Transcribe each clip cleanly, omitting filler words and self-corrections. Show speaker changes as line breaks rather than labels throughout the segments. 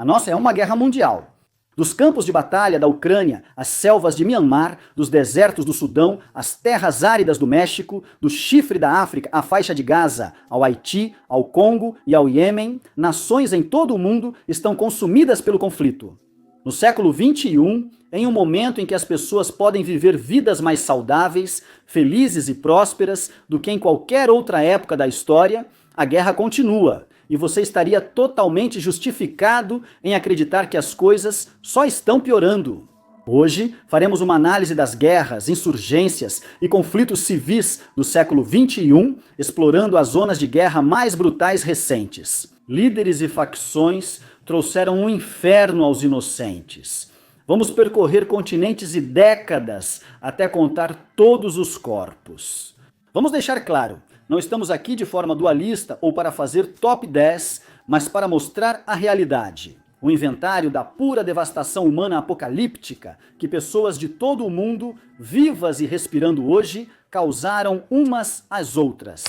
A nossa é uma guerra mundial. Dos campos de batalha da Ucrânia, às selvas de Myanmar, dos desertos do Sudão, às terras áridas do México, do chifre da África à faixa de Gaza, ao Haiti, ao Congo e ao Iêmen, nações em todo o mundo estão consumidas pelo conflito. No século XXI, em um momento em que as pessoas podem viver vidas mais saudáveis, felizes e prósperas do que em qualquer outra época da história, a guerra continua. E você estaria totalmente justificado em acreditar que as coisas só estão piorando. Hoje, faremos uma análise das guerras, insurgências e conflitos civis do século XXI, explorando as zonas de guerra mais brutais recentes. Líderes e facções trouxeram um inferno aos inocentes. Vamos percorrer continentes e décadas até contar todos os corpos. Vamos deixar claro, não estamos aqui de forma dualista ou para fazer top 10, mas para mostrar a realidade. O inventário da pura devastação humana apocalíptica que pessoas de todo o mundo, vivas e respirando hoje, causaram umas às outras.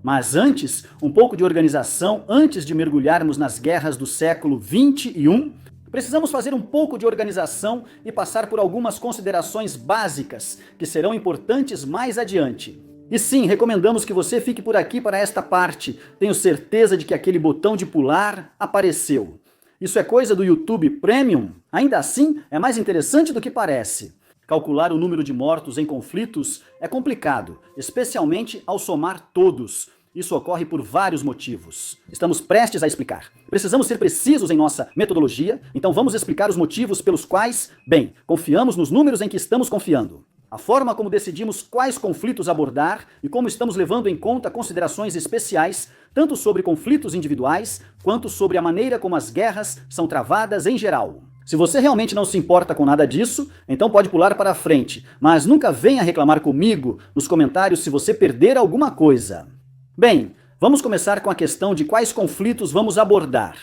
Mas antes, um pouco de organização antes de mergulharmos nas guerras do século XXI, precisamos fazer um pouco de organização e passar por algumas considerações básicas que serão importantes mais adiante. E sim, recomendamos que você fique por aqui para esta parte. Tenho certeza de que aquele botão de pular apareceu. Isso é coisa do YouTube Premium? Ainda assim, é mais interessante do que parece. Calcular o número de mortos em conflitos é complicado, especialmente ao somar todos. Isso ocorre por vários motivos. Estamos prestes a explicar. Precisamos ser precisos em nossa metodologia, então vamos explicar os motivos pelos quais, bem, confiamos nos números em que estamos confiando. A forma como decidimos quais conflitos abordar e como estamos levando em conta considerações especiais, tanto sobre conflitos individuais, quanto sobre a maneira como as guerras são travadas em geral. Se você realmente não se importa com nada disso, então pode pular para frente, mas nunca venha reclamar comigo nos comentários se você perder alguma coisa. Bem, vamos começar com a questão de quais conflitos vamos abordar,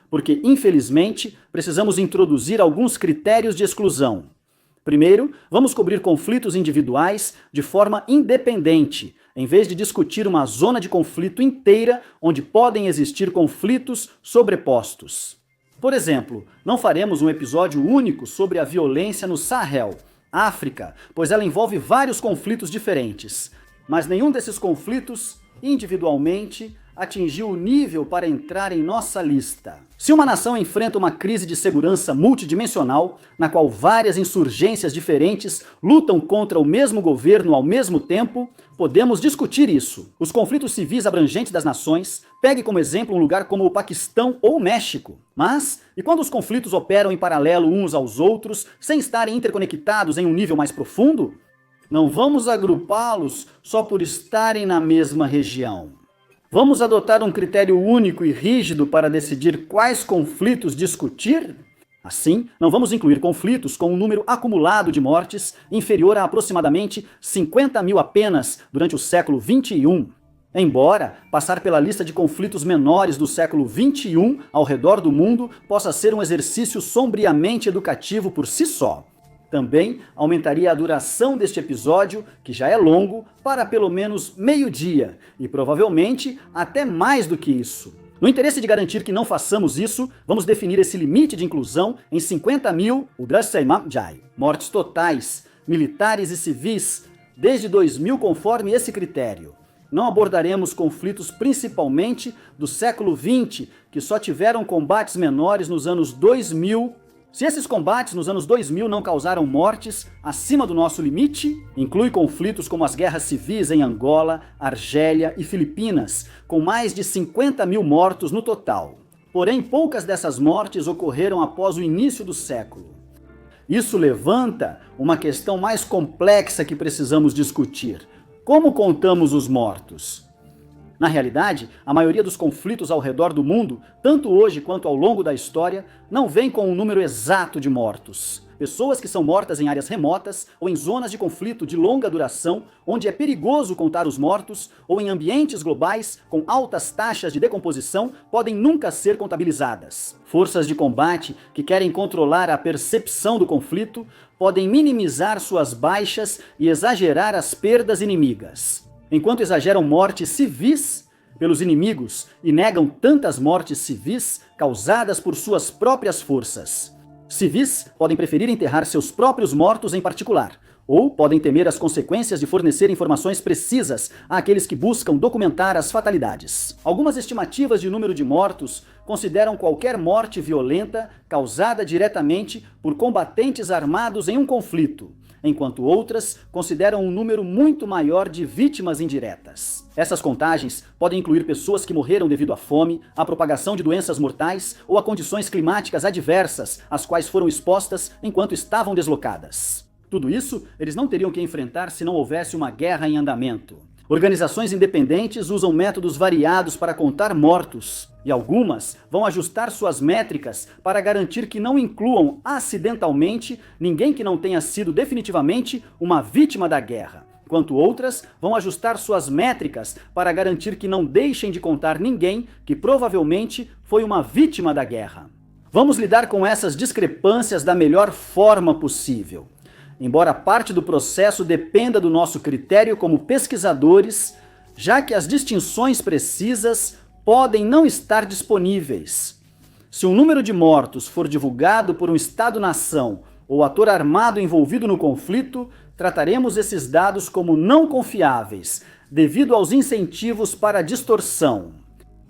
porque, infelizmente, precisamos introduzir alguns critérios de exclusão. Primeiro, vamos cobrir conflitos individuais de forma independente, em vez de discutir uma zona de conflito inteira onde podem existir conflitos sobrepostos. Por exemplo, não faremos um episódio único sobre a violência no Sahel, África, pois ela envolve vários conflitos diferentes, mas nenhum desses conflitos individualmente, atingiu o nível para entrar em nossa lista. Se uma nação enfrenta uma crise de segurança multidimensional, na qual várias insurgências diferentes lutam contra o mesmo governo ao mesmo tempo, podemos discutir isso. Os conflitos civis abrangentes das nações, pegue como exemplo um lugar como o Paquistão ou o México. Mas, e quando os conflitos operam em paralelo uns aos outros, sem estarem interconectados em um nível mais profundo? Não vamos agrupá-los só por estarem na mesma região. Vamos adotar um critério único e rígido para decidir quais conflitos discutir? Assim, não vamos incluir conflitos com um número acumulado de mortes inferior a aproximadamente 50 mil apenas durante o século XXI. Embora passar pela lista de conflitos menores do século XXI ao redor do mundo possa ser um exercício sombriamente educativo por si só. Também aumentaria a duração deste episódio, que já é longo, para pelo menos meio-dia, e provavelmente até mais do que isso. No interesse de garantir que não façamos isso, vamos definir esse limite de inclusão em 50 mil mortes totais, militares e civis, desde 2000 conforme esse critério. Não abordaremos conflitos principalmente do século XX, que só tiveram combates menores nos anos 2000. Se esses combates nos anos 2000 não causaram mortes acima do nosso limite, inclui conflitos como as guerras civis em Angola, Argélia e Filipinas, com mais de 50 mil mortos no total. Porém, poucas dessas mortes ocorreram após o início do século. Isso levanta uma questão mais complexa que precisamos discutir. Como contamos os mortos? Na realidade, a maioria dos conflitos ao redor do mundo, tanto hoje quanto ao longo da história, não vem com um número exato de mortos. Pessoas que são mortas em áreas remotas ou em zonas de conflito de longa duração, onde é perigoso contar os mortos, ou em ambientes globais com altas taxas de decomposição, podem nunca ser contabilizadas. Forças de combate que querem controlar a percepção do conflito podem minimizar suas baixas e exagerar as perdas inimigas. Enquanto exageram mortes civis, pelos inimigos e negam tantas mortes civis causadas por suas próprias forças. Civis podem preferir enterrar seus próprios mortos em particular, ou podem temer as consequências de fornecer informações precisas àqueles que buscam documentar as fatalidades. Algumas estimativas de número de mortos consideram qualquer morte violenta causada diretamente por combatentes armados em um conflito, enquanto outras consideram um número muito maior de vítimas indiretas. Essas contagens podem incluir pessoas que morreram devido à fome, à propagação de doenças mortais ou a condições climáticas adversas às quais foram expostas enquanto estavam deslocadas. Tudo isso eles não teriam que enfrentar se não houvesse uma guerra em andamento. Organizações independentes usam métodos variados para contar mortos, e algumas vão ajustar suas métricas para garantir que não incluam acidentalmente ninguém que não tenha sido definitivamente uma vítima da guerra, enquanto outras vão ajustar suas métricas para garantir que não deixem de contar ninguém que provavelmente foi uma vítima da guerra. Vamos lidar com essas discrepâncias da melhor forma possível. Embora parte do processo dependa do nosso critério como pesquisadores, já que as distinções precisas podem não estar disponíveis. Se um número de mortos for divulgado por um Estado-nação ou ator armado envolvido no conflito, trataremos esses dados como não confiáveis, devido aos incentivos para a distorção.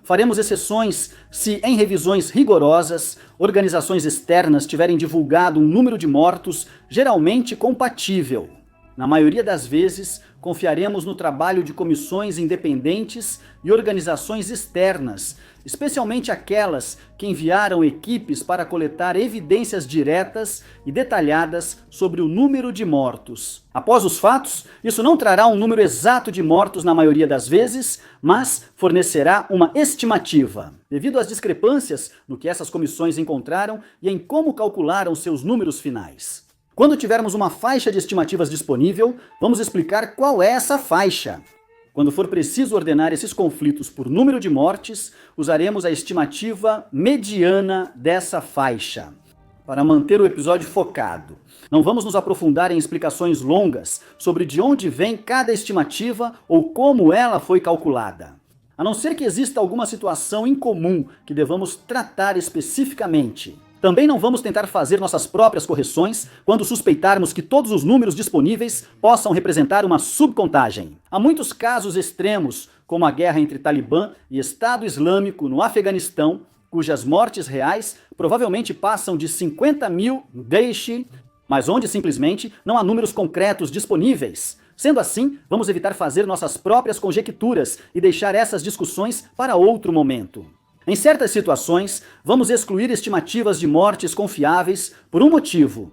Faremos exceções se, em revisões rigorosas, organizações externas tiverem divulgado um número de mortos geralmente compatível. Na maioria das vezes, confiaremos no trabalho de comissões independentes e organizações externas, especialmente aquelas que enviaram equipes para coletar evidências diretas e detalhadas sobre o número de mortos. Após os fatos, isso não trará um número exato de mortos na maioria das vezes, mas fornecerá uma estimativa, devido às discrepâncias no que essas comissões encontraram e em como calcularam seus números finais. Quando tivermos uma faixa de estimativas disponível, vamos explicar qual é essa faixa. Quando for preciso ordenar esses conflitos por número de mortes, usaremos a estimativa mediana dessa faixa, para manter o episódio focado. Não vamos nos aprofundar em explicações longas sobre de onde vem cada estimativa ou como ela foi calculada. A não ser que exista alguma situação incomum que devamos tratar especificamente. Também não vamos tentar fazer nossas próprias correções quando suspeitarmos que todos os números disponíveis possam representar uma subcontagem. Há muitos casos extremos, como a guerra entre Talibã e Estado Islâmico no Afeganistão, cujas mortes reais provavelmente passam de 50 mil Daesh, mas onde simplesmente não há números concretos disponíveis. Sendo assim, vamos evitar fazer nossas próprias conjecturas e deixar essas discussões para outro momento. Em certas situações, vamos excluir estimativas de mortes confiáveis por um motivo.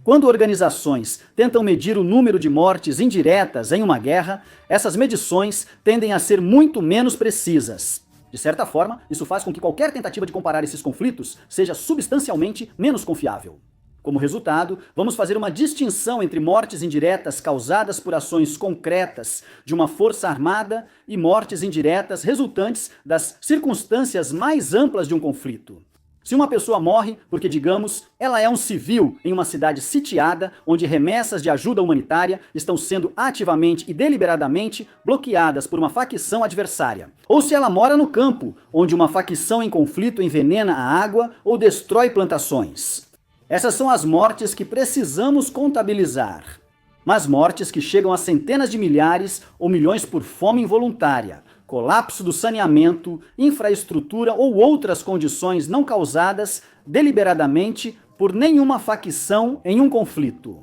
Quando organizações tentam medir o número de mortes indiretas em uma guerra, essas medições tendem a ser muito menos precisas. De certa forma, isso faz com que qualquer tentativa de comparar esses conflitos seja substancialmente menos confiável. Como resultado, vamos fazer uma distinção entre mortes indiretas causadas por ações concretas de uma força armada e mortes indiretas resultantes das circunstâncias mais amplas de um conflito. Se uma pessoa morre porque, digamos, ela é um civil em uma cidade sitiada onde remessas de ajuda humanitária estão sendo ativamente e deliberadamente bloqueadas por uma facção adversária, ou se ela mora no campo, onde uma facção em conflito envenena a água ou destrói plantações. Essas são as mortes que precisamos contabilizar. Mas mortes que chegam a centenas de milhares ou milhões por fome involuntária, colapso do saneamento, infraestrutura ou outras condições não causadas deliberadamente por nenhuma facção em um conflito.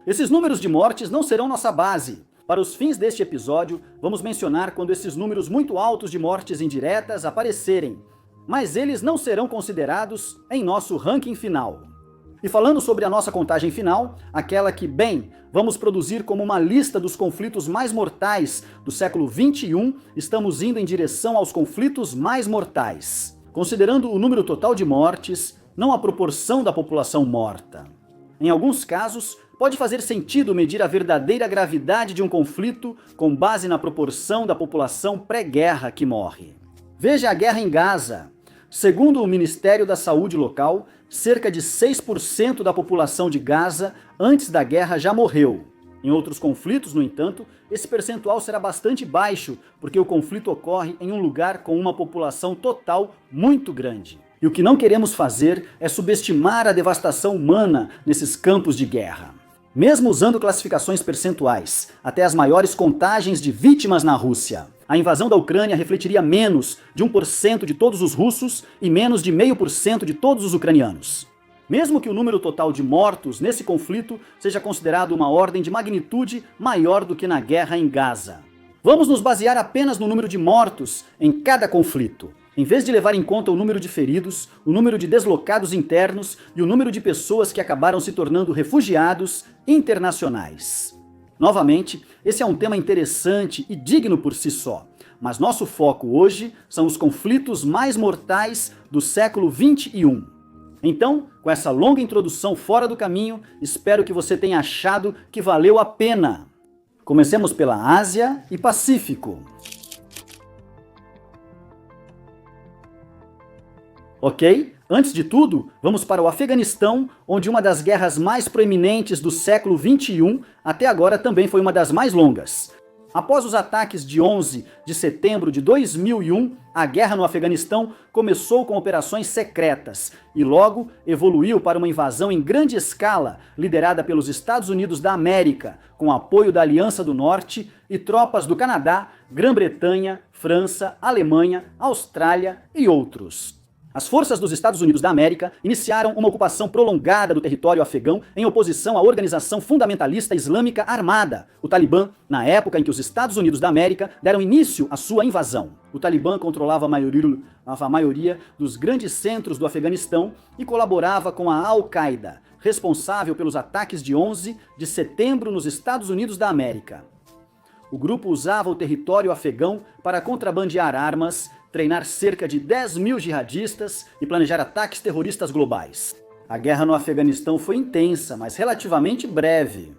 Esses números de mortes não serão nossa base. Para os fins deste episódio, vamos mencionar quando esses números muito altos de mortes indiretas aparecerem, mas eles não serão considerados em nosso ranking final. E falando sobre a nossa contagem final, aquela que, bem, vamos produzir como uma lista dos conflitos mais mortais do século XXI, estamos indo em direção aos conflitos mais mortais, considerando o número total de mortes, não a proporção da população morta. Em alguns casos, pode fazer sentido medir a verdadeira gravidade de um conflito com base na proporção da população pré-guerra que morre. Veja a guerra em Gaza. Segundo o Ministério da Saúde local, cerca de 6% da população de Gaza antes da guerra já morreu. Em outros conflitos, no entanto, esse percentual será bastante baixo, porque o conflito ocorre em um lugar com uma população total muito grande. E o que não queremos fazer é subestimar a devastação humana nesses campos de guerra. Mesmo usando classificações percentuais, até as maiores contagens de vítimas na Rússia, a invasão da Ucrânia refletiria menos de 1% de todos os russos e menos de 0,5% de todos os ucranianos. Mesmo que o número total de mortos nesse conflito seja considerado uma ordem de magnitude maior do que na guerra em Gaza. Vamos nos basear apenas no número de mortos em cada conflito, em vez de levar em conta o número de feridos, o número de deslocados internos e o número de pessoas que acabaram se tornando refugiados internacionais. Novamente, esse é um tema interessante e digno por si só, mas nosso foco hoje são os conflitos mais mortais do século XXI. Então, com essa longa introdução fora do caminho, espero que você tenha achado que valeu a pena. Comecemos pela Ásia e Pacífico. Ok? Antes de tudo, vamos para o Afeganistão, onde uma das guerras mais proeminentes do século XXI até agora também foi uma das mais longas. Após os ataques de 11 de setembro de 2001, a guerra no Afeganistão começou com operações secretas e logo evoluiu para uma invasão em grande escala, liderada pelos Estados Unidos da América, com apoio da Aliança do Norte e tropas do Canadá, Grã-Bretanha, França, Alemanha, Austrália e outros. As forças dos Estados Unidos da América iniciaram uma ocupação prolongada do território afegão em oposição à organização fundamentalista islâmica armada, o Talibã, na época em que os Estados Unidos da América deram início à sua invasão. O Talibã controlava a maioria dos grandes centros do Afeganistão e colaborava com a Al-Qaeda, responsável pelos ataques de 11 de setembro nos Estados Unidos da América. O grupo usava o território afegão para contrabandear armas, treinar cerca de 10 mil jihadistas e planejar ataques terroristas globais. A guerra no Afeganistão foi intensa, mas relativamente breve.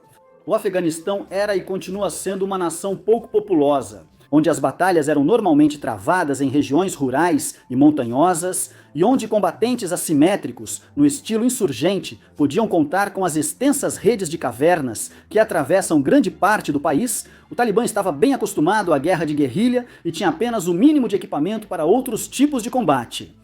O Afeganistão era e continua sendo uma nação pouco populosa, onde as batalhas eram normalmente travadas em regiões rurais e montanhosas, e onde combatentes assimétricos, no estilo insurgente, podiam contar com as extensas redes de cavernas que atravessam grande parte do país. O Talibã estava bem acostumado à guerra de guerrilha e tinha apenas o mínimo de equipamento para outros tipos de combate.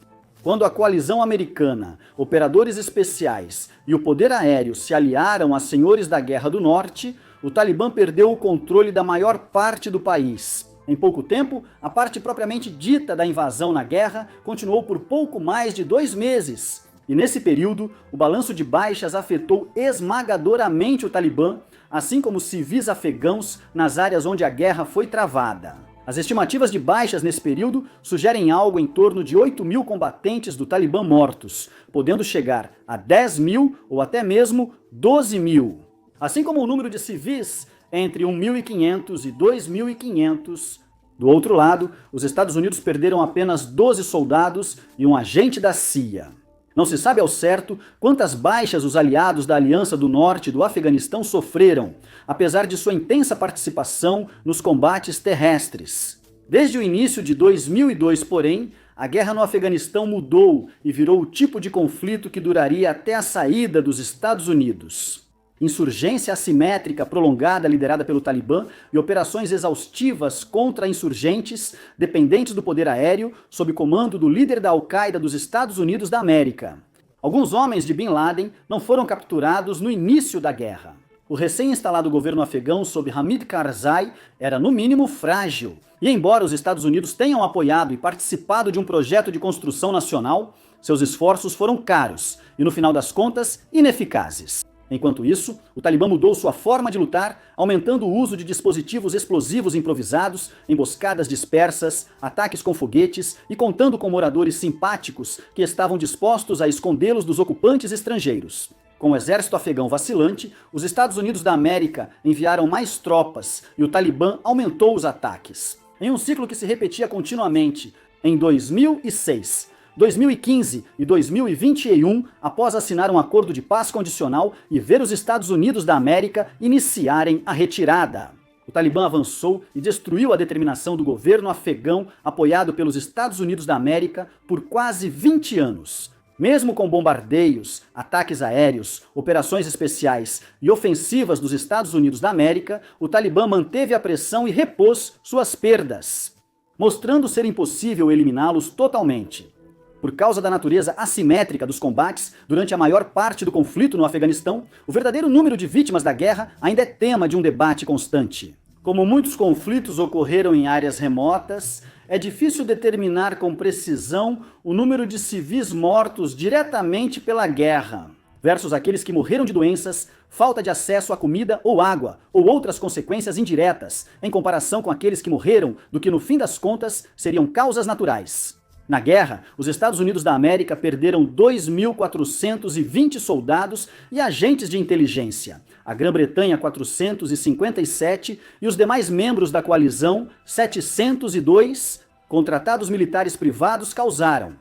Quando a coalizão americana, operadores especiais e o poder aéreo se aliaram a senhores da Guerra do Norte, o Talibã perdeu o controle da maior parte do país. Em pouco tempo, a parte propriamente dita da invasão na guerra continuou por pouco mais de 2 meses. E nesse período, o balanço de baixas afetou esmagadoramente o Talibã, assim como civis afegãos nas áreas onde a guerra foi travada. As estimativas de baixas nesse período sugerem algo em torno de 8 mil combatentes do Talibã mortos, podendo chegar a 10 mil ou até mesmo 12 mil. Assim como o número de civis entre 1.500 e 2.500. Do outro lado, os Estados Unidos perderam apenas 12 soldados e um agente da CIA. Não se sabe ao certo quantas baixas os aliados da Aliança do Norte do Afeganistão sofreram, apesar de sua intensa participação nos combates terrestres. Desde o início de 2002, porém, a guerra no Afeganistão mudou e virou o tipo de conflito que duraria até a saída dos Estados Unidos. Insurgência assimétrica prolongada liderada pelo Talibã e operações exaustivas contra insurgentes dependentes do poder aéreo sob comando do líder da Al-Qaeda dos Estados Unidos da América. Alguns homens de Bin Laden não foram capturados no início da guerra. O recém-instalado governo afegão sob Hamid Karzai era no mínimo frágil. E embora os Estados Unidos tenham apoiado e participado de um projeto de construção nacional, seus esforços foram caros e, no final das contas, ineficazes. Enquanto isso, o Talibã mudou sua forma de lutar, aumentando o uso de dispositivos explosivos improvisados, emboscadas dispersas, ataques com foguetes e contando com moradores simpáticos que estavam dispostos a escondê-los dos ocupantes estrangeiros. Com o exército afegão vacilante, os Estados Unidos da América enviaram mais tropas e o Talibã aumentou os ataques. Em um ciclo que se repetia continuamente, em 2006, 2015 e 2021, após assinar um acordo de paz condicional e ver os Estados Unidos da América iniciarem a retirada. O Talibã avançou e destruiu a determinação do governo afegão apoiado pelos Estados Unidos da América por quase 20 anos. Mesmo com bombardeios, ataques aéreos, operações especiais e ofensivas dos Estados Unidos da América, o Talibã manteve a pressão e repôs suas perdas, mostrando ser impossível eliminá-los totalmente. Por causa da natureza assimétrica dos combates durante a maior parte do conflito no Afeganistão, o verdadeiro número de vítimas da guerra ainda é tema de um debate constante. Como muitos conflitos ocorreram em áreas remotas, é difícil determinar com precisão o número de civis mortos diretamente pela guerra, versus aqueles que morreram de doenças, falta de acesso a comida ou água, ou outras consequências indiretas, em comparação com aqueles que morreram do que no fim das contas seriam causas naturais. Na guerra, os Estados Unidos da América perderam 2.420 soldados e agentes de inteligência, a Grã-Bretanha 457 e os demais membros da coalizão 702 contratados militares privados causaram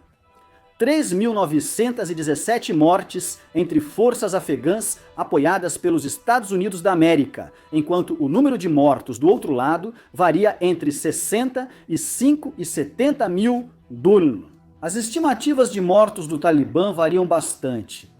3.917 mortes entre forças afegãs apoiadas pelos Estados Unidos da América, enquanto o número de mortos do outro lado varia entre 65 e 70 mil Dulm. As estimativas de mortos do Talibã variam bastante.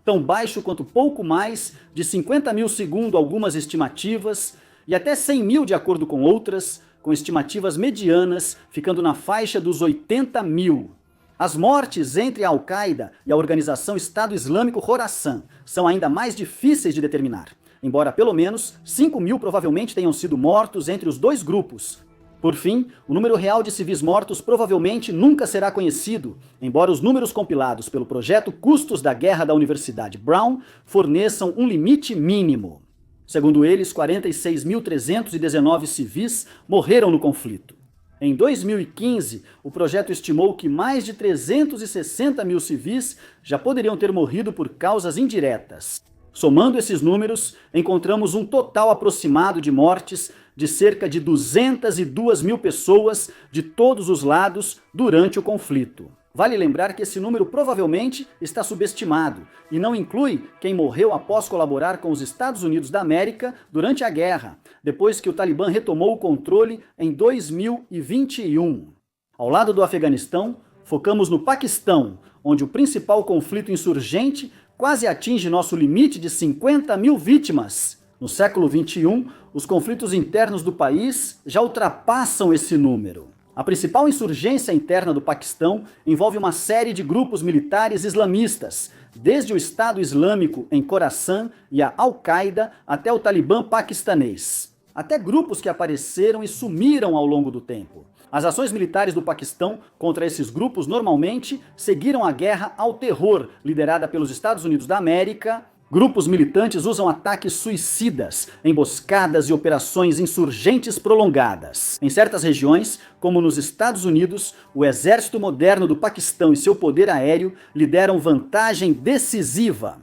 Tão baixo quanto pouco mais de 50 mil segundo algumas estimativas e até 100 mil de acordo com outras, com estimativas medianas ficando na faixa dos 80 mil. As mortes entre a Al-Qaeda e a organização Estado Islâmico Khorasan são ainda mais difíceis de determinar, embora pelo menos 5 mil provavelmente tenham sido mortos entre os dois grupos. Por fim, o número real de civis mortos provavelmente nunca será conhecido, embora os números compilados pelo projeto Custos da Guerra da Universidade Brown forneçam um limite mínimo. Segundo eles, 46.319 civis morreram no conflito. Em 2015, o projeto estimou que mais de 360 mil civis já poderiam ter morrido por causas indiretas. Somando esses números, encontramos um total aproximado de mortes de cerca de 202 mil pessoas de todos os lados durante o conflito. Vale lembrar que esse número provavelmente está subestimado e não inclui quem morreu após colaborar com os Estados Unidos da América durante a guerra, depois que o Talibã retomou o controle em 2021. Ao lado do Afeganistão, focamos no Paquistão, onde o principal conflito insurgente quase atinge nosso limite de 50 mil vítimas. No século XXI, os conflitos internos do país já ultrapassam esse número. A principal insurgência interna do Paquistão envolve uma série de grupos militares islamistas, desde o Estado Islâmico em Khorasan e a Al-Qaeda até o Talibã paquistanês. Até grupos que apareceram e sumiram ao longo do tempo. As ações militares do Paquistão contra esses grupos normalmente seguiram a guerra ao terror, liderada pelos Estados Unidos da América. Grupos militantes usam ataques suicidas, emboscadas e operações insurgentes prolongadas. Em certas regiões, como nos Estados Unidos, o exército moderno do Paquistão e seu poder aéreo lhe deram vantagem decisiva.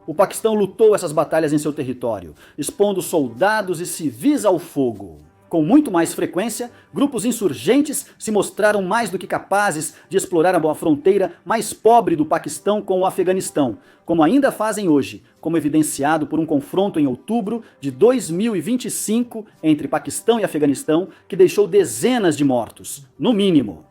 O Paquistão lutou essas batalhas em seu território, expondo soldados e civis ao fogo. Com muito mais frequência, grupos insurgentes se mostraram mais do que capazes de explorar a fronteira mais pobre do Paquistão com o Afeganistão, como ainda fazem hoje, como evidenciado por um confronto em outubro de 2025 entre Paquistão e Afeganistão, que deixou dezenas de mortos, no mínimo.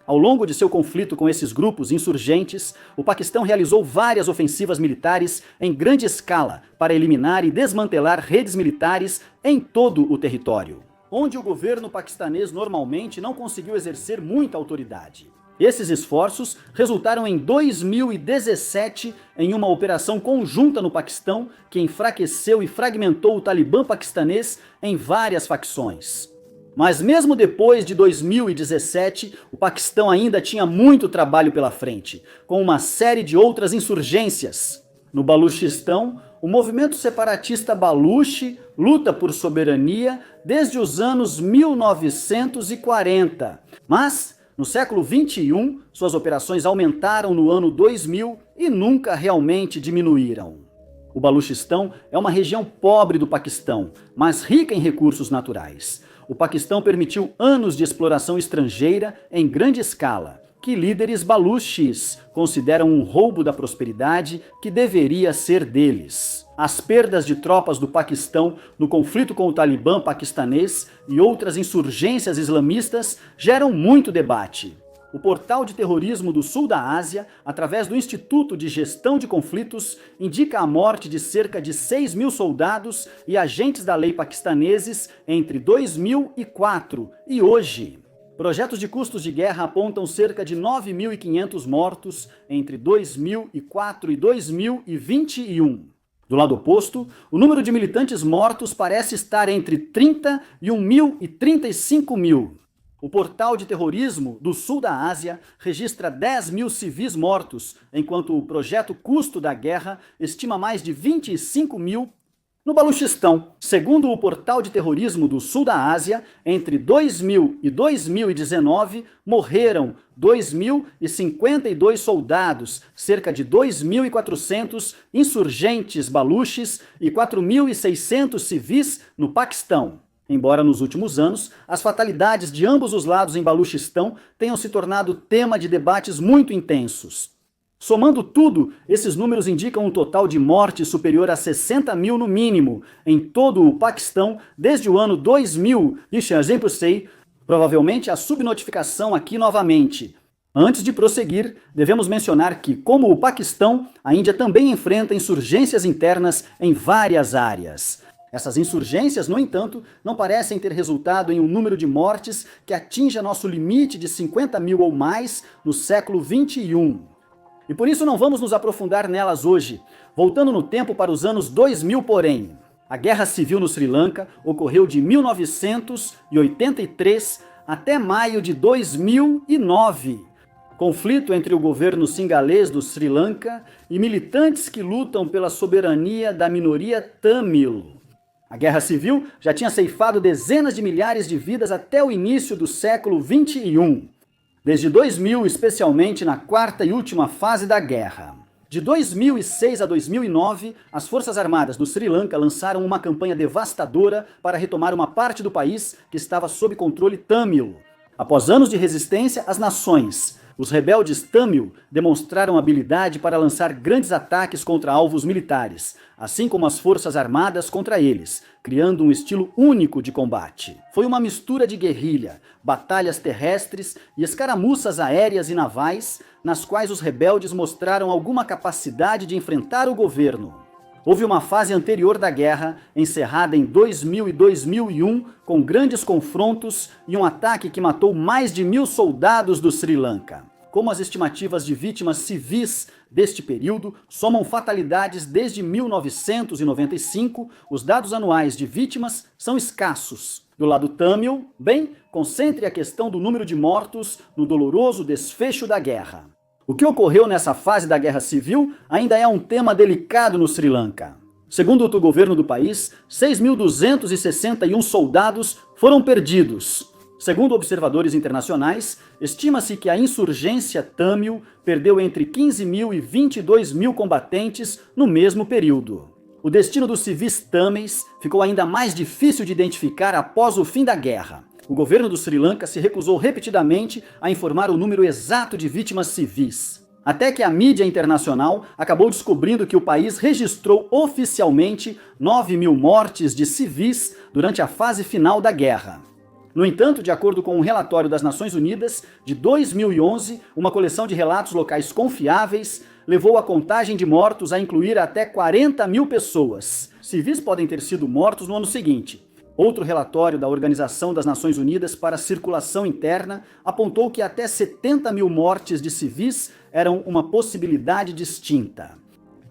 Ao longo de seu conflito com esses grupos insurgentes, o Paquistão realizou várias ofensivas militares em grande escala para eliminar e desmantelar redes militares em todo o território, onde o governo paquistanês normalmente não conseguiu exercer muita autoridade. Esses esforços resultaram em 2017 em uma operação conjunta no Paquistão que enfraqueceu e fragmentou o Talibã paquistanês em várias facções. Mas mesmo depois de 2017, o Paquistão ainda tinha muito trabalho pela frente, com uma série de outras insurgências. No Baluchistão, o movimento separatista Baluchi luta por soberania desde os anos 1940, mas no século XXI, suas operações aumentaram no ano 2000 e nunca realmente diminuíram. O Baluchistão é uma região pobre do Paquistão, mas rica em recursos naturais. O Paquistão permitiu anos de exploração estrangeira em grande escala, que líderes baluchis consideram um roubo da prosperidade que deveria ser deles. As perdas de tropas do Paquistão no conflito com o Talibã paquistanês e outras insurgências islamistas geram muito debate. O Portal de Terrorismo do Sul da Ásia, através do Instituto de Gestão de Conflitos, indica a morte de cerca de 6.000 soldados e agentes da lei paquistaneses entre 2004 e hoje. Projetos de custos de guerra apontam cerca de 9.500 mortos entre 2004 e 2021. Do lado oposto, o número de militantes mortos parece estar entre 31 mil e 35 mil. O Portal de Terrorismo do Sul da Ásia registra 10.000 civis mortos, enquanto o projeto Custo da Guerra estima mais de 25 mil. No Baluchistão, segundo o Portal de Terrorismo do Sul da Ásia, entre 2000 e 2019 morreram 2.052 soldados, cerca de 2.400 insurgentes baluches e 4.600 civis no Paquistão. Embora nos últimos anos, as fatalidades de ambos os lados em Baluchistão tenham se tornado tema de debates muito intensos. Somando tudo, esses números indicam um total de mortes superior a 60 mil no mínimo em todo o Paquistão desde o ano 2000. Provavelmente a subnotificação aqui novamente. Antes de prosseguir, devemos mencionar que, como o Paquistão, a Índia também enfrenta insurgências internas em várias áreas. Essas insurgências, no entanto, não parecem ter resultado em um número de mortes que atinja nosso limite de 50 mil ou mais no século XXI. E por isso não vamos nos aprofundar nelas hoje. Voltando no tempo para os anos 2000, porém, a Guerra Civil no Sri Lanka ocorreu de 1983 até maio de 2009. Conflito entre o governo singalês do Sri Lanka e militantes que lutam pela soberania da minoria Tamil. A Guerra Civil já tinha ceifado dezenas de milhares de vidas até o início do século XXI. Desde 2000, especialmente na quarta e última fase da guerra. De 2006 a 2009, as Forças Armadas do Sri Lanka lançaram uma campanha devastadora para retomar uma parte do país que estava sob controle Tamil. Após anos de resistência, as nações, os rebeldes Tamil, demonstraram habilidade para lançar grandes ataques contra alvos militares, assim como as Forças Armadas contra eles, criando um estilo único de combate. Foi uma mistura de guerrilha, batalhas terrestres e escaramuças aéreas e navais, nas quais os rebeldes mostraram alguma capacidade de enfrentar o governo. Houve uma fase anterior da guerra, encerrada em 2000 e 2001, com grandes confrontos e um ataque que matou mais de 1.000 soldados do Sri Lanka. Como as estimativas de vítimas civis deste período somam fatalidades desde 1995, os dados anuais de vítimas são escassos. Do lado Tamil, concentre a questão do número de mortos no doloroso desfecho da guerra. O que ocorreu nessa fase da guerra civil ainda é um tema delicado no Sri Lanka. Segundo o governo do país, 6.261 soldados foram perdidos. Segundo observadores internacionais, estima-se que a insurgência Tamil perdeu entre 15 mil e 22 mil combatentes no mesmo período. O destino dos civis tâmeis ficou ainda mais difícil de identificar após o fim da guerra. O governo do Sri Lanka se recusou repetidamente a informar o número exato de vítimas civis. Até que a mídia internacional acabou descobrindo que o país registrou oficialmente 9.000 mortes de civis durante a fase final da guerra. No entanto, de acordo com um relatório das Nações Unidas de 2011, uma coleção de relatos locais confiáveis levou a contagem de mortos a incluir até 40 mil pessoas. Civis podem ter sido mortos no ano seguinte. Outro relatório da Organização das Nações Unidas para a Circulação Interna apontou que até 70 mil mortes de civis eram uma possibilidade distinta.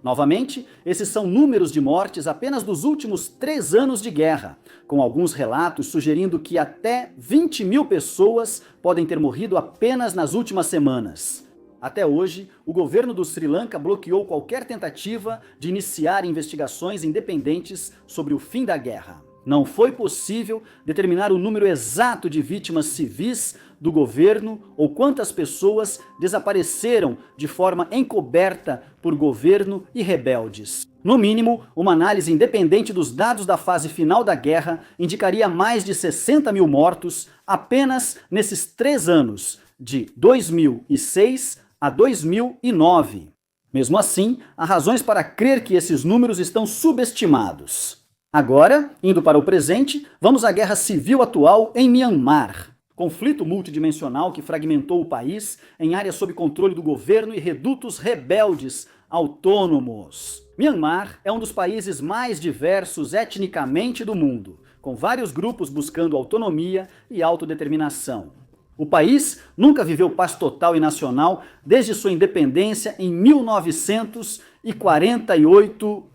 Novamente, esses são números de mortes apenas dos últimos 3 anos de guerra, com alguns relatos sugerindo que até 20 mil pessoas podem ter morrido apenas nas últimas semanas. Até hoje, o governo do Sri Lanka bloqueou qualquer tentativa de iniciar investigações independentes sobre o fim da guerra. Não foi possível determinar o número exato de vítimas civis do governo ou quantas pessoas desapareceram de forma encoberta por governo e rebeldes. No mínimo, uma análise independente dos dados da fase final da guerra indicaria mais de 60 mil mortos apenas nesses 3 anos, de 2006 a 2009. Mesmo assim, há razões para crer que esses números estão subestimados. Agora, indo para o presente, vamos à guerra civil atual em Myanmar. conflito multidimensional que fragmentou o país em áreas sob controle do governo e redutos rebeldes autônomos. Myanmar é um dos países mais diversos etnicamente do mundo, com vários grupos buscando autonomia e autodeterminação. O país nunca viveu paz total e nacional desde sua independência em 1948,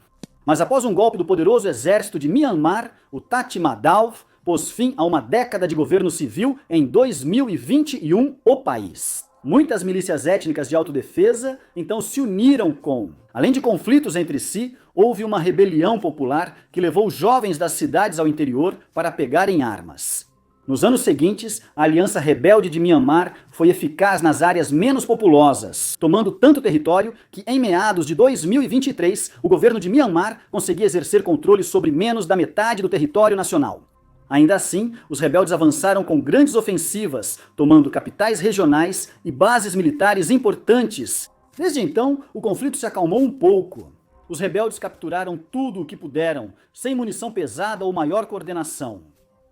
mas após um golpe do poderoso exército de Myanmar, o Tatmadaw pôs fim a uma década de governo civil em 2021 o país. Muitas milícias étnicas de autodefesa então se uniram além de conflitos entre si, houve uma rebelião popular que levou jovens das cidades ao interior para pegarem armas. Nos anos seguintes, a Aliança Rebelde de Myanmar foi eficaz nas áreas menos populosas, tomando tanto território que, em meados de 2023, o governo de Myanmar conseguia exercer controle sobre menos da metade do território nacional. Ainda assim, os rebeldes avançaram com grandes ofensivas, tomando capitais regionais e bases militares importantes. Desde então, o conflito se acalmou um pouco. Os rebeldes capturaram tudo o que puderam, sem munição pesada ou maior coordenação.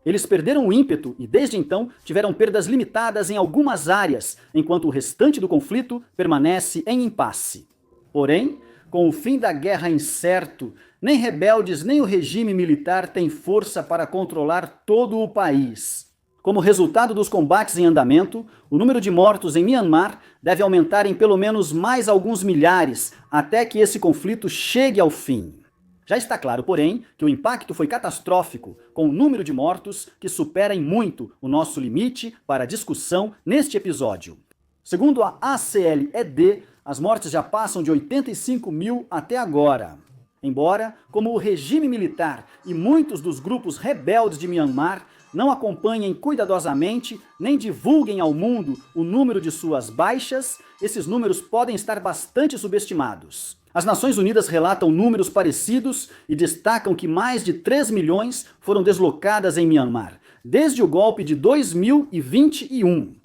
Eles perderam o ímpeto e, desde então, tiveram perdas limitadas em algumas áreas, enquanto o restante do conflito permanece em impasse. Porém, com o fim da guerra incerto, nem rebeldes nem o regime militar têm força para controlar todo o país. Como resultado dos combates em andamento, o número de mortos em Myanmar deve aumentar em pelo menos mais alguns milhares, até que esse conflito chegue ao fim. Já está claro, porém, que o impacto foi catastrófico, com um número de mortos que supera em muito o nosso limite para discussão neste episódio. Segundo a ACLED, as mortes já passam de 85 mil até agora. Embora, como o regime militar e muitos dos grupos rebeldes de Myanmar não acompanhem cuidadosamente nem divulguem ao mundo o número de suas baixas, esses números podem estar bastante subestimados. As Nações Unidas relatam números parecidos e destacam que mais de 3 milhões foram deslocadas em Myanmar, desde o golpe de 2021.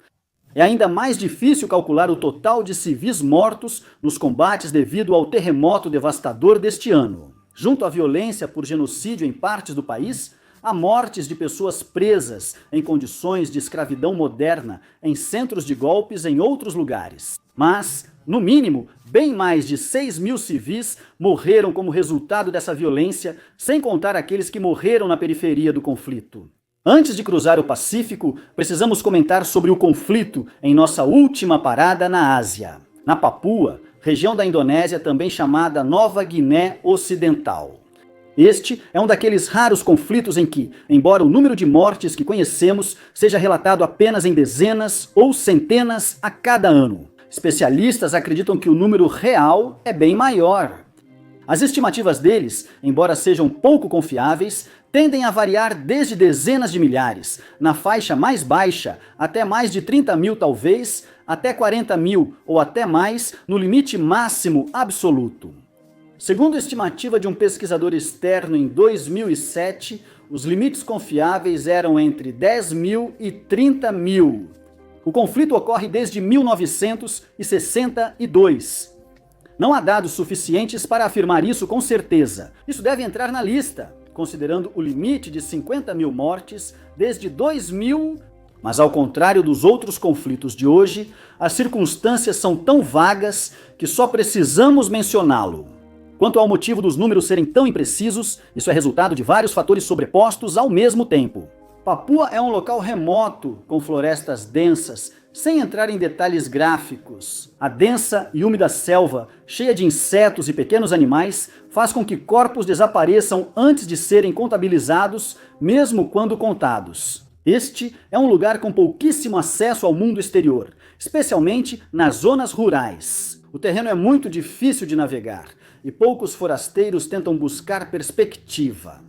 É ainda mais difícil calcular o total de civis mortos nos combates devido ao terremoto devastador deste ano. Junto à violência por genocídio em partes do país, há mortes de pessoas presas em condições de escravidão moderna em centros de golpes em outros lugares. Mas, no mínimo, bem mais de 6 mil civis morreram como resultado dessa violência, sem contar aqueles que morreram na periferia do conflito. Antes de cruzar o Pacífico, precisamos comentar sobre o conflito em nossa última parada na Ásia. Na Papua, região da Indonésia também chamada Nova Guiné Ocidental. Este é um daqueles raros conflitos em que, embora o número de mortes que conhecemos seja relatado apenas em dezenas ou centenas a cada ano, especialistas acreditam que o número real é bem maior. As estimativas deles, embora sejam pouco confiáveis, tendem a variar desde dezenas de milhares, na faixa mais baixa, até mais de 30 mil talvez, até 40 mil ou até mais, no limite máximo absoluto. Segundo a estimativa de um pesquisador externo em 2007, os limites confiáveis eram entre 10 mil e 30 mil. O conflito ocorre desde 1962. Não há dados suficientes para afirmar isso com certeza. Isso deve entrar na lista, considerando o limite de 50 mil mortes desde 2000. Mas ao contrário dos outros conflitos de hoje, as circunstâncias são tão vagas que só precisamos mencioná-lo. Quanto ao motivo dos números serem tão imprecisos, isso é resultado de vários fatores sobrepostos ao mesmo tempo. Papua é um local remoto, com florestas densas, sem entrar em detalhes gráficos. A densa e úmida selva, cheia de insetos e pequenos animais, faz com que corpos desapareçam antes de serem contabilizados, mesmo quando contados. Este é um lugar com pouquíssimo acesso ao mundo exterior, especialmente nas zonas rurais. O terreno é muito difícil de navegar e poucos forasteiros tentam buscar perspectiva.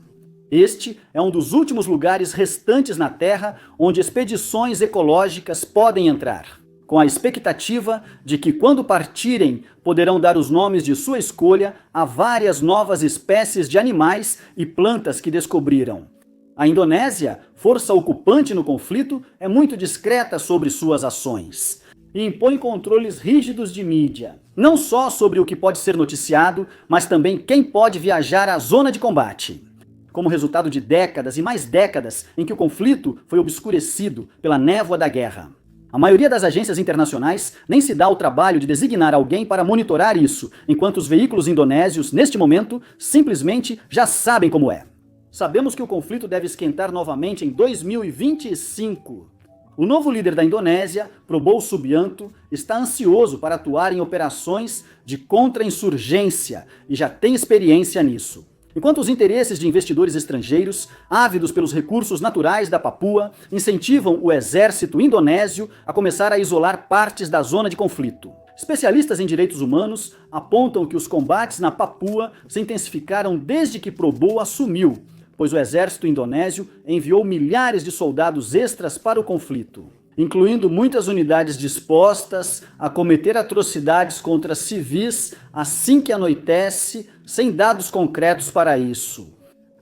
Este é um dos últimos lugares restantes na Terra onde expedições ecológicas podem entrar, com a expectativa de que, quando partirem, poderão dar os nomes de sua escolha a várias novas espécies de animais e plantas que descobriram. A Indonésia, força ocupante no conflito, é muito discreta sobre suas ações e impõe controles rígidos de mídia, não só sobre o que pode ser noticiado, mas também quem pode viajar à zona de combate. como resultado de décadas e mais décadas em que o conflito foi obscurecido pela névoa da guerra. A maioria das agências internacionais nem se dá o trabalho de designar alguém para monitorar isso, enquanto os veículos indonésios, neste momento, simplesmente já sabem como é. Sabemos que o conflito deve esquentar novamente em 2025. O novo líder da Indonésia, Prabowo Subianto, está ansioso para atuar em operações de contra-insurgência e já tem experiência nisso. Enquanto os interesses de investidores estrangeiros, ávidos pelos recursos naturais da Papua, incentivam o exército indonésio a começar a isolar partes da zona de conflito. Especialistas em direitos humanos apontam que os combates na Papua se intensificaram desde que Prabowo assumiu, pois o exército indonésio enviou milhares de soldados extras para o conflito, incluindo muitas unidades dispostas a cometer atrocidades contra civis assim que anoitece, sem dados concretos para isso.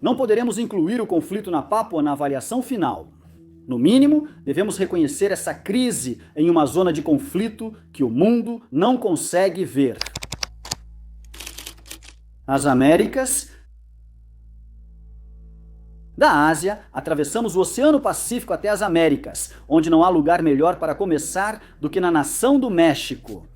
Não poderemos incluir o conflito na Papua na avaliação final. No mínimo, devemos reconhecer essa crise em uma zona de conflito que o mundo não consegue ver. As Américas. Da Ásia, atravessamos o Oceano Pacífico até as Américas, onde não há lugar melhor para começar do que na nação do México.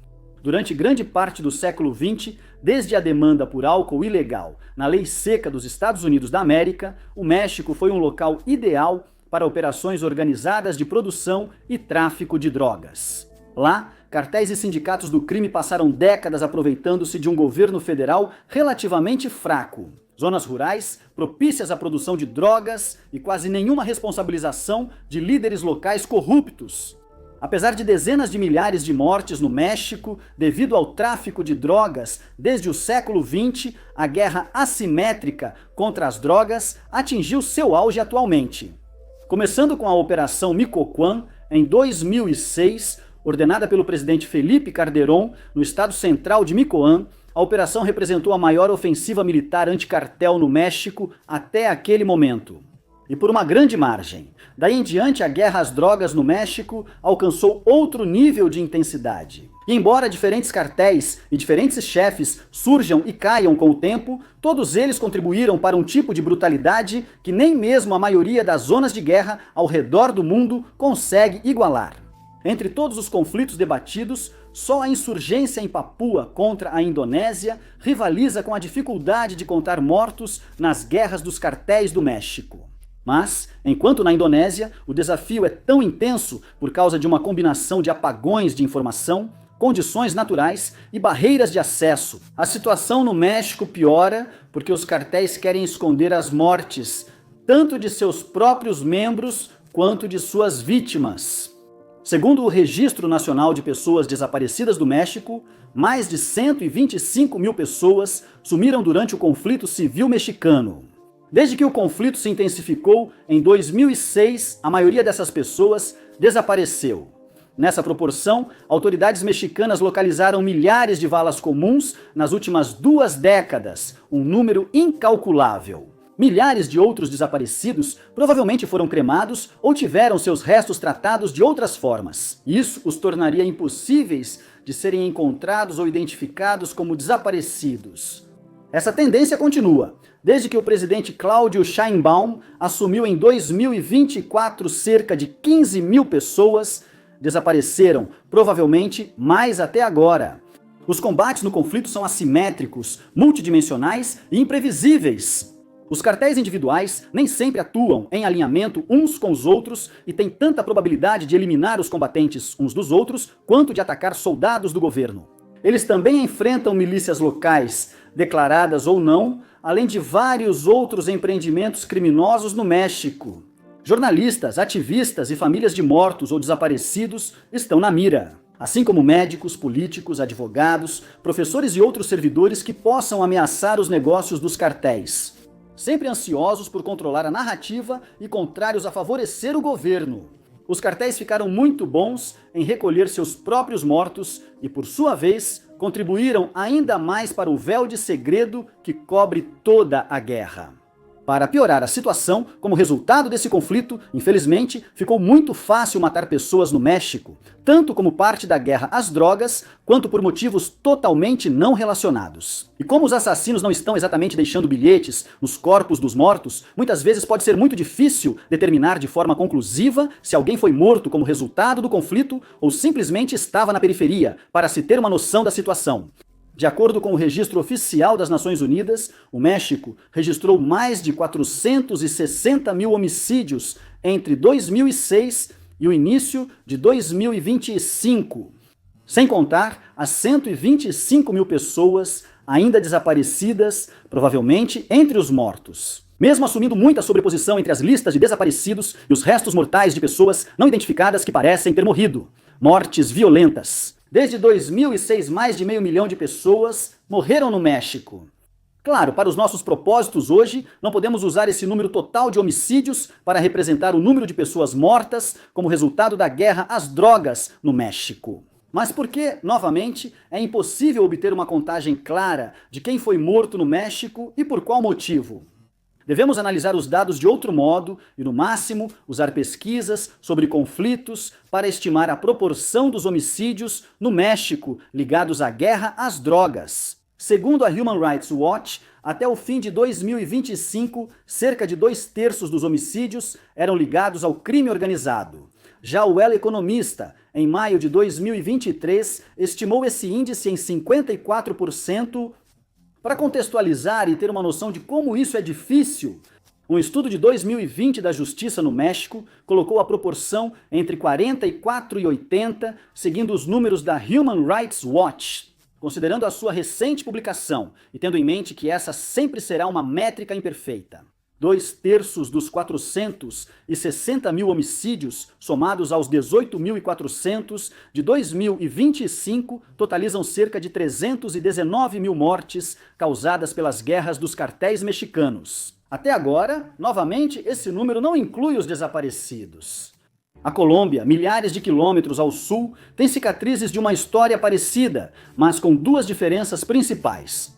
Durante grande parte do século XX, desde a demanda por álcool ilegal na lei seca dos Estados Unidos da América, o México foi um local ideal para operações organizadas de produção e tráfico de drogas. Lá, cartéis e sindicatos do crime passaram décadas aproveitando-se de um governo federal relativamente fraco. Zonas rurais, propícias à produção de drogas e quase nenhuma responsabilização de líderes locais corruptos. Apesar de dezenas de milhares de mortes no México devido ao tráfico de drogas desde o século XX, a guerra assimétrica contra as drogas atingiu seu auge atualmente. Começando com a Operação Michoacán, em 2006, ordenada pelo presidente Felipe Calderón, no estado central de Michoacán, a operação representou a maior ofensiva militar anticartel no México até aquele momento. E por uma grande margem. Daí em diante, a guerra às drogas no México alcançou outro nível de intensidade. E embora diferentes cartéis e diferentes chefes surjam e caiam com o tempo, todos eles contribuíram para um tipo de brutalidade que nem mesmo a maioria das zonas de guerra ao redor do mundo consegue igualar. Entre todos os conflitos debatidos, só a insurgência em Papua contra a Indonésia rivaliza com a dificuldade de contar mortos nas guerras dos cartéis do México. Mas, enquanto na Indonésia, o desafio é tão intenso por causa de uma combinação de apagões de informação, condições naturais e barreiras de acesso, a situação no México piora porque os cartéis querem esconder as mortes, tanto de seus próprios membros quanto de suas vítimas. Segundo o Registro Nacional de Pessoas Desaparecidas do México, mais de 125 mil pessoas sumiram durante o conflito civil mexicano. Desde que o conflito se intensificou em 2006, a maioria dessas pessoas desapareceu. Nessa proporção, autoridades mexicanas localizaram milhares de valas comuns nas últimas 2 décadas, um número incalculável. Milhares de outros desaparecidos provavelmente foram cremados ou tiveram seus restos tratados de outras formas. Isso os tornaria impossíveis de serem encontrados ou identificados como desaparecidos. Essa tendência continua. Desde que o presidente Claudio Sheinbaum assumiu em 2024, cerca de 15 mil pessoas desapareceram, provavelmente mais até agora. Os combates no conflito são assimétricos, multidimensionais e imprevisíveis. Os cartéis individuais nem sempre atuam em alinhamento uns com os outros e têm tanta probabilidade de eliminar os combatentes uns dos outros quanto de atacar soldados do governo. Eles também enfrentam milícias locais, declaradas ou não, além de vários outros empreendimentos criminosos no México. Jornalistas, ativistas e famílias de mortos ou desaparecidos estão na mira, assim como médicos, políticos, advogados, professores e outros servidores que possam ameaçar os negócios dos cartéis. Sempre ansiosos por controlar a narrativa e contrários a favorecer o governo. Os cartéis ficaram muito bons em recolher seus próprios mortos e, por sua vez, contribuíram ainda mais para o véu de segredo que cobre toda a guerra. Para piorar a situação, como resultado desse conflito, infelizmente, ficou muito fácil matar pessoas no México, tanto como parte da guerra às drogas, quanto por motivos totalmente não relacionados. E como os assassinos não estão exatamente deixando bilhetes nos corpos dos mortos, muitas vezes pode ser muito difícil determinar de forma conclusiva se alguém foi morto como resultado do conflito ou simplesmente estava na periferia, para se ter uma noção da situação. De acordo com o registro oficial das Nações Unidas, o México registrou mais de 460 mil homicídios entre 2006 e o início de 2025, sem contar as 125 mil pessoas ainda desaparecidas, provavelmente entre os mortos. Mesmo assumindo muita sobreposição entre as listas de desaparecidos e os restos mortais de pessoas não identificadas que parecem ter morrido. Mortes violentas. Desde 2006, mais de 500 mil de pessoas morreram no México. Claro, para os nossos propósitos hoje, não podemos usar esse número total de homicídios para representar o número de pessoas mortas como resultado da guerra às drogas no México. Mas porque, novamente, é impossível obter uma contagem clara de quem foi morto no México e por qual motivo. Devemos analisar os dados de outro modo e, no máximo, usar pesquisas sobre conflitos para estimar a proporção dos homicídios no México ligados à guerra às drogas. Segundo a Human Rights Watch, até o fim de 2025, cerca de 2/3 dos homicídios eram ligados ao crime organizado. Já o El Economista, em maio de 2023, estimou esse índice em 54%. Para contextualizar e ter uma noção de como isso é difícil, um estudo de 2020 da Justiça no México colocou a proporção entre 44 e 80, seguindo os números da Human Rights Watch. Considerando a sua recente publicação e tendo em mente que essa sempre será uma métrica imperfeita. 2/3 dos 460 mil homicídios, somados aos 18.400 de 2025, totalizam cerca de 319 mil mortes causadas pelas guerras dos cartéis mexicanos. Até agora, novamente, esse número não inclui os desaparecidos. A Colômbia, milhares de quilômetros ao sul, tem cicatrizes de uma história parecida, mas com duas diferenças principais.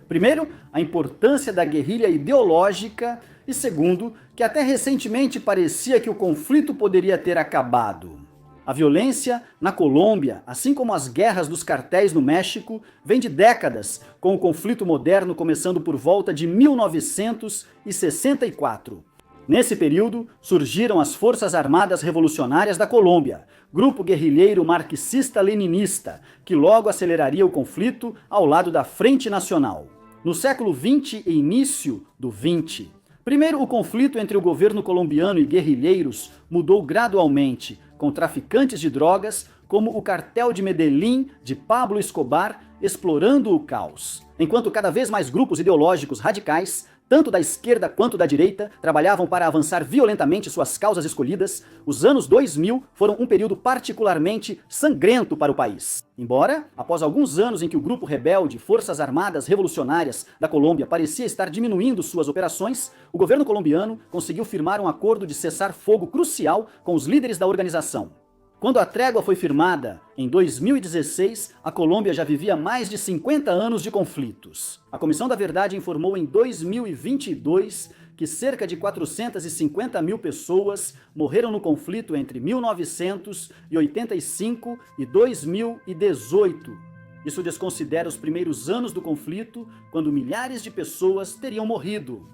Primeiro, a importância da guerrilha ideológica e segundo, que até recentemente parecia que o conflito poderia ter acabado. A violência na Colômbia, assim como as guerras dos cartéis no México, vem de décadas, com o conflito moderno começando por volta de 1964. Nesse período, surgiram as Forças Armadas Revolucionárias da Colômbia, grupo guerrilheiro marxista-leninista, que logo aceleraria o conflito ao lado da Frente Nacional. No século XX e início do XX, primeiro o conflito entre o governo colombiano e guerrilheiros mudou gradualmente, com traficantes de drogas, como o cartel de Medellín de Pablo Escobar, explorando o caos. Enquanto cada vez mais grupos ideológicos radicais, tanto da esquerda quanto da direita, trabalhavam para avançar violentamente suas causas escolhidas, os anos 2000 foram um período particularmente sangrento para o país. Embora, após alguns anos em que o grupo rebelde Forças Armadas Revolucionárias da Colômbia parecia estar diminuindo suas operações, o governo colombiano conseguiu firmar um acordo de cessar-fogo crucial com os líderes da organização. Quando a trégua foi firmada, em 2016, a Colômbia já vivia mais de 50 anos de conflitos. A Comissão da Verdade informou em 2022 que cerca de 450 mil pessoas morreram no conflito entre 1985 e 2018. Isso desconsidera os primeiros anos do conflito, quando milhares de pessoas teriam morrido.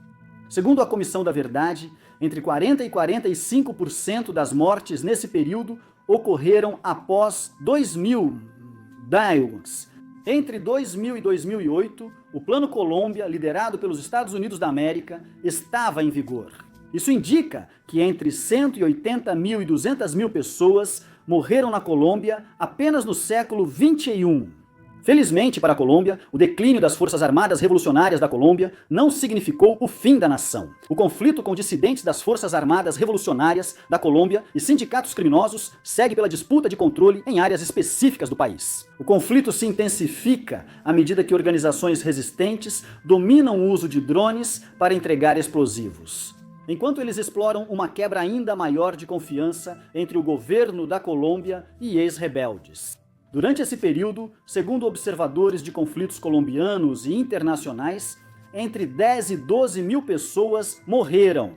Segundo a Comissão da Verdade, entre 40% e 45% das mortes nesse período ocorreram após 2000 diálogos. Entre 2000 e 2008, o Plano Colômbia, liderado pelos Estados Unidos da América, estava em vigor. Isso indica que entre 180 mil e 200 mil pessoas morreram na Colômbia apenas no século XXI. Felizmente para a Colômbia, o declínio das Forças Armadas Revolucionárias da Colômbia não significou o fim da nação. O conflito com dissidentes das Forças Armadas Revolucionárias da Colômbia e sindicatos criminosos segue pela disputa de controle em áreas específicas do país. O conflito se intensifica à medida que organizações resistentes dominam o uso de drones para entregar explosivos. Enquanto eles exploram uma quebra ainda maior de confiança entre o governo da Colômbia e ex-rebeldes. Durante esse período, segundo observadores de conflitos colombianos e internacionais, entre 10 e 12 mil pessoas morreram.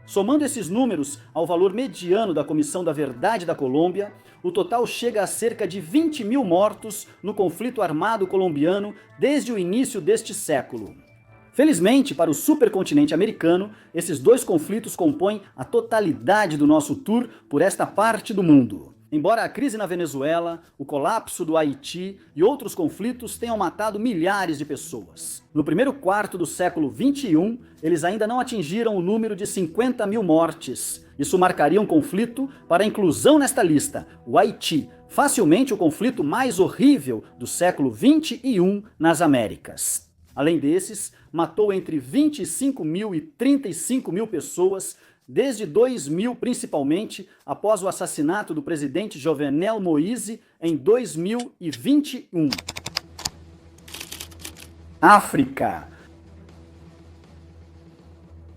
Somando esses números ao valor mediano da Comissão da Verdade da Colômbia, o total chega a cerca de 20 mil mortos no conflito armado colombiano desde o início deste século. Felizmente, para o supercontinente americano, esses dois conflitos compõem a totalidade do nosso tour por esta parte do mundo. Embora a crise na Venezuela, o colapso do Haiti e outros conflitos tenham matado milhares de pessoas. No primeiro quarto do século XXI, eles ainda não atingiram o número de 50 mil mortes. Isso marcaria um conflito para a inclusão nesta lista, o Haiti, facilmente o conflito mais horrível do século XXI nas Américas. Além desses, matou entre 25 mil e 35 mil pessoas, desde 2000 principalmente, após o assassinato do presidente Jovenel Moïse em 2021. África.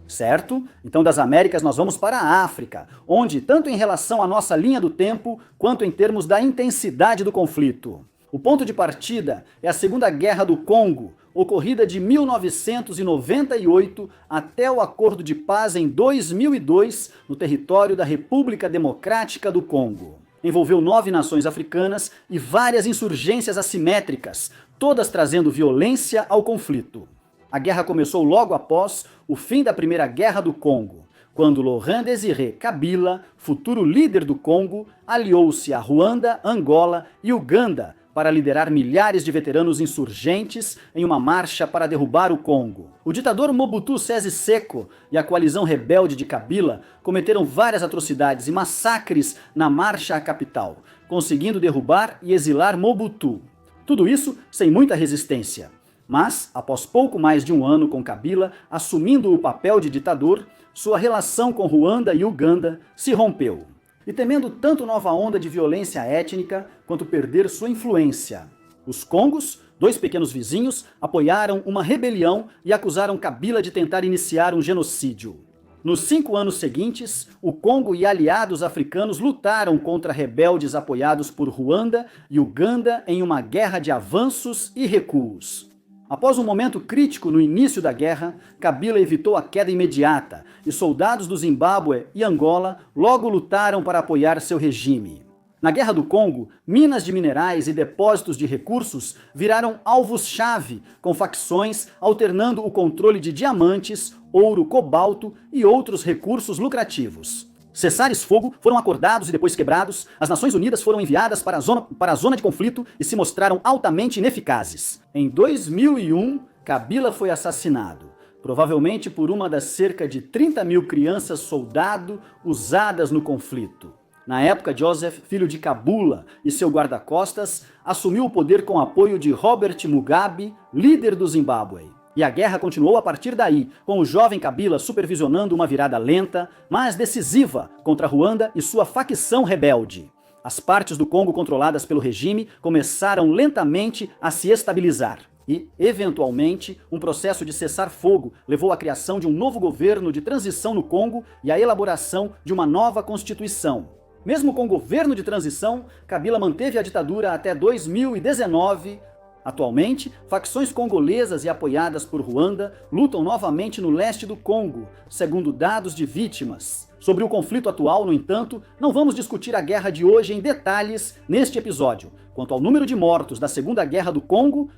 Certo? Então das Américas nós vamos para a África, onde, tanto em relação à nossa linha do tempo, quanto em termos da intensidade do conflito. O ponto de partida é a Segunda Guerra do Congo, ocorrida de 1998 até o Acordo de Paz em 2002, no território da República Democrática do Congo. Envolveu 9 nações africanas e várias insurgências assimétricas, todas trazendo violência ao conflito. A guerra começou logo após o fim da Primeira Guerra do Congo, quando Laurent Désiré Kabila, futuro líder do Congo, aliou-se a Ruanda, Angola e Uganda para liderar milhares de veteranos insurgentes em uma marcha para derrubar o Congo. O ditador Mobutu Sese Seko e a coalizão rebelde de Kabila cometeram várias atrocidades e massacres na marcha à capital, conseguindo derrubar e exilar Mobutu. Tudo isso sem muita resistência. Mas, após pouco mais de um ano com Kabila assumindo o papel de ditador, sua relação com Ruanda e Uganda se rompeu. E temendo tanto nova onda de violência étnica, quanto perder sua influência. Os Congos, 2 pequenos vizinhos, apoiaram uma rebelião e acusaram Kabila de tentar iniciar um genocídio. Nos 5 anos seguintes, o Congo e aliados africanos lutaram contra rebeldes apoiados por Ruanda e Uganda em uma guerra de avanços e recuos. Após um momento crítico no início da guerra, Kabila evitou a queda imediata e soldados do Zimbábue e Angola logo lutaram para apoiar seu regime. Na Guerra do Congo, minas de minerais e depósitos de recursos viraram alvos-chave, com facções alternando o controle de diamantes, ouro, cobalto e outros recursos lucrativos. Cessares-fogo foram acordados e depois quebrados, as Nações Unidas foram enviadas para a zona de conflito e se mostraram altamente ineficazes. Em 2001, Kabila foi assassinado, provavelmente por uma das cerca de 30 mil crianças soldado usadas no conflito. Na época, Joseph, filho de Kabula e seu guarda-costas, assumiu o poder com apoio de Robert Mugabe, líder do Zimbábue. E a guerra continuou a partir daí, com o jovem Kabila supervisionando uma virada lenta, mas decisiva, contra Ruanda e sua facção rebelde. As partes do Congo controladas pelo regime começaram lentamente a se estabilizar. E, eventualmente, um processo de cessar-fogo levou à criação de um novo governo de transição no Congo e à elaboração de uma nova constituição. Mesmo com o governo de transição, Kabila manteve a ditadura até 2019. Atualmente, facções congolesas e apoiadas por Ruanda lutam novamente no leste do Congo, segundo dados de vítimas. Sobre o conflito atual, no entanto, não vamos discutir a guerra de hoje em detalhes neste episódio. Quanto ao número de mortos da Segunda Guerra do Congo,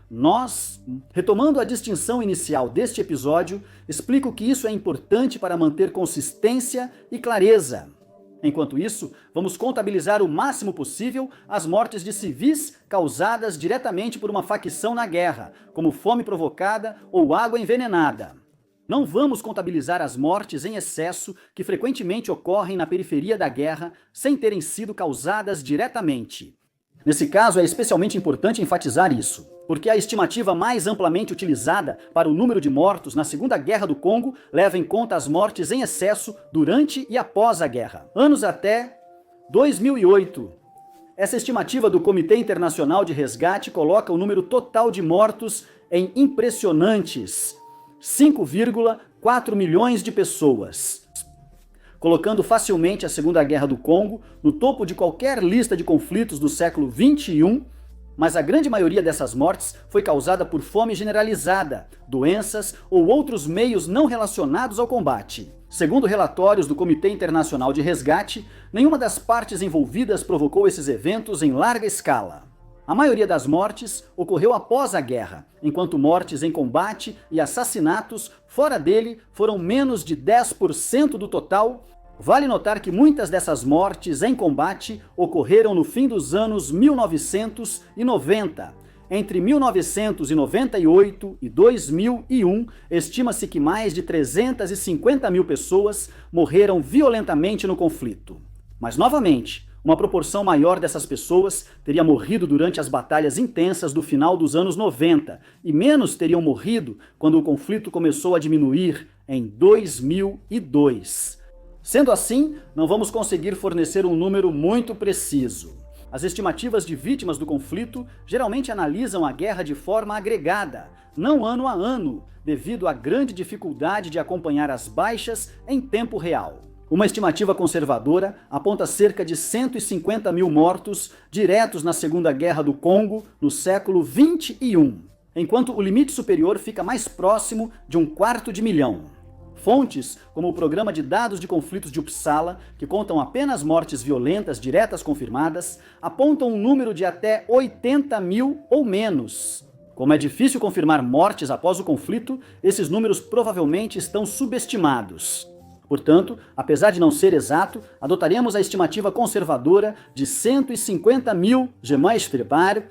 retomando a distinção inicial deste episódio, explico que isso é importante para manter consistência e clareza. Enquanto isso, vamos contabilizar o máximo possível as mortes de civis causadas diretamente por uma facção na guerra, como fome provocada ou água envenenada. Não vamos contabilizar as mortes em excesso que frequentemente ocorrem na periferia da guerra sem terem sido causadas diretamente. Nesse caso, é especialmente importante enfatizar isso, porque a estimativa mais amplamente utilizada para o número de mortos na Segunda Guerra do Congo leva em conta as mortes em excesso durante e após a guerra, anos até 2008. Essa estimativa do Comitê Internacional de Resgate coloca o número total de mortos em impressionantes 5,4 milhões de pessoas, colocando facilmente a Segunda Guerra do Congo no topo de qualquer lista de conflitos do século XXI, Mas a grande maioria dessas mortes foi causada por fome generalizada, doenças ou outros meios não relacionados ao combate. Segundo relatórios do Comitê Internacional de Resgate, nenhuma das partes envolvidas provocou esses eventos em larga escala. A maioria das mortes ocorreu após a guerra, enquanto mortes em combate e assassinatos fora dele foram menos de 10% do total. Vale notar que muitas dessas mortes em combate ocorreram no fim dos anos 1990. Entre 1998 e 2001, estima-se que mais de 350 mil pessoas morreram violentamente no conflito. Mas, novamente, uma proporção maior dessas pessoas teria morrido durante as batalhas intensas do final dos anos 90 e menos teriam morrido quando o conflito começou a diminuir em 2002. Sendo assim, não vamos conseguir fornecer um número muito preciso. As estimativas de vítimas do conflito geralmente analisam a guerra de forma agregada, não ano a ano, devido à grande dificuldade de acompanhar as baixas em tempo real. Uma estimativa conservadora aponta cerca de 150 mil mortos diretos na Segunda Guerra do Congo no século XXI, enquanto o limite superior fica mais próximo de 250 mil. Fontes, como o Programa de Dados de Conflitos de Uppsala, que contam apenas mortes violentas diretas confirmadas, apontam um número de até 80 mil ou menos. Como é difícil confirmar mortes após o conflito, esses números provavelmente estão subestimados. Portanto, apesar de não ser exato, adotaremos a estimativa conservadora de 150 mil Gemäßverbrennung.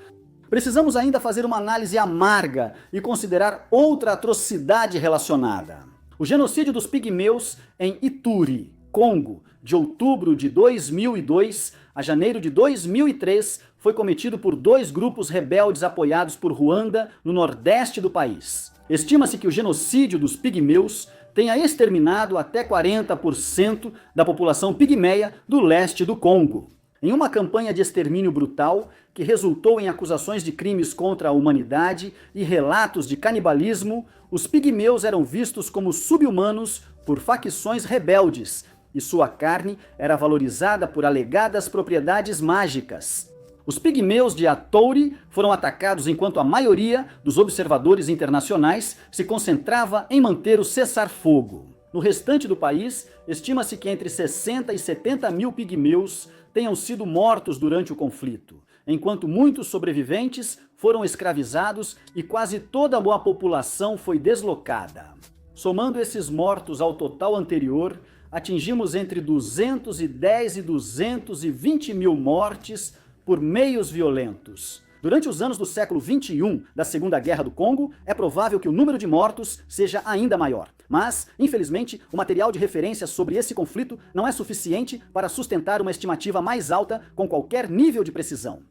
Precisamos ainda fazer uma análise amarga e considerar outra atrocidade relacionada. O genocídio dos pigmeus em Ituri, Congo, de outubro de 2002 a janeiro de 2003, foi cometido por 2 grupos rebeldes apoiados por Ruanda, no nordeste do país. Estima-se que o genocídio dos pigmeus tenha exterminado até 40% da população pigmeia do leste do Congo. Em uma campanha de extermínio brutal que resultou em acusações de crimes contra a humanidade e relatos de canibalismo, os pigmeus eram vistos como sub-humanos por facções rebeldes e sua carne era valorizada por alegadas propriedades mágicas. Os pigmeus de Atouri foram atacados enquanto a maioria dos observadores internacionais se concentrava em manter o cessar-fogo. No restante do país, estima-se que entre 60 e 70 mil pigmeus tenham sido mortos durante o conflito, enquanto muitos sobreviventes foram escravizados e quase toda a população foi deslocada. Somando esses mortos ao total anterior, atingimos entre 210 e 220 mil mortes por meios violentos. Durante os anos do século XXI da Segunda Guerra do Congo, é provável que o número de mortos seja ainda maior. Mas, infelizmente, o material de referência sobre esse conflito não é suficiente para sustentar uma estimativa mais alta com qualquer nível de precisão.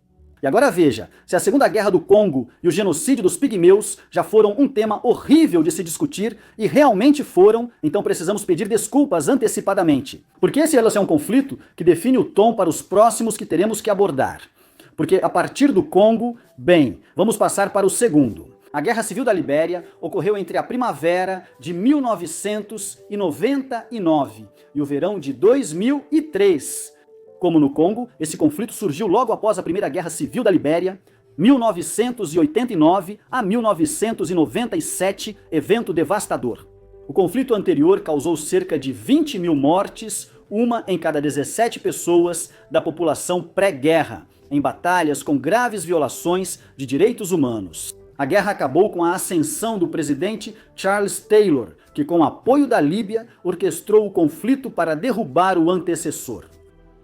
E agora veja, se a Segunda Guerra do Congo e o genocídio dos pigmeus já foram um tema horrível de se discutir, e realmente foram, então precisamos pedir desculpas antecipadamente. Porque esse é um conflito que define o tom para os próximos que teremos que abordar. Porque a partir do Congo, bem, vamos passar para o segundo. A Guerra Civil da Libéria ocorreu entre a primavera de 1999 e o verão de 2003. Como no Congo, esse conflito surgiu logo após a Primeira Guerra Civil da Libéria, 1989 a 1997, evento devastador. O conflito anterior causou cerca de 20 mil mortes, uma em cada 17 pessoas da população pré-guerra, em batalhas com graves violações de direitos humanos. A guerra acabou com a ascensão do presidente Charles Taylor, que com apoio da Líbia orquestrou o conflito para derrubar o antecessor.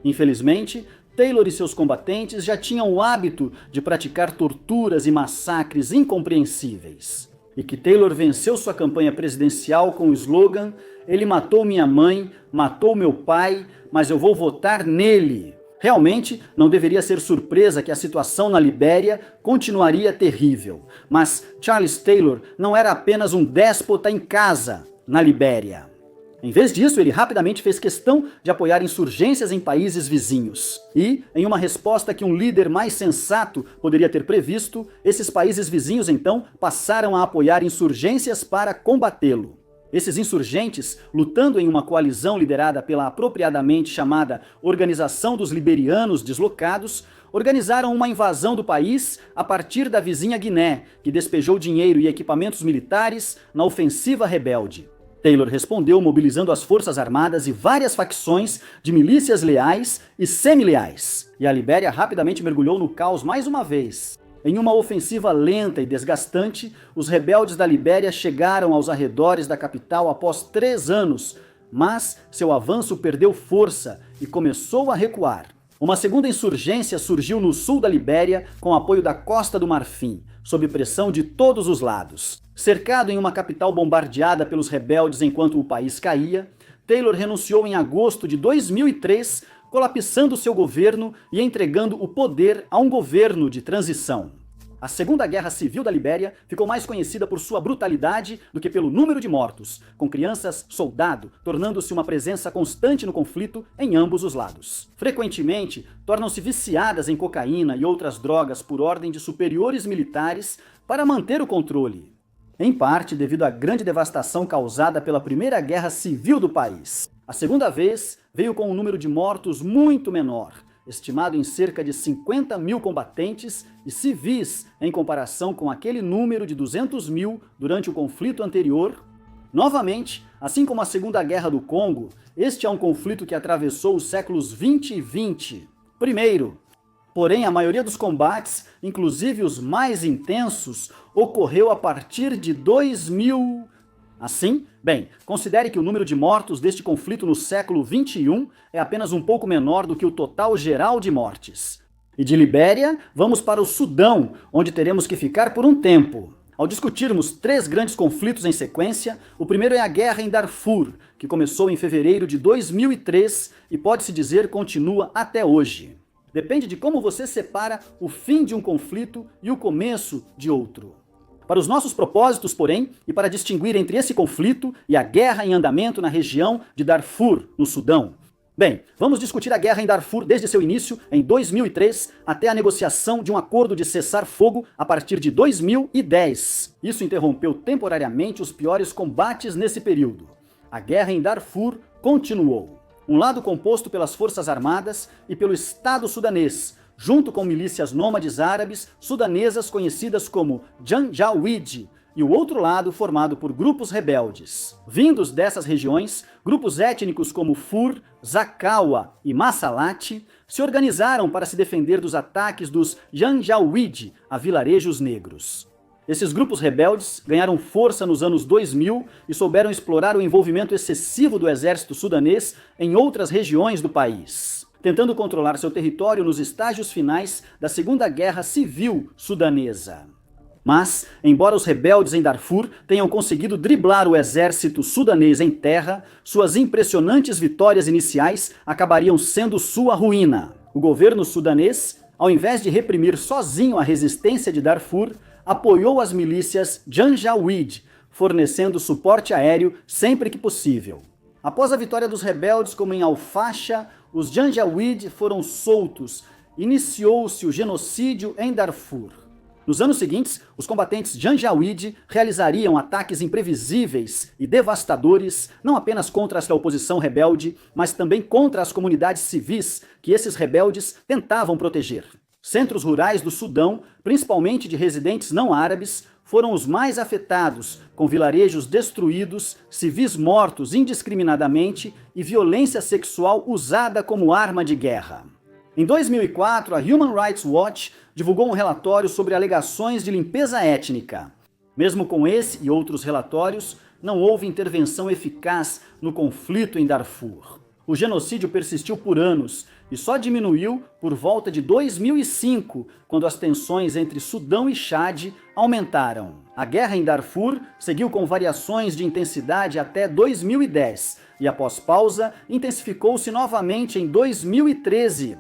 Infelizmente, Taylor e seus combatentes já tinham o hábito de praticar torturas e massacres incompreensíveis. E que Taylor venceu sua campanha presidencial com o slogan "Ele matou minha mãe, matou meu pai, mas eu vou votar nele". Realmente, não deveria ser surpresa que a situação na Libéria continuaria terrível. Mas Charles Taylor não era apenas um déspota em casa, na Libéria. Em vez disso, ele rapidamente fez questão de apoiar insurgências em países vizinhos. E, em uma resposta que um líder mais sensato poderia ter previsto, esses países vizinhos então passaram a apoiar insurgências para combatê-lo. Esses insurgentes, lutando em uma coalizão liderada pela apropriadamente chamada Organização dos Liberianos Deslocados, organizaram uma invasão do país a partir da vizinha Guiné, que despejou dinheiro e equipamentos militares na ofensiva rebelde. Taylor respondeu mobilizando as forças armadas e várias facções de milícias leais e semi-leais. E a Libéria rapidamente mergulhou no caos mais uma vez. Em uma ofensiva lenta e desgastante, os rebeldes da Libéria chegaram aos arredores da capital após 3 anos, mas seu avanço perdeu força e começou a recuar. Uma segunda insurgência surgiu no sul da Libéria com apoio da Costa do Marfim, sob pressão de todos os lados. Cercado em uma capital bombardeada pelos rebeldes enquanto o país caía, Taylor renunciou em agosto de 2003, colapsando seu governo e entregando o poder a um governo de transição. A Segunda Guerra Civil da Libéria ficou mais conhecida por sua brutalidade do que pelo número de mortos, com crianças soldado tornando-se uma presença constante no conflito em ambos os lados. Frequentemente, tornam-se viciadas em cocaína e outras drogas por ordem de superiores militares para manter o controle, em parte devido à grande devastação causada pela Primeira Guerra Civil do país. A segunda vez veio com um número de mortos muito menor, estimado em cerca de 50 mil combatentes e civis em comparação com aquele número de 200 mil durante o conflito anterior. Novamente, assim como a Segunda Guerra do Congo, este é um conflito que atravessou os séculos 20 e 20. Primeiro, porém, a maioria dos combates, inclusive os mais intensos, ocorreu a partir de 2000. Assim, bem, considere que o número de mortos deste conflito no século XXI é apenas um pouco menor do que o total geral de mortes. E de Libéria, vamos para o Sudão, onde teremos que ficar por um tempo. Ao discutirmos 3 grandes conflitos em sequência, o primeiro é a guerra em Darfur, que começou em fevereiro de 2003 e pode-se dizer continua até hoje. Depende de como você separa o fim de um conflito e o começo de outro. Para os nossos propósitos, porém, e para distinguir entre esse conflito e a guerra em andamento na região de Darfur, no Sudão. Bem, vamos discutir a guerra em Darfur desde seu início, em 2003, até a negociação de um acordo de cessar-fogo a partir de 2010. Isso interrompeu temporariamente os piores combates nesse período. A guerra em Darfur continuou. Um lado composto pelas Forças Armadas e pelo Estado sudanês, junto com milícias nômades árabes sudanesas conhecidas como Janjaweed, e o outro lado formado por grupos rebeldes. Vindos dessas regiões, grupos étnicos como Fur, Zakawa e Masalati se organizaram para se defender dos ataques dos Janjaweed a vilarejos negros. Esses grupos rebeldes ganharam força nos anos 2000 e souberam explorar o envolvimento excessivo do exército sudanês em outras regiões do país, tentando controlar seu território nos estágios finais da Segunda Guerra Civil Sudanesa. Mas, embora os rebeldes em Darfur tenham conseguido driblar o exército sudanês em terra, suas impressionantes vitórias iniciais acabariam sendo sua ruína. O governo sudanês, ao invés de reprimir sozinho a resistência de Darfur, apoiou as milícias Janjaweed, fornecendo suporte aéreo sempre que possível. Após a vitória dos rebeldes, como em Al-Fasha, os Janjaweed foram soltos. Iniciou-se o genocídio em Darfur. Nos anos seguintes, os combatentes Janjaweed realizariam ataques imprevisíveis e devastadores, não apenas contra essa oposição rebelde, mas também contra as comunidades civis que esses rebeldes tentavam proteger. Centros rurais do Sudão, principalmente de residentes não árabes, foram os mais afetados, com vilarejos destruídos, civis mortos indiscriminadamente e violência sexual usada como arma de guerra. Em 2004, a Human Rights Watch divulgou um relatório sobre alegações de limpeza étnica. Mesmo com esse e outros relatórios, não houve intervenção eficaz no conflito em Darfur. O genocídio persistiu por anos e só diminuiu por volta de 2005, quando as tensões entre Sudão e Chad aumentaram. A guerra em Darfur seguiu com variações de intensidade até 2010 e, após pausa, intensificou-se novamente em 2013.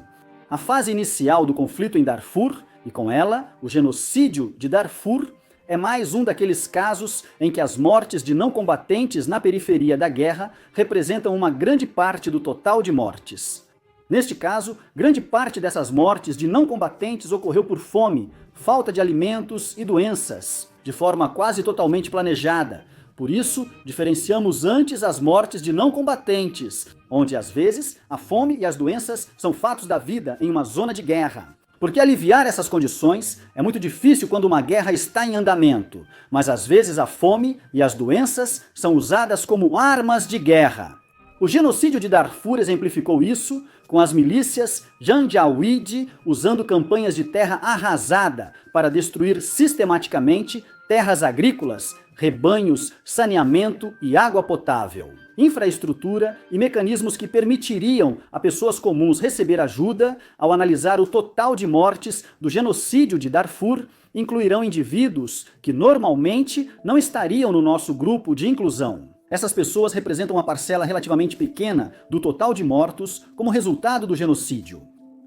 A fase inicial do conflito em Darfur, e com ela, o genocídio de Darfur, é mais um daqueles casos em que as mortes de não combatentes na periferia da guerra representam uma grande parte do total de mortes. Neste caso, grande parte dessas mortes de não combatentes ocorreu por fome, falta de alimentos e doenças, de forma quase totalmente planejada. Por isso, diferenciamos antes as mortes de não combatentes, onde às vezes a fome e as doenças são fatos da vida em uma zona de guerra. Porque aliviar essas condições é muito difícil quando uma guerra está em andamento, mas às vezes a fome e as doenças são usadas como armas de guerra. O genocídio de Darfur exemplificou isso, com as milícias Janjaweed usando campanhas de terra arrasada para destruir sistematicamente terras agrícolas, rebanhos, saneamento e água potável. Infraestrutura e mecanismos que permitiriam a pessoas comuns receber ajuda ao analisar o total de mortes do genocídio de Darfur incluirão indivíduos que normalmente não estariam no nosso grupo de inclusão. Essas pessoas representam uma parcela relativamente pequena do total de mortos como resultado do genocídio.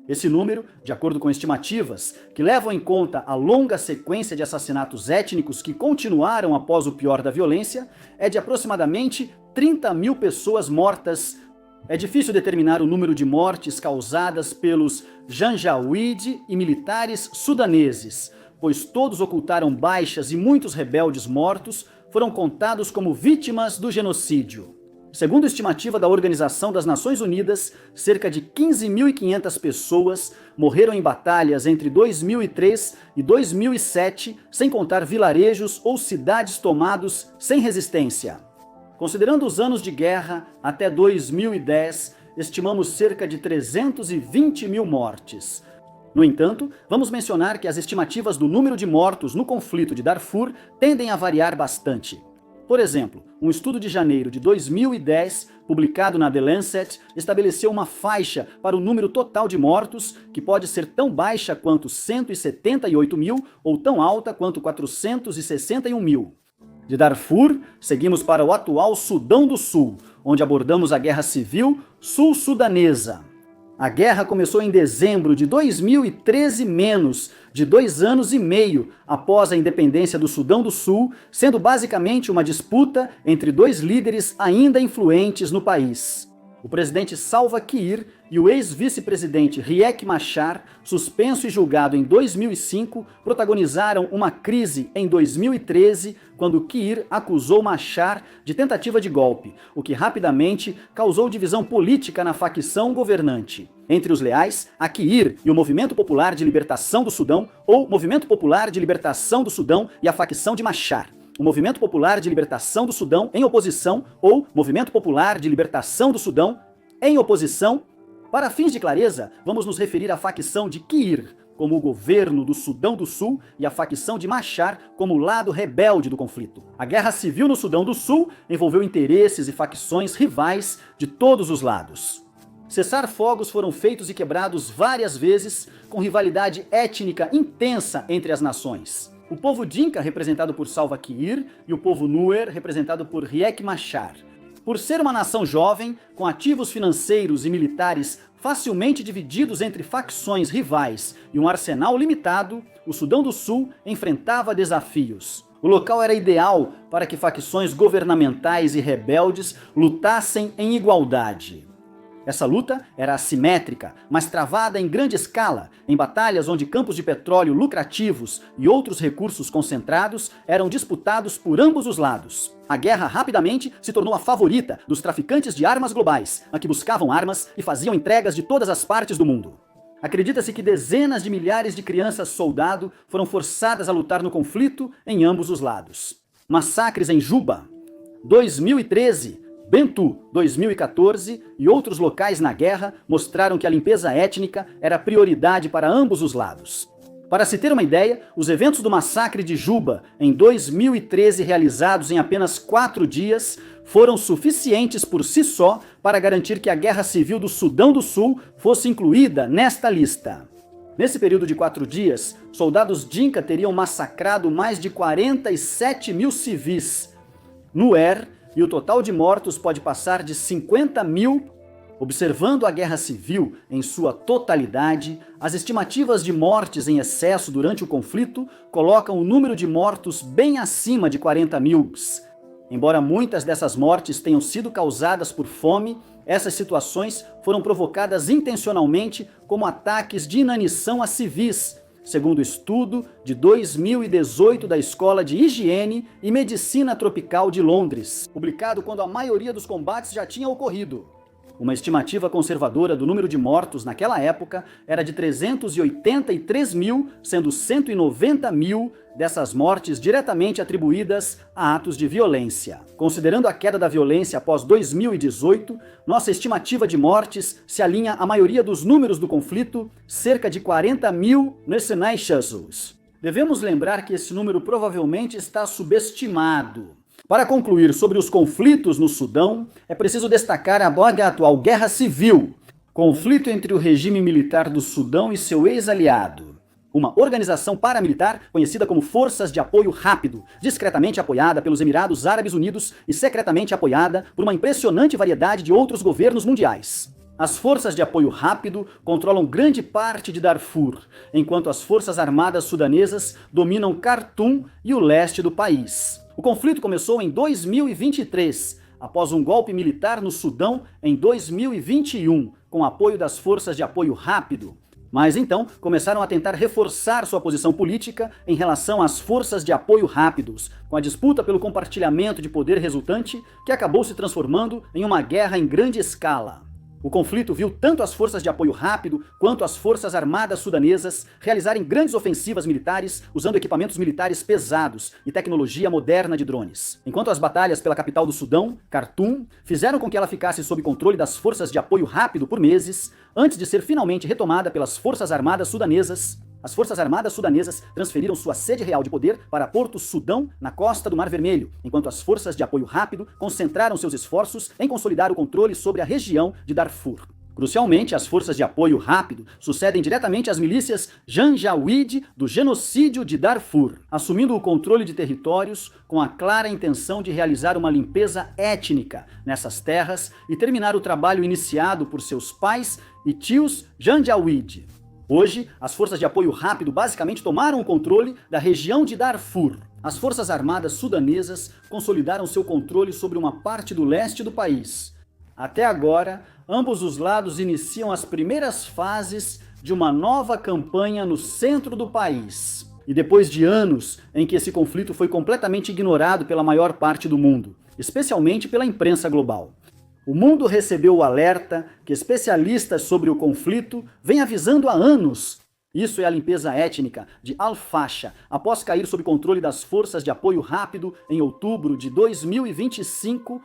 Esse número, de acordo com estimativas, que levam em conta a longa sequência de assassinatos étnicos que continuaram após o pior da violência, é de aproximadamente 30 mil pessoas mortas. É difícil determinar o número de mortes causadas pelos Janjaweed e militares sudaneses, pois todos ocultaram baixas e muitos rebeldes mortos foram contados como vítimas do genocídio. Segundo a estimativa da Organização das Nações Unidas, cerca de 15.500 pessoas morreram em batalhas entre 2003 e 2007, sem contar vilarejos ou cidades tomados sem resistência. Considerando os anos de guerra até 2010, estimamos cerca de 320 mil mortes. No entanto, vamos mencionar que as estimativas do número de mortos no conflito de Darfur tendem a variar bastante. Por exemplo, um estudo de janeiro de 2010, publicado na The Lancet, estabeleceu uma faixa para o número total de mortos, que pode ser tão baixa quanto 178 mil ou tão alta quanto 461 mil. De Darfur, seguimos para o atual Sudão do Sul, onde abordamos a Guerra Civil Sul-Sudanesa. A guerra começou em dezembro de 2013, menos de 2 anos e meio após a independência do Sudão do Sul, sendo basicamente uma disputa entre 2 líderes ainda influentes no país. O presidente Salva Kiir e o ex-vice-presidente Riek Machar, suspenso e julgado em 2005, protagonizaram uma crise em 2013, quando Kiir acusou Machar de tentativa de golpe, o que rapidamente causou divisão política na facção governante. Entre os leais, a Kiir e o Movimento Popular de Libertação do Sudão, ou Movimento Popular de Libertação do Sudão e a facção de Machar. O Movimento Popular de Libertação do Sudão em oposição, ou Movimento Popular de Libertação do Sudão em oposição. Para fins de clareza, vamos nos referir à facção de Kiir como o governo do Sudão do Sul e a facção de Machar como o lado rebelde do conflito. A guerra civil no Sudão do Sul envolveu interesses e facções rivais de todos os lados. Cessar-fogos foram feitos e quebrados várias vezes, com rivalidade étnica intensa entre as nações. O povo Dinka, representado por Salva Kiir, e o povo Nuer, representado por Riek Machar. Por ser uma nação jovem, com ativos financeiros e militares facilmente divididos entre facções rivais e um arsenal limitado, o Sudão do Sul enfrentava desafios. O local era ideal para que facções governamentais e rebeldes lutassem em igualdade. Essa luta era assimétrica, mas travada em grande escala, em batalhas onde campos de petróleo lucrativos e outros recursos concentrados eram disputados por ambos os lados. A guerra rapidamente se tornou a favorita dos traficantes de armas globais, a que buscavam armas e faziam entregas de todas as partes do mundo. Acredita-se que dezenas de milhares de crianças soldado foram forçadas a lutar no conflito em ambos os lados. Massacres em Juba, 2013, Bentu, 2014 e outros locais na guerra mostraram que a limpeza étnica era prioridade para ambos os lados. Para se ter uma ideia, os eventos do massacre de Juba, em 2013, realizados em apenas 4 dias, foram suficientes por si só para garantir que a Guerra Civil do Sudão do Sul fosse incluída nesta lista. Nesse período de 4 dias, soldados Dinka teriam massacrado mais de 47 mil civis. Nuer, e o total de mortos pode passar de 50 mil. Observando a guerra civil em sua totalidade, as estimativas de mortes em excesso durante o conflito colocam o número de mortos bem acima de 40 mil. Embora muitas dessas mortes tenham sido causadas por fome, essas situações foram provocadas intencionalmente como ataques de inanição a civis, segundo o estudo de 2018 da Escola de Higiene e Medicina Tropical de Londres, publicado quando a maioria dos combates já tinha ocorrido. Uma estimativa conservadora do número de mortos naquela época era de 383 mil, sendo 190 mil dessas mortes diretamente atribuídas a atos de violência. Considerando a queda da violência após 2018, nossa estimativa de mortes se alinha à maioria dos números do conflito, cerca de 40 mil Jesus. Devemos lembrar que esse número provavelmente está subestimado. Para concluir sobre os conflitos no Sudão, é preciso destacar a atual guerra civil, conflito entre o regime militar do Sudão e seu ex-aliado, uma organização paramilitar conhecida como Forças de Apoio Rápido, discretamente apoiada pelos Emirados Árabes Unidos e secretamente apoiada por uma impressionante variedade de outros governos mundiais. As Forças de Apoio Rápido controlam grande parte de Darfur, enquanto as Forças Armadas Sudanesas dominam Khartoum e o leste do país. O conflito começou em 2023, após um golpe militar no Sudão em 2021, com apoio das Forças de Apoio Rápido. Mas então começaram a tentar reforçar sua posição política em relação às forças de apoio rápidos, com a disputa pelo compartilhamento de poder resultante, que acabou se transformando em uma guerra em grande escala. O conflito viu tanto as forças de apoio rápido quanto as forças armadas sudanesas realizarem grandes ofensivas militares usando equipamentos militares pesados e tecnologia moderna de drones. Enquanto as batalhas pela capital do Sudão, Khartoum, fizeram com que ela ficasse sob controle das forças de apoio rápido por meses, antes de ser finalmente retomada pelas forças armadas sudanesas, as Forças Armadas Sudanesas transferiram sua sede real de poder para Porto Sudão, na costa do Mar Vermelho, enquanto as Forças de Apoio Rápido concentraram seus esforços em consolidar o controle sobre a região de Darfur. Crucialmente, as Forças de Apoio Rápido sucedem diretamente às milícias Janjaweed do genocídio de Darfur, assumindo o controle de territórios com a clara intenção de realizar uma limpeza étnica nessas terras e terminar o trabalho iniciado por seus pais e tios Janjaweed. Hoje, as Forças de Apoio Rápido basicamente tomaram o controle da região de Darfur. As Forças Armadas Sudanesas consolidaram seu controle sobre uma parte do leste do país. Até agora, ambos os lados iniciam as primeiras fases de uma nova campanha no centro do país. E depois de anos em que esse conflito foi completamente ignorado pela maior parte do mundo, especialmente pela imprensa global. O mundo recebeu o alerta que especialistas sobre o conflito vêm avisando há anos. Isso é a limpeza étnica de Al-Fasha, após cair sob controle das Forças de Apoio Rápido em outubro de 2025.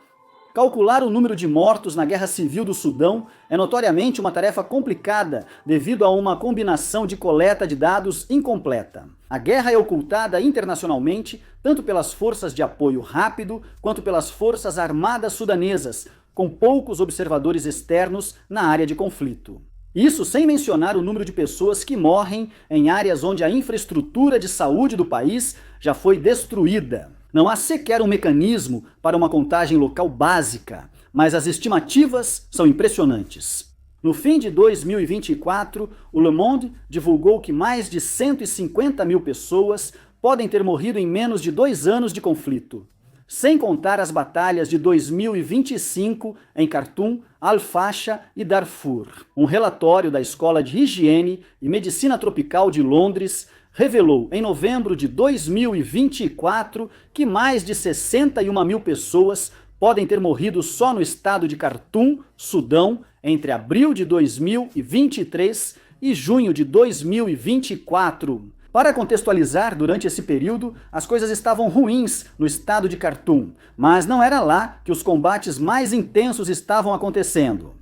Calcular o número de mortos na Guerra Civil do Sudão é notoriamente uma tarefa complicada devido a uma combinação de coleta de dados incompleta. A guerra é ocultada internacionalmente tanto pelas Forças de Apoio Rápido quanto pelas Forças Armadas Sudanesas, com poucos observadores externos na área de conflito. Isso sem mencionar o número de pessoas que morrem em áreas onde a infraestrutura de saúde do país já foi destruída. Não há sequer um mecanismo para uma contagem local básica, mas as estimativas são impressionantes. No fim de 2024, o Le Monde divulgou que mais de 150 mil pessoas podem ter morrido em menos de 2 anos de conflito, sem contar as batalhas de 2025 em Khartoum, Al-Fasha e Darfur. Um relatório da Escola de Higiene e Medicina Tropical de Londres revelou em novembro de 2024 que mais de 61 mil pessoas podem ter morrido só no estado de Khartoum, Sudão, entre abril de 2023 e junho de 2024. Para contextualizar, durante esse período, as coisas estavam ruins no estado de Khartoum, mas não era lá que os combates mais intensos estavam acontecendo.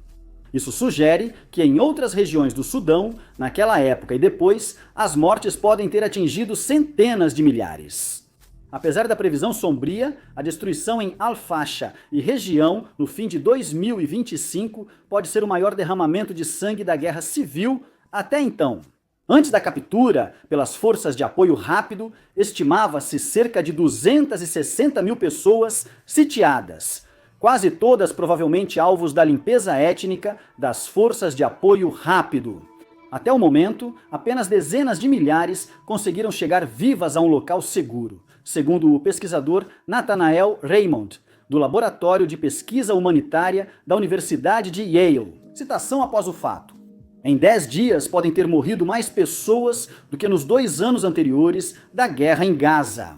Isso sugere que em outras regiões do Sudão, naquela época e depois, as mortes podem ter atingido centenas de milhares. Apesar da previsão sombria, a destruição em Al-Fasha e região no fim de 2025 pode ser o maior derramamento de sangue da guerra civil até então. Antes da captura pelas Forças de Apoio Rápido, estimava-se cerca de 260 mil pessoas sitiadas, quase todas provavelmente alvos da limpeza étnica das Forças de Apoio Rápido. Até o momento, apenas dezenas de milhares conseguiram chegar vivas a um local seguro, segundo o pesquisador Nathanael Raymond, do Laboratório de Pesquisa Humanitária da Universidade de Yale. Citação após o fato. Em 10 dias podem ter morrido mais pessoas do que nos 2 anos anteriores da guerra em Gaza.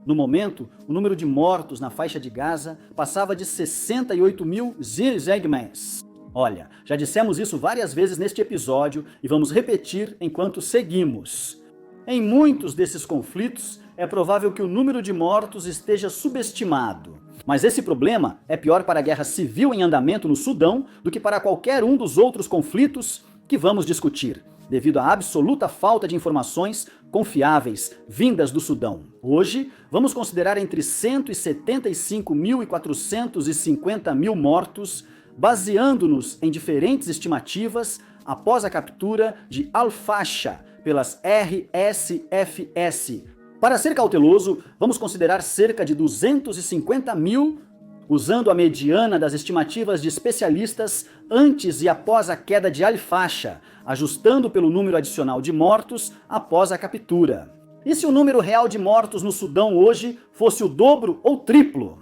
No momento, o número de mortos na faixa de Gaza passava de 68 mil zegmens. Olha, já dissemos isso várias vezes neste episódio e vamos repetir enquanto seguimos. Em muitos desses conflitos, é provável que o número de mortos esteja subestimado. Mas esse problema é pior para a guerra civil em andamento no Sudão do que para qualquer um dos outros conflitos que vamos discutir, devido à absoluta falta de informações confiáveis vindas do Sudão. Hoje, vamos considerar entre 175 mil e 450 mil mortos, baseando-nos em diferentes estimativas após a captura de Al-Fasha pelas RSFS. Para ser cauteloso, vamos considerar cerca de 250 mil, usando a mediana das estimativas de especialistas antes e após a queda de Al-Fasha, ajustando pelo número adicional de mortos após a captura. E se o número real de mortos no Sudão hoje fosse o dobro ou triplo?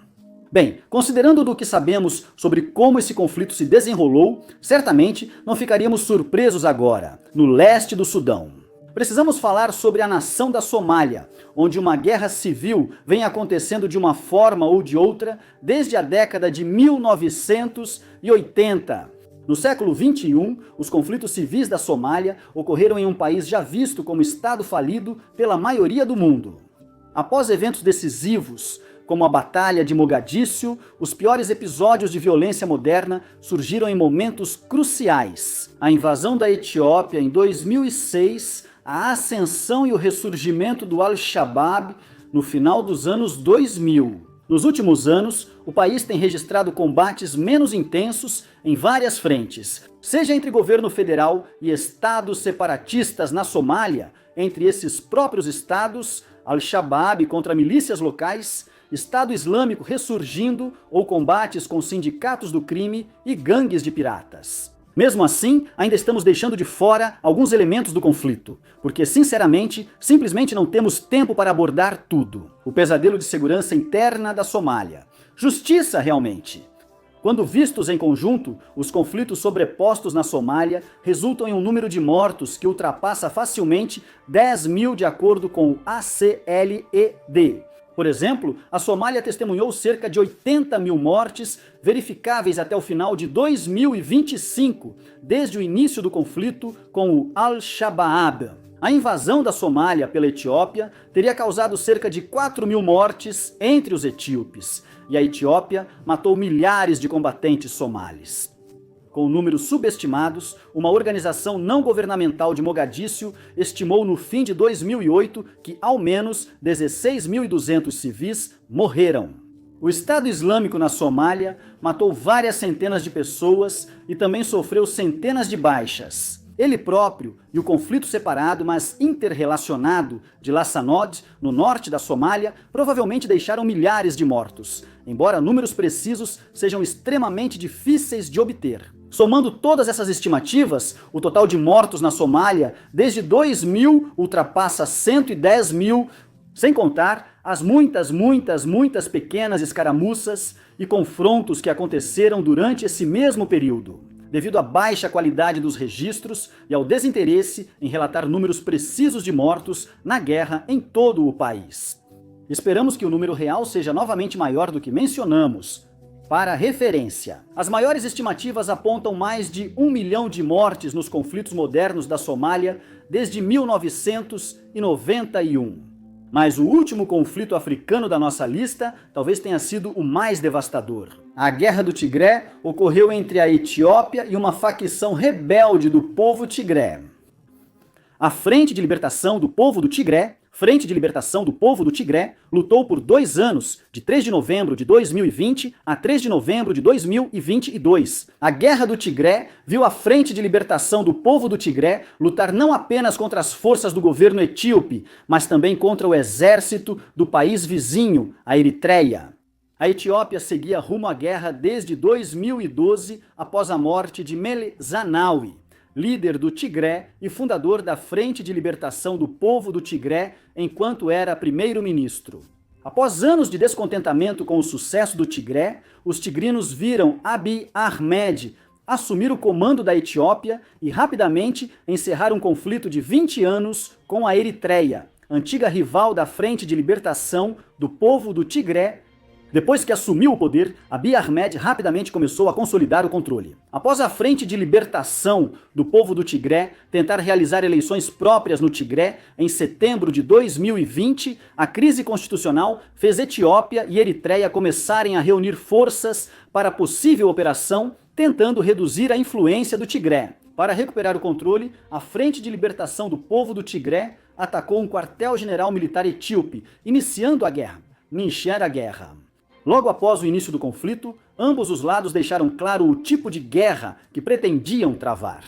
Bem, considerando do que sabemos sobre como esse conflito se desenrolou, certamente não ficaríamos surpresos agora, no leste do Sudão. Precisamos falar sobre a nação da Somália, onde uma guerra civil vem acontecendo de uma forma ou de outra desde a década de 1980. No século XXI, os conflitos civis da Somália ocorreram em um país já visto como Estado falido pela maioria do mundo. Após eventos decisivos, como a Batalha de Mogadíscio, os piores episódios de violência moderna surgiram em momentos cruciais. A invasão da Etiópia em 2006, a ascensão e o ressurgimento do Al-Shabaab no final dos anos 2000. Nos últimos anos, o país tem registrado combates menos intensos em várias frentes, seja entre governo federal e estados separatistas na Somália, entre esses próprios estados, Al-Shabaab contra milícias locais, Estado Islâmico ressurgindo ou combates com sindicatos do crime e gangues de piratas. Mesmo assim, ainda estamos deixando de fora alguns elementos do conflito, porque, sinceramente, simplesmente não temos tempo para abordar tudo. O pesadelo de segurança interna da Somália. Justiça, realmente. Quando vistos em conjunto, os conflitos sobrepostos na Somália resultam em um número de mortos que ultrapassa facilmente 10 mil de acordo com o ACLED. Por exemplo, a Somália testemunhou cerca de 80 mil mortes verificáveis até o final de 2025, desde o início do conflito com o Al-Shabaab. A invasão da Somália pela Etiópia teria causado cerca de 4 mil mortes entre os etíopes, e a Etiópia matou milhares de combatentes somalis. Com números subestimados, uma organização não governamental de Mogadíscio estimou no fim de 2008 que ao menos 16.200 civis morreram. O Estado Islâmico na Somália matou várias centenas de pessoas e também sofreu centenas de baixas. Ele próprio e o conflito separado, mas interrelacionado, de Lassanod, no norte da Somália, provavelmente deixaram milhares de mortos, embora números precisos sejam extremamente difíceis de obter. Somando todas essas estimativas, o total de mortos na Somália desde 2000 ultrapassa 110 mil, sem contar as muitas pequenas escaramuças e confrontos que aconteceram durante esse mesmo período, devido à baixa qualidade dos registros e ao desinteresse em relatar números precisos de mortos na guerra em todo o país. Esperamos que o número real seja novamente maior do que mencionamos. Para referência, as maiores estimativas apontam mais de 1 milhão de mortes nos conflitos modernos da Somália desde 1991. Mas o último conflito africano da nossa lista talvez tenha sido o mais devastador. A Guerra do Tigré ocorreu entre a Etiópia e uma facção rebelde do povo tigré. A Frente de Libertação do Povo do Tigré, lutou por 2 anos, de 3 de novembro de 2020 a 3 de novembro de 2022. A Guerra do Tigré viu a Frente de Libertação do Povo do Tigré lutar não apenas contra as forças do governo etíope, mas também contra o exército do país vizinho, a Eritreia. A Etiópia seguia rumo à guerra desde 2012, após a morte de Meles Zenawi, líder do Tigré e fundador da Frente de Libertação do Povo do Tigré, enquanto era primeiro-ministro. Após anos de descontentamento com o sucesso do Tigré, os tigrinos viram Abiy Ahmed assumir o comando da Etiópia e rapidamente encerrar um conflito de 20 anos com a Eritreia, antiga rival da Frente de Libertação do Povo do Tigré, Depois que assumiu o poder, Abiy Ahmed rapidamente começou a consolidar o controle. Após a Frente de Libertação do Povo do Tigré tentar realizar eleições próprias no Tigré em setembro de 2020, a crise constitucional fez Etiópia e Eritreia começarem a reunir forças para a possível operação, tentando reduzir a influência do Tigré. Para recuperar o controle, a Frente de Libertação do Povo do Tigré atacou um quartel-general militar etíope, iniciando a guerra. Nincher a guerra. Logo após o início do conflito, ambos os lados deixaram claro o tipo de guerra que pretendiam travar.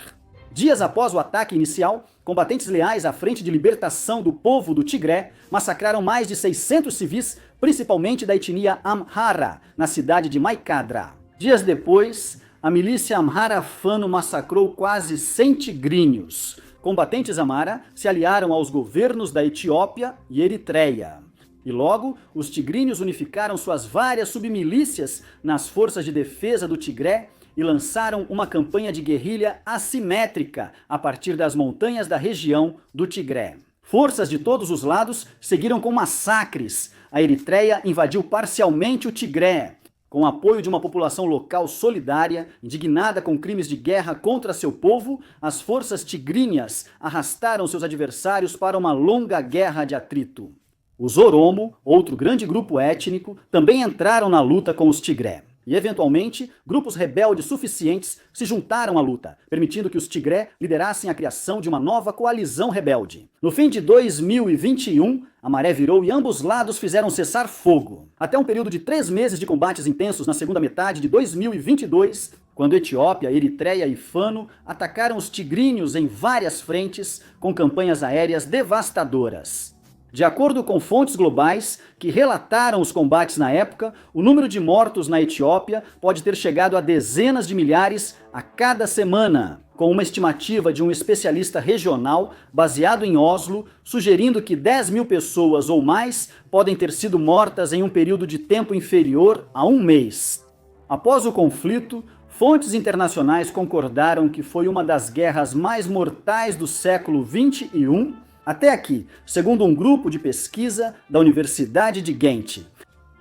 Dias após o ataque inicial, combatentes leais à Frente de Libertação do Povo do Tigré massacraram mais de 600 civis, principalmente da etnia Amhara, na cidade de Maikadra. Dias depois, a milícia Amhara Fano massacrou quase 100 tigrinhos. Combatentes Amhara se aliaram aos governos da Etiópia e Eritreia. E logo, os tigrinhos unificaram suas várias submilícias nas forças de defesa do Tigré e lançaram uma campanha de guerrilha assimétrica a partir das montanhas da região do Tigré. Forças de todos os lados seguiram com massacres. A Eritreia invadiu parcialmente o Tigré. Com o apoio de uma população local solidária, indignada com crimes de guerra contra seu povo, as forças tigrinhas arrastaram seus adversários para uma longa guerra de atrito. Os Oromo, outro grande grupo étnico, também entraram na luta com os Tigré. E, eventualmente, grupos rebeldes suficientes se juntaram à luta, permitindo que os Tigré liderassem a criação de uma nova coalizão rebelde. No fim de 2021, a maré virou e ambos lados fizeram cessar fogo. Até um período de 3 meses de combates intensos na segunda metade de 2022, quando Etiópia, Eritreia e Fano atacaram os tigrinhos em várias frentes, com campanhas aéreas devastadoras. De acordo com fontes globais que relataram os combates na época, o número de mortos na Etiópia pode ter chegado a dezenas de milhares a cada semana, com uma estimativa de um especialista regional baseado em Oslo, sugerindo que 10 mil pessoas ou mais podem ter sido mortas em um período de tempo inferior a 1 mês. Após o conflito, fontes internacionais concordaram que foi uma das guerras mais mortais do século XXI, até aqui, segundo um grupo de pesquisa da Universidade de Ghent.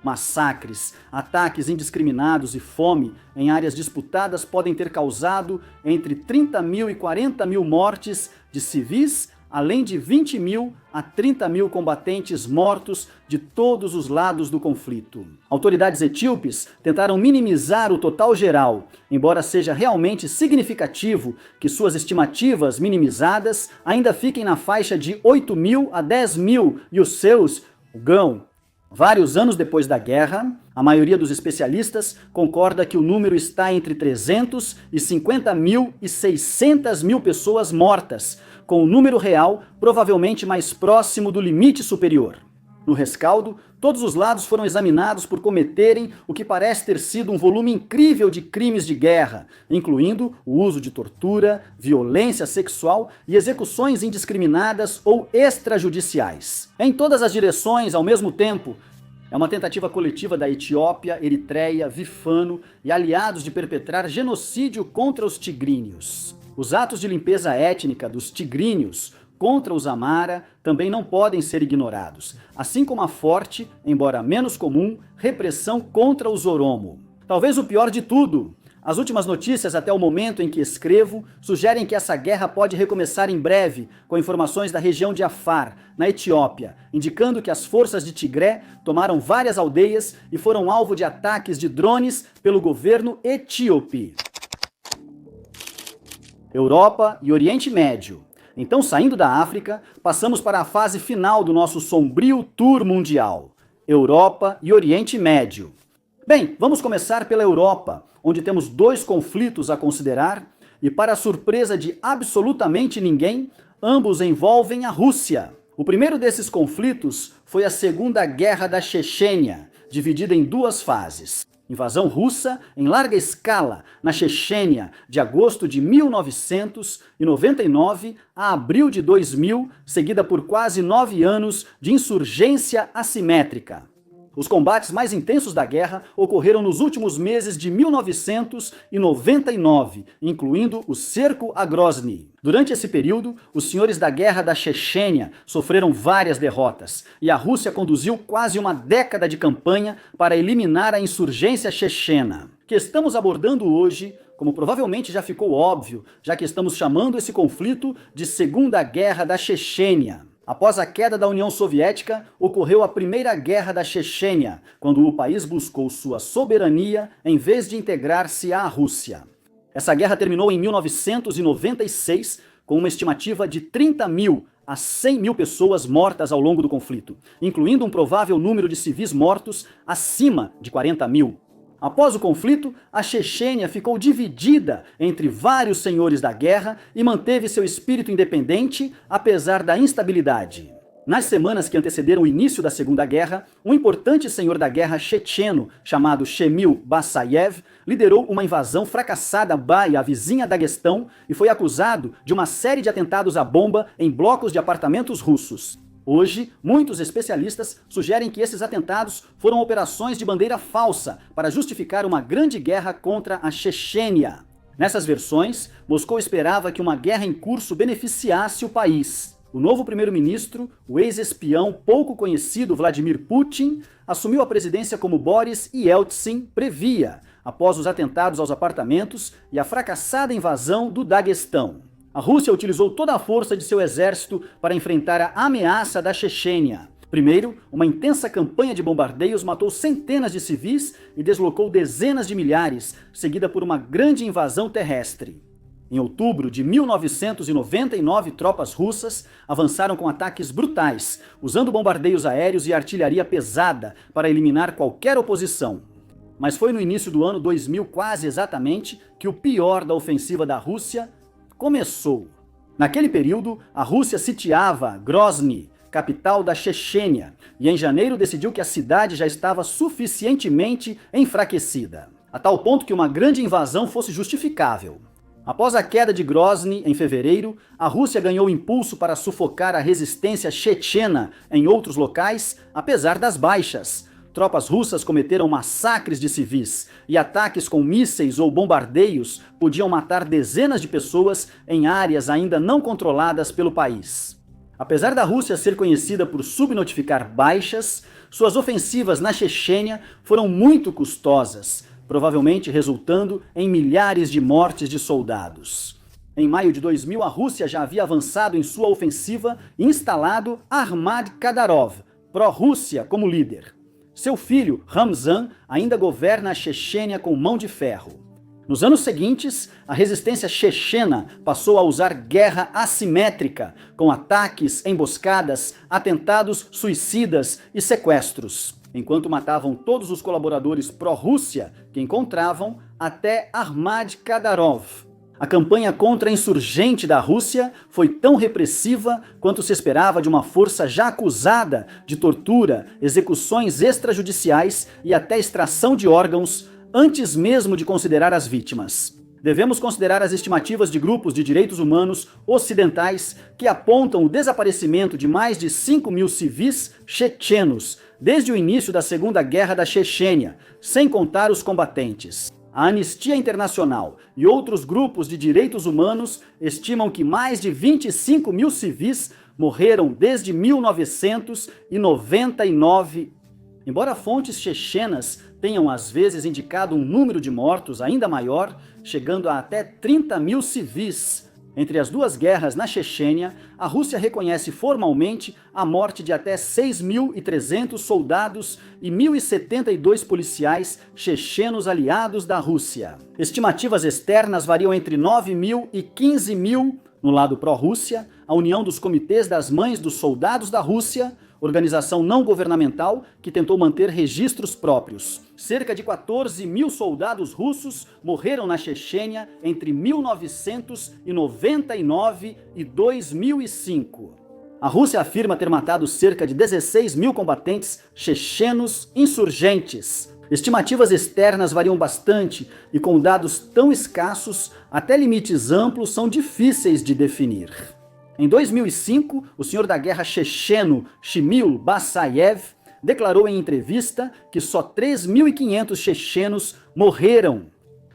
Massacres, ataques indiscriminados e fome em áreas disputadas podem ter causado entre 30 mil e 40 mil mortes de civis, além de 20 mil a 30 mil combatentes mortos de todos os lados do conflito. Autoridades etíopes tentaram minimizar o total geral, embora seja realmente significativo que suas estimativas minimizadas ainda fiquem na faixa de 8 mil a 10 mil e os seus, o Gão. Vários anos depois da guerra, a maioria dos especialistas concorda que o número está entre 350 mil e 600 mil pessoas mortas, com o número real provavelmente mais próximo do limite superior. No rescaldo, todos os lados foram examinados por cometerem o que parece ter sido um volume incrível de crimes de guerra, incluindo o uso de tortura, violência sexual e execuções indiscriminadas ou extrajudiciais. Em todas as direções, ao mesmo tempo, é uma tentativa coletiva da Etiópia, Eritreia, Fano e aliados de perpetrar genocídio contra os tigríneos. Os atos de limpeza étnica dos tigríneos contra os Amhara também não podem ser ignorados, assim como a forte, embora menos comum, repressão contra os Oromo. Talvez o pior de tudo, as últimas notícias até o momento em que escrevo sugerem que essa guerra pode recomeçar em breve, com informações da região de Afar, na Etiópia, indicando que as forças de Tigré tomaram várias aldeias e foram alvo de ataques de drones pelo governo etíope. Europa e Oriente Médio. Então, saindo da África, passamos para a fase final do nosso sombrio tour mundial. Europa e Oriente Médio. Bem, vamos começar pela Europa, onde temos 2 conflitos a considerar, e para a surpresa de absolutamente ninguém, ambos envolvem a Rússia. O primeiro desses conflitos foi a Segunda Guerra da Chechênia, dividida em 2 fases. Invasão russa em larga escala na Chechênia, de agosto de 1999 a abril de 2000, seguida por quase 9 anos de insurgência assimétrica. Os combates mais intensos da guerra ocorreram nos últimos meses de 1999, incluindo o cerco a Grozny. Durante esse período, os senhores da guerra da Chechênia sofreram várias derrotas, e a Rússia conduziu quase uma década de campanha para eliminar a insurgência chechena. Que estamos abordando hoje, como provavelmente já ficou óbvio, já que estamos chamando esse conflito de Segunda Guerra da Chechênia. Após a queda da União Soviética, ocorreu a Primeira Guerra da Chechênia, quando o país buscou sua soberania em vez de integrar-se à Rússia. Essa guerra terminou em 1996, com uma estimativa de 30 mil a 100 mil pessoas mortas ao longo do conflito, incluindo um provável número de civis mortos acima de 40 mil. Após o conflito, a Chechênia ficou dividida entre vários senhores da guerra e manteve seu espírito independente, apesar da instabilidade. Nas semanas que antecederam o início da Segunda Guerra, um importante senhor da guerra checheno, chamado Shemil Basayev, liderou uma invasão fracassada à vizinha Daguestão e foi acusado de uma série de atentados à bomba em blocos de apartamentos russos. Hoje, muitos especialistas sugerem que esses atentados foram operações de bandeira falsa para justificar uma grande guerra contra a Chechênia. Nessas versões, Moscou esperava que uma guerra em curso beneficiasse o país. O novo primeiro-ministro, o ex-espião pouco conhecido Vladimir Putin, assumiu a presidência como Boris Yeltsin previa, após os atentados aos apartamentos e a fracassada invasão do Daguestão. A Rússia utilizou toda a força de seu exército para enfrentar a ameaça da Chechênia. Primeiro, uma intensa campanha de bombardeios matou centenas de civis e deslocou dezenas de milhares, seguida por uma grande invasão terrestre. Em outubro de 1999, tropas russas avançaram com ataques brutais, usando bombardeios aéreos e artilharia pesada para eliminar qualquer oposição. Mas foi no início do ano 2000, quase exatamente, que o pior da ofensiva da Rússia começou. Naquele período, a Rússia sitiava Grozny, capital da Chechênia, e em janeiro decidiu que a cidade já estava suficientemente enfraquecida, a tal ponto que uma grande invasão fosse justificável. Após a queda de Grozny, em fevereiro, a Rússia ganhou impulso para sufocar a resistência chechena em outros locais, apesar das baixas. Tropas russas cometeram massacres de civis e ataques com mísseis ou bombardeios podiam matar dezenas de pessoas em áreas ainda não controladas pelo país. Apesar da Rússia ser conhecida por subnotificar baixas, suas ofensivas na Chechênia foram muito custosas, provavelmente resultando em milhares de mortes de soldados. Em maio de 2000, a Rússia já havia avançado em sua ofensiva e instalado Armad Kadyrov, pró-Rússia, como líder. Seu filho, Ramzan, ainda governa a Chechênia com mão de ferro. Nos anos seguintes, a resistência chechena passou a usar guerra assimétrica, com ataques, emboscadas, atentados suicidas e sequestros, enquanto matavam todos os colaboradores pró-Rússia que encontravam até Armad Kadyrov. A campanha contra-insurgente da Rússia foi tão repressiva quanto se esperava de uma força já acusada de tortura, execuções extrajudiciais e até extração de órgãos, antes mesmo de considerar as vítimas. Devemos considerar as estimativas de grupos de direitos humanos ocidentais que apontam o desaparecimento de mais de 5 mil civis chechenos desde o início da Segunda Guerra da Chechênia, sem contar os combatentes. A Anistia Internacional e outros grupos de direitos humanos estimam que mais de 25 mil civis morreram desde 1999. Embora fontes chechenas tenham às vezes indicado um número de mortos ainda maior, chegando a até 30 mil civis. Entre as duas guerras na Chechênia, a Rússia reconhece formalmente a morte de até 6.300 soldados e 1.072 policiais chechenos aliados da Rússia. Estimativas externas variam entre 9 mil e 15 mil no lado pró-Rússia. A União dos Comitês das Mães dos Soldados da Rússia, organização não governamental que tentou manter registros próprios. Cerca de 14 mil soldados russos morreram na Chechênia entre 1999 e 2005. A Rússia afirma ter matado cerca de 16 mil combatentes chechenos insurgentes. Estimativas externas variam bastante e, com dados tão escassos, até limites amplos são difíceis de definir. Em 2005, o senhor da guerra checheno Shemil Basayev declarou em entrevista que só 3.500 chechenos morreram.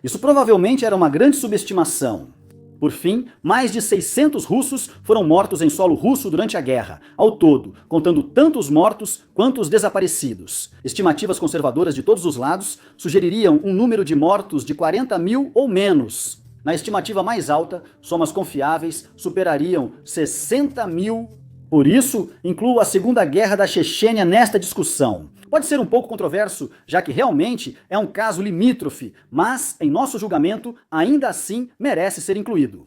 Isso provavelmente era uma grande subestimação. Por fim, mais de 600 russos foram mortos em solo russo durante a guerra, ao todo, contando tanto os mortos quanto os desaparecidos. Estimativas conservadoras de todos os lados sugeririam um número de mortos de 40 mil ou menos. Na estimativa mais alta, somas confiáveis superariam 60 mil. Por isso, incluo a Segunda Guerra da Chechênia nesta discussão. Pode ser um pouco controverso, já que realmente é um caso limítrofe, mas, em nosso julgamento, ainda assim merece ser incluído.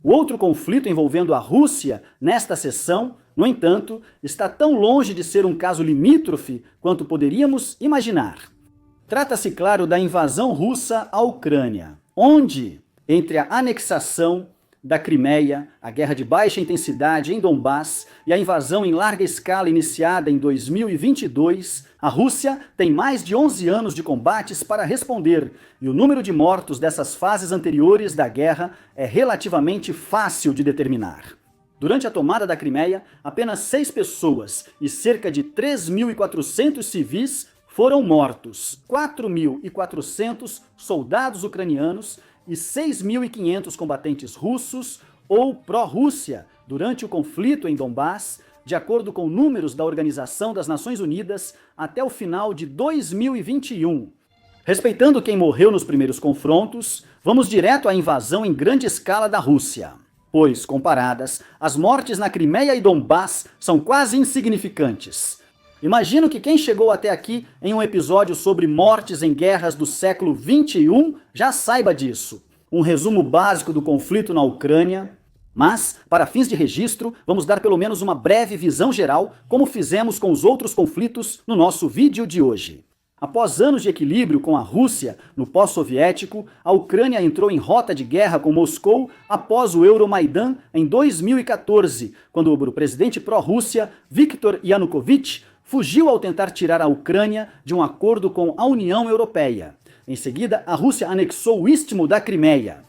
O outro conflito envolvendo a Rússia nesta sessão, no entanto, está tão longe de ser um caso limítrofe quanto poderíamos imaginar. Trata-se, claro, da invasão russa à Ucrânia, onde, entre a anexação da Crimeia, a guerra de baixa intensidade em Donbass e a invasão em larga escala iniciada em 2022, a Rússia tem mais de 11 anos de combates para responder, e o número de mortos dessas fases anteriores da guerra é relativamente fácil de determinar. Durante a tomada da Crimeia, apenas 6 pessoas e cerca de 3.400 civis foram mortos, 4.400 soldados ucranianos e 6.500 combatentes russos ou pró-Rússia durante o conflito em Donbass, de acordo com números da Organização das Nações Unidas, até o final de 2021. Respeitando quem morreu nos primeiros confrontos, vamos direto à invasão em grande escala da Rússia. Pois, comparadas, as mortes na Crimeia e Donbass são quase insignificantes. Imagino que quem chegou até aqui em um episódio sobre mortes em guerras do século XXI já saiba disso. Um resumo básico do conflito na Ucrânia. Mas, para fins de registro, vamos dar pelo menos uma breve visão geral, como fizemos com os outros conflitos no nosso vídeo de hoje. Após anos de equilíbrio com a Rússia no pós-soviético, a Ucrânia entrou em rota de guerra com Moscou após o Euromaidan em 2014, quando o presidente pró-Rússia, Viktor Yanukovych, fugiu ao tentar tirar a Ucrânia de um acordo com a União Europeia. Em seguida, a Rússia anexou o istmo da Crimeia.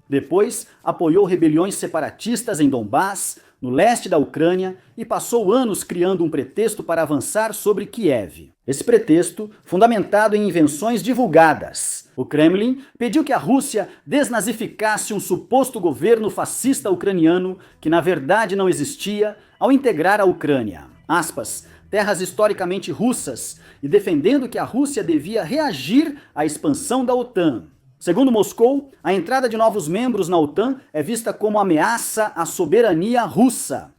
Depois, apoiou rebeliões separatistas em Donbass, no leste da Ucrânia, e passou anos criando um pretexto para avançar sobre Kiev. Esse pretexto, fundamentado em invenções divulgadas. O Kremlin pediu que a Rússia desnazificasse um suposto governo fascista ucraniano que na verdade não existia ao integrar a Ucrânia. Aspas, terras historicamente russas, e defendendo que a Rússia devia reagir à expansão da OTAN. Segundo Moscou, a entrada de novos membros na OTAN é vista como ameaça à soberania russa.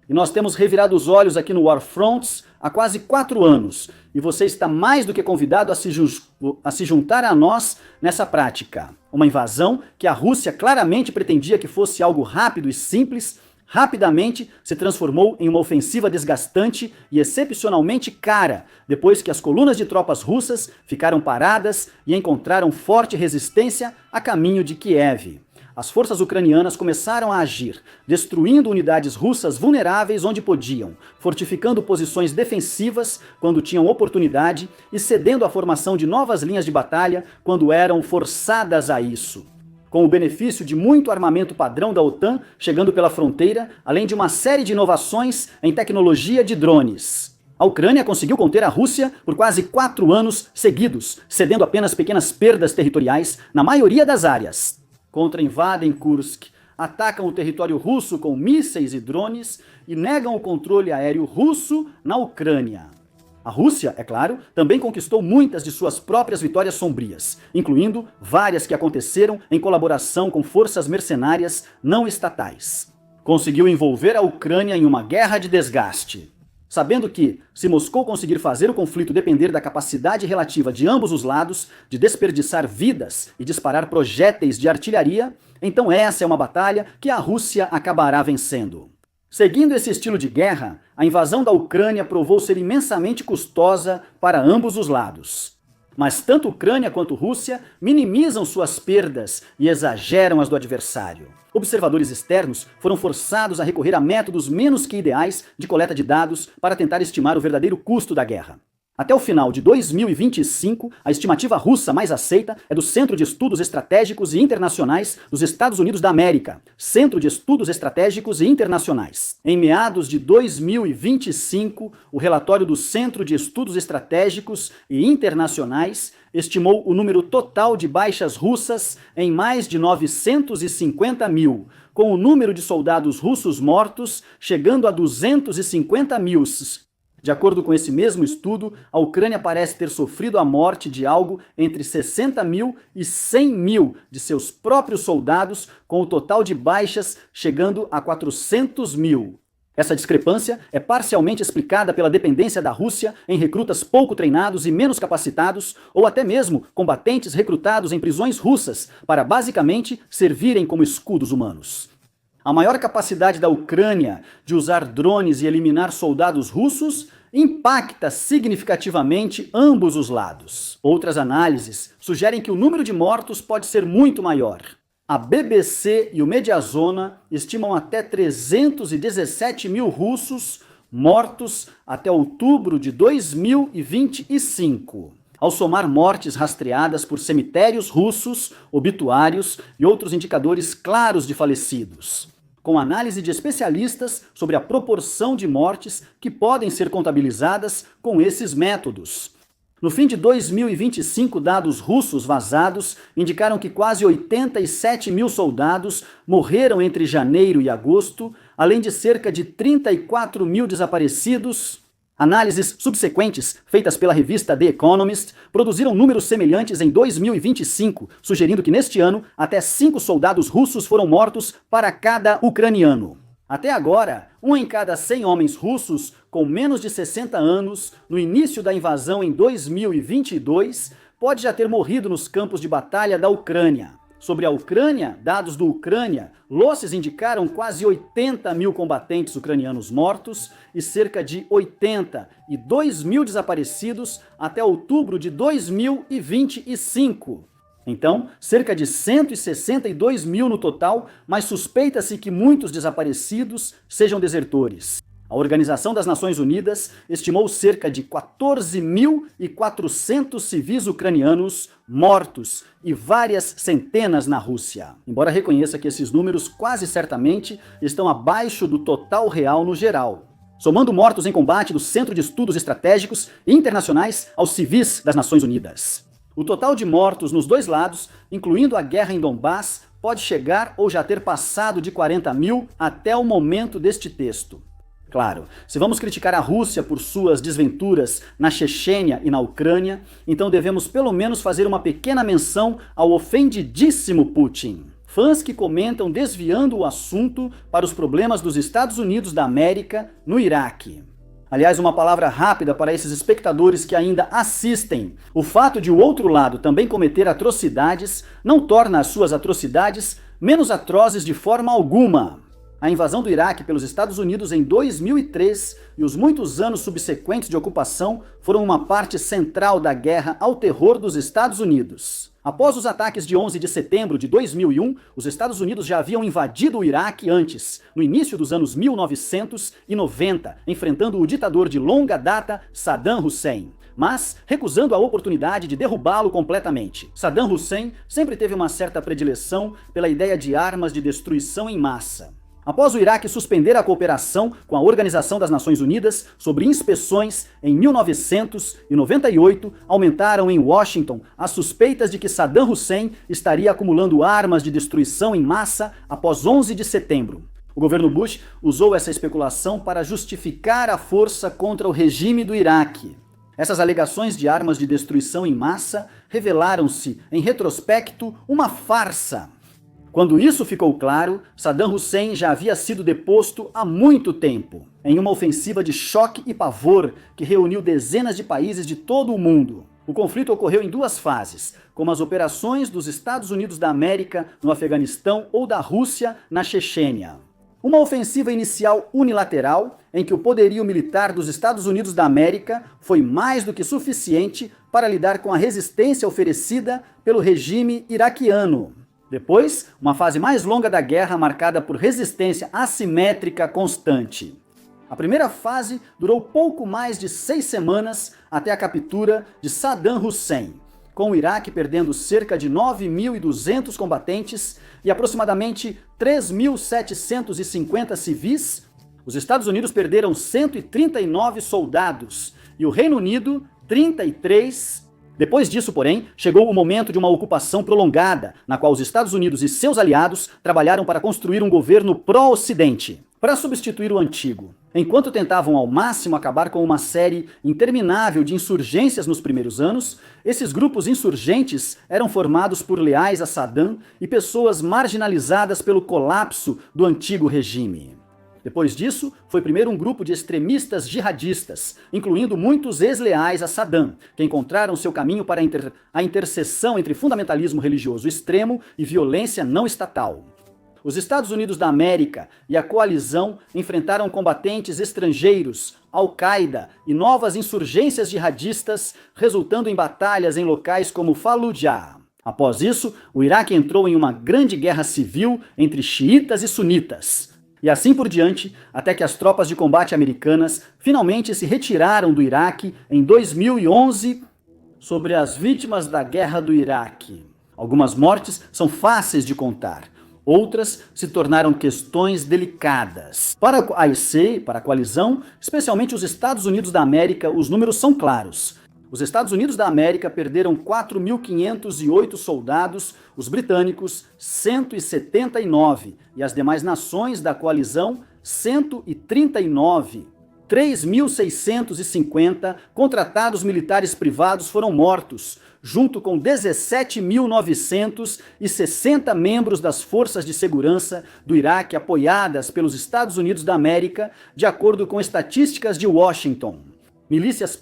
E nós temos revirado os olhos aqui no War Fronts há quase 4 anos, e você está mais do que convidado a se juntar a nós nessa prática. Uma invasão que a Rússia claramente pretendia que fosse algo rápido e simples, rapidamente se transformou em uma ofensiva desgastante e excepcionalmente cara, depois que as colunas de tropas russas ficaram paradas e encontraram forte resistência a caminho de Kiev. As forças ucranianas começaram a agir, destruindo unidades russas vulneráveis onde podiam, fortificando posições defensivas quando tinham oportunidade e cedendo à formação de novas linhas de batalha quando eram forçadas a isso. Com o benefício de muito armamento padrão da OTAN chegando pela fronteira, além de uma série de inovações em tecnologia de drones. A Ucrânia conseguiu conter a Rússia por quase 4 anos seguidos, cedendo apenas pequenas perdas territoriais na maioria das áreas. Contra-invadem Kursk, atacam o território russo com mísseis e drones e negam o controle aéreo russo na Ucrânia. A Rússia, é claro, também conquistou muitas de suas próprias vitórias sombrias, incluindo várias que aconteceram em colaboração com forças mercenárias não estatais. Conseguiu envolver a Ucrânia em uma guerra de desgaste. Sabendo que, se Moscou conseguir fazer o conflito depender da capacidade relativa de ambos os lados de desperdiçar vidas e disparar projéteis de artilharia, então essa é uma batalha que a Rússia acabará vencendo. Seguindo esse estilo de guerra, a invasão da Ucrânia provou ser imensamente custosa para ambos os lados. Mas tanto Ucrânia quanto Rússia minimizam suas perdas e exageram as do adversário. Observadores externos foram forçados a recorrer a métodos menos que ideais de coleta de dados para tentar estimar o verdadeiro custo da guerra. Até o final de 2025, a estimativa russa mais aceita é do Centro de Estudos Estratégicos e Internacionais dos Estados Unidos da América, Centro de Estudos Estratégicos e Internacionais. Em meados de 2025, o relatório do Centro de Estudos Estratégicos e Internacionais estimou o número total de baixas russas em mais de 950 mil, com o número de soldados russos mortos chegando a 250 mil. De acordo com esse mesmo estudo, a Ucrânia parece ter sofrido a morte de algo entre 60 mil e 100 mil de seus próprios soldados, com o total de baixas chegando a 400 mil. Essa discrepância é parcialmente explicada pela dependência da Rússia em recrutas pouco treinados e menos capacitados, ou até mesmo combatentes recrutados em prisões russas para basicamente servirem como escudos humanos. A maior capacidade da Ucrânia de usar drones e eliminar soldados russos impacta significativamente ambos os lados. Outras análises sugerem que o número de mortos pode ser muito maior. A BBC e o Mediazona estimam até 317 mil russos mortos até outubro de 2025. Ao somar mortes rastreadas por cemitérios russos, obituários e outros indicadores claros de falecidos, com análise de especialistas sobre a proporção de mortes que podem ser contabilizadas com esses métodos. No fim de 2025, dados russos vazados indicaram que quase 87 mil soldados morreram entre janeiro e agosto, além de cerca de 34 mil desaparecidos. Análises subsequentes, feitas pela revista The Economist, produziram números semelhantes em 2025, sugerindo que neste ano até 5 soldados russos foram mortos para cada ucraniano. Até agora, 1 em cada 100 homens russos com menos de 60 anos, no início da invasão em 2022, pode já ter morrido nos campos de batalha da Ucrânia. Sobre a Ucrânia, dados do Ucrânia, Losses indicaram quase 80 mil combatentes ucranianos mortos e cerca de 82 mil desaparecidos até outubro de 2025. Então, cerca de 162 mil no total, mas suspeita-se que muitos desaparecidos sejam desertores. A Organização das Nações Unidas estimou cerca de 14.400 civis ucranianos mortos e várias centenas na Rússia. Embora reconheça que esses números quase certamente estão abaixo do total real no geral. Somando mortos em combate do Centro de Estudos Estratégicos e Internacionais aos civis das Nações Unidas. O total de mortos nos dois lados, incluindo a guerra em Donbass, pode chegar ou já ter passado de 40 mil até o momento deste texto. Claro, se vamos criticar a Rússia por suas desventuras na Chechênia e na Ucrânia, então devemos pelo menos fazer uma pequena menção ao ofendidíssimo Putin. Fãs que comentam desviando o assunto para os problemas dos Estados Unidos da América no Iraque. Aliás, uma palavra rápida para esses espectadores que ainda assistem. O fato de o outro lado também cometer atrocidades não torna as suas atrocidades menos atrozes de forma alguma. A invasão do Iraque pelos Estados Unidos em 2003 e os muitos anos subsequentes de ocupação foram uma parte central da guerra ao terror dos Estados Unidos. Após os ataques de 11 de setembro de 2001, os Estados Unidos já haviam invadido o Iraque antes, no início dos anos 1990, enfrentando o ditador de longa data Saddam Hussein, mas recusando a oportunidade de derrubá-lo completamente. Saddam Hussein sempre teve uma certa predileção pela ideia de armas de destruição em massa. Após o Iraque suspender a cooperação com a Organização das Nações Unidas sobre inspeções em 1998, aumentaram em Washington as suspeitas de que Saddam Hussein estaria acumulando armas de destruição em massa após 11 de setembro. O governo Bush usou essa especulação para justificar a força contra o regime do Iraque. Essas alegações de armas de destruição em massa revelaram-se, em retrospecto, uma farsa. Quando isso ficou claro, Saddam Hussein já havia sido deposto há muito tempo, em uma ofensiva de choque e pavor que reuniu dezenas de países de todo o mundo. O conflito ocorreu em duas fases, como as operações dos Estados Unidos da América no Afeganistão ou da Rússia na Chechênia. Uma ofensiva inicial unilateral, em que o poderio militar dos Estados Unidos da América foi mais do que suficiente para lidar com a resistência oferecida pelo regime iraquiano. Depois, uma fase mais longa da guerra marcada por resistência assimétrica constante. A primeira fase durou pouco mais de 6 semanas até a captura de Saddam Hussein, com o Iraque perdendo cerca de 9.200 combatentes e aproximadamente 3.750 civis. Os Estados Unidos perderam 139 soldados e o Reino Unido 33. Depois disso, porém, chegou o momento de uma ocupação prolongada, na qual os Estados Unidos e seus aliados trabalharam para construir um governo pró-Ocidente, para substituir o antigo. Enquanto tentavam ao máximo acabar com uma série interminável de insurgências nos primeiros anos, esses grupos insurgentes eram formados por leais a Saddam e pessoas marginalizadas pelo colapso do antigo regime. Depois disso, foi primeiro um grupo de extremistas jihadistas, incluindo muitos ex-leais a Saddam, que encontraram seu caminho para a interseção entre fundamentalismo religioso extremo e violência não estatal. Os Estados Unidos da América e a coalizão enfrentaram combatentes estrangeiros, Al-Qaeda e novas insurgências jihadistas, resultando em batalhas em locais como Fallujah. Após isso, o Iraque entrou em uma grande guerra civil entre xiitas e sunitas. E assim por diante, até que as tropas de combate americanas finalmente se retiraram do Iraque em 2011. Sobre as vítimas da guerra do Iraque. Algumas mortes são fáceis de contar. Outras se tornaram questões delicadas. Para a IC, para a coalizão, especialmente os Estados Unidos da América, os números são claros. Os Estados Unidos da América perderam 4.508 soldados, os britânicos 179 e as demais nações da coalizão 139. 3.650 contratados militares privados foram mortos, junto com 17.960 membros das forças de segurança do Iraque apoiadas pelos Estados Unidos da América, de acordo com estatísticas de Washington. Milícias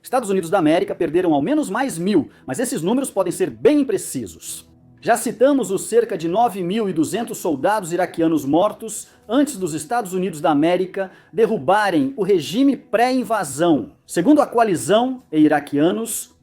Estados Unidos da América perderam ao menos mais 1.000, mas esses números podem ser bem imprecisos. Já citamos os cerca de 9.200 soldados iraquianos mortos antes dos Estados Unidos da América derrubarem o regime pré-invasão. Segundo a coalizão e iraquianos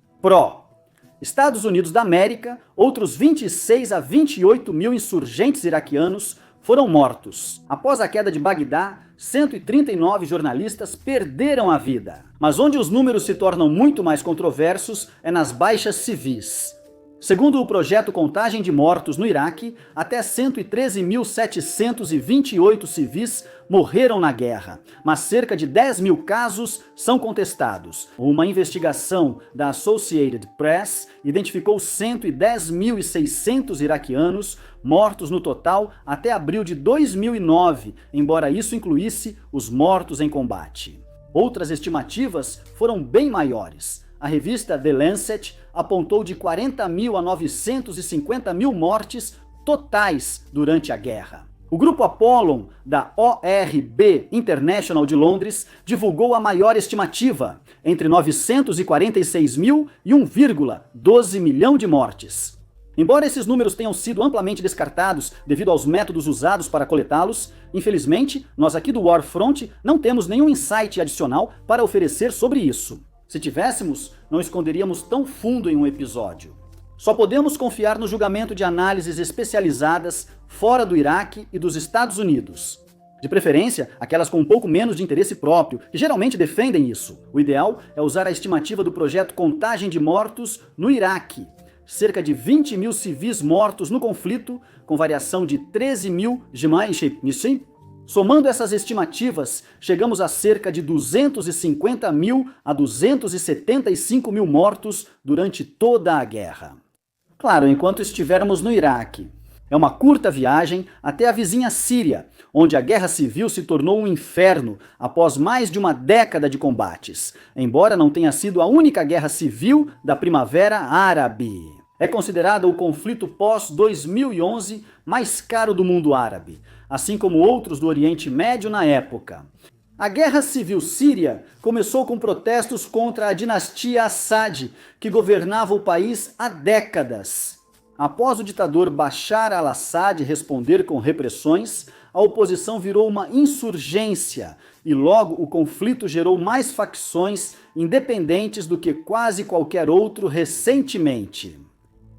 Estados Unidos da América, outros 26 a 28 mil insurgentes iraquianos foram mortos. Após a queda de Bagdá, 139 jornalistas perderam a vida. Mas onde os números se tornam muito mais controversos é nas baixas civis. Segundo o projeto Contagem de Mortos no Iraque, até 113.728 civis morreram na guerra, mas cerca de 10 mil casos são contestados. Uma investigação da Associated Press identificou 110.600 iraquianos mortos no total até abril de 2009, embora isso incluísse os mortos em combate. Outras estimativas foram bem maiores. A revista The Lancet apontou de 40 mil a 950 mil mortes totais durante a guerra. O grupo Apollon, da ORB International de Londres, divulgou a maior estimativa, entre 946 mil e 1,12 milhão de mortes. Embora esses números tenham sido amplamente descartados devido aos métodos usados para coletá-los, infelizmente, nós aqui do Warfront não temos nenhum insight adicional para oferecer sobre isso. Se tivéssemos, não esconderíamos tão fundo em um episódio. Só podemos confiar no julgamento de análises especializadas fora do Iraque e dos Estados Unidos. De preferência, aquelas com um pouco menos de interesse próprio, que geralmente defendem isso. O ideal é usar a estimativa do projeto Contagem de Mortos no Iraque. Cerca de 20 mil civis mortos no conflito, com variação de 13 mil Somando essas estimativas, chegamos a cerca de 250 mil a 275 mil mortos durante toda a guerra. Claro, enquanto estivermos no Iraque. É uma curta viagem até a vizinha Síria, onde a guerra civil se tornou um inferno após mais de uma década de combates, embora não tenha sido a única guerra civil da Primavera Árabe. É considerado o conflito pós-2011 mais caro do mundo árabe, assim como outros do Oriente Médio na época. A Guerra Civil Síria começou com protestos contra a dinastia Assad, que governava o país há décadas. Após o ditador Bashar al-Assad responder com repressões, a oposição virou uma insurgência e logo o conflito gerou mais facções independentes do que quase qualquer outro recentemente.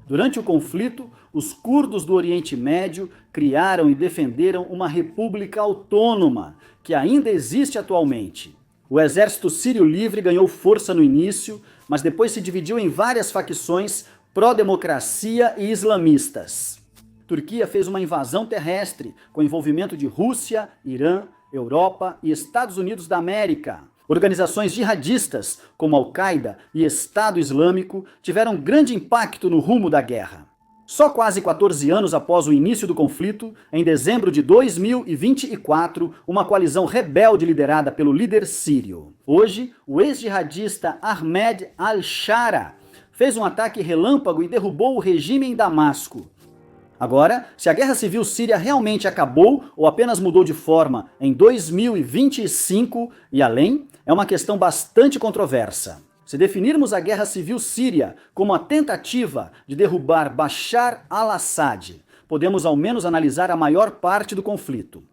Durante o conflito, os curdos do Oriente Médio criaram e defenderam uma república autônoma, que ainda existe atualmente. O exército sírio livre ganhou força no início, mas depois se dividiu em várias facções pró-democracia e islamistas. Turquia fez uma invasão terrestre, com envolvimento de Rússia, Irã, Europa e Estados Unidos da América. Organizações jihadistas, como Al-Qaeda e Estado Islâmico, tiveram grande impacto no rumo da guerra. Só quase 14 anos após o início do conflito, em dezembro de 2024, uma coalizão rebelde liderada pelo líder sírio. Hoje, o ex-jihadista Ahmed al-Shara fez um ataque relâmpago e derrubou o regime em Damasco. Agora, se a guerra civil síria realmente acabou ou apenas mudou de forma em 2025 e além, é uma questão bastante controversa. Se definirmos a guerra civil síria como a tentativa de derrubar Bashar al-Assad, podemos ao menos analisar a maior parte do conflito.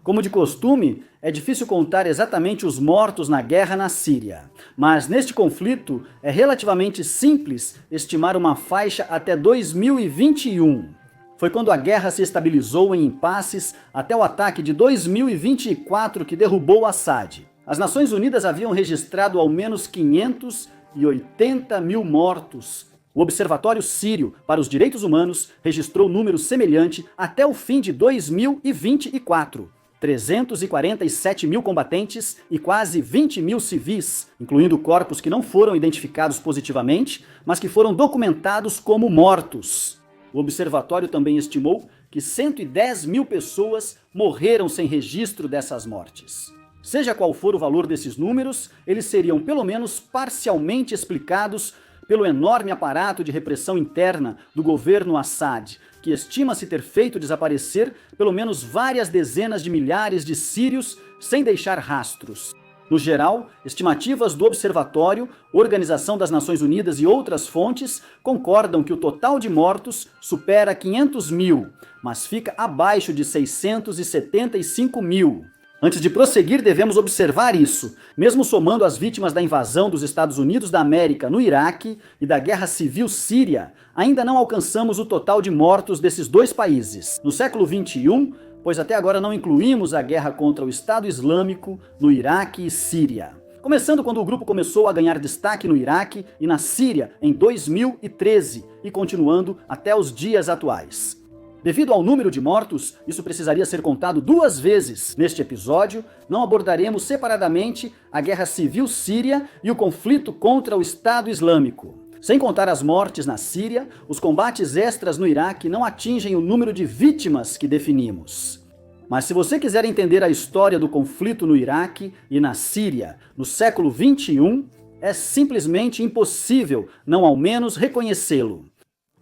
Como de costume, é difícil contar exatamente os mortos na guerra na Síria, mas neste conflito é relativamente simples estimar uma faixa até 2021. Foi quando a guerra se estabilizou em impasses até o ataque de 2024 que derrubou Assad. As Nações Unidas haviam registrado ao menos 580 mil mortos. O Observatório Sírio para os Direitos Humanos registrou número semelhante até o fim de 2024. 347 mil combatentes e quase 20 mil civis, incluindo corpos que não foram identificados positivamente, mas que foram documentados como mortos. O observatório também estimou que 110 mil pessoas morreram sem registro dessas mortes. Seja qual for o valor desses números, eles seriam pelo menos parcialmente explicados pelo enorme aparato de repressão interna do governo Assad, que estima-se ter feito desaparecer pelo menos várias dezenas de milhares de sírios sem deixar rastros. No geral, estimativas do Observatório, Organização das Nações Unidas e outras fontes concordam que o total de mortos supera 500 mil, mas fica abaixo de 675 mil. Antes de prosseguir, devemos observar isso. Mesmo somando as vítimas da invasão dos Estados Unidos da América no Iraque e da Guerra Civil Síria, ainda não alcançamos o total de mortos desses dois países. No século XXI, pois até agora não incluímos a guerra contra o Estado Islâmico no Iraque e Síria. Começando quando o grupo começou a ganhar destaque no Iraque e na Síria em 2013 e continuando até os dias atuais. Devido ao número de mortos, isso precisaria ser contado duas vezes. Neste episódio, não abordaremos separadamente a guerra civil síria e o conflito contra o Estado Islâmico. Sem contar as mortes na Síria, os combates extras no Iraque não atingem o número de vítimas que definimos. Mas se você quiser entender a história do conflito no Iraque e na Síria no século XXI, é simplesmente impossível não ao menos reconhecê-lo.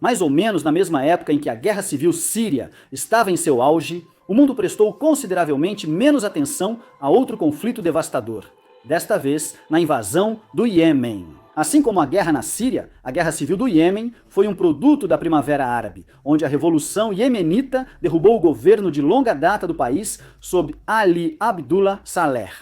Mais ou menos na mesma época em que a Guerra Civil Síria estava em seu auge, o mundo prestou consideravelmente menos atenção a outro conflito devastador, desta vez na invasão do Iêmen. Assim como a guerra na Síria, a Guerra Civil do Iêmen foi um produto da Primavera Árabe, onde a Revolução Iemenita derrubou o governo de longa data do país sob Ali Abdullah Saleh.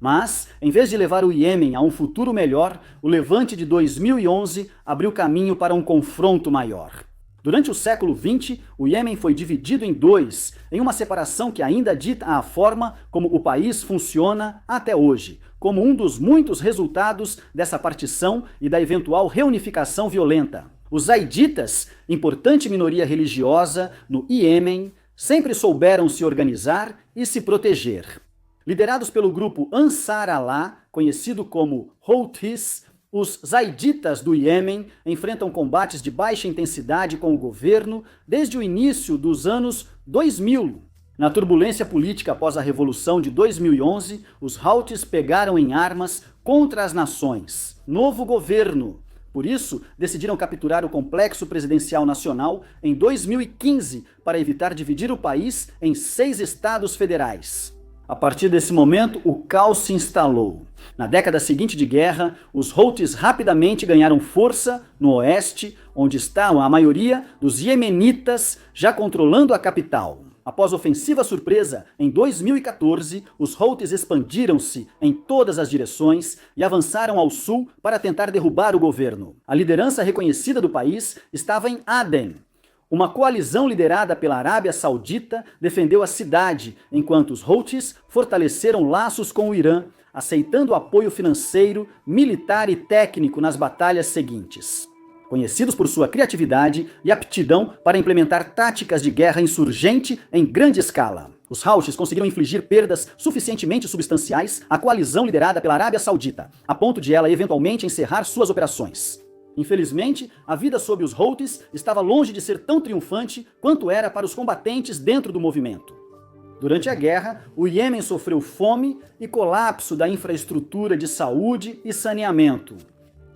Mas, em vez de levar o Iêmen a um futuro melhor, o levante de 2011 abriu caminho para um confronto maior. Durante o século XX, o Iêmen foi dividido em dois, em uma separação que ainda dita a forma como o país funciona até hoje, como um dos muitos resultados dessa partição e da eventual reunificação violenta. Os zaiditas, importante minoria religiosa no Iêmen, sempre souberam se organizar e se proteger. Liderados pelo grupo Ansar Allah, conhecido como Houthis, os zaiditas do Iêmen enfrentam combates de baixa intensidade com o governo desde o início dos anos 2000. Na turbulência política após a Revolução de 2011, os Houthis pegaram em armas contra as nações. Novo governo. Por isso, decidiram capturar o complexo presidencial nacional em 2015 para evitar dividir o país em 6 estados federais. A partir desse momento, o caos se instalou. Na década seguinte de guerra, os Houthis rapidamente ganharam força no oeste, onde estavam a maioria dos iemenitas já controlando a capital. Após ofensiva surpresa, em 2014, os Houthis expandiram-se em todas as direções e avançaram ao sul para tentar derrubar o governo. A liderança reconhecida do país estava em Aden. Uma coalizão liderada pela Arábia Saudita defendeu a cidade, enquanto os Houthis fortaleceram laços com o Irã, aceitando apoio financeiro, militar e técnico nas batalhas seguintes. Conhecidos por sua criatividade e aptidão para implementar táticas de guerra insurgente em grande escala, os Houthis conseguiram infligir perdas suficientemente substanciais à coalizão liderada pela Arábia Saudita, a ponto de ela eventualmente encerrar suas operações. Infelizmente, a vida sob os Houthis estava longe de ser tão triunfante quanto era para os combatentes dentro do movimento. Durante a guerra, o Iêmen sofreu fome e colapso da infraestrutura de saúde e saneamento.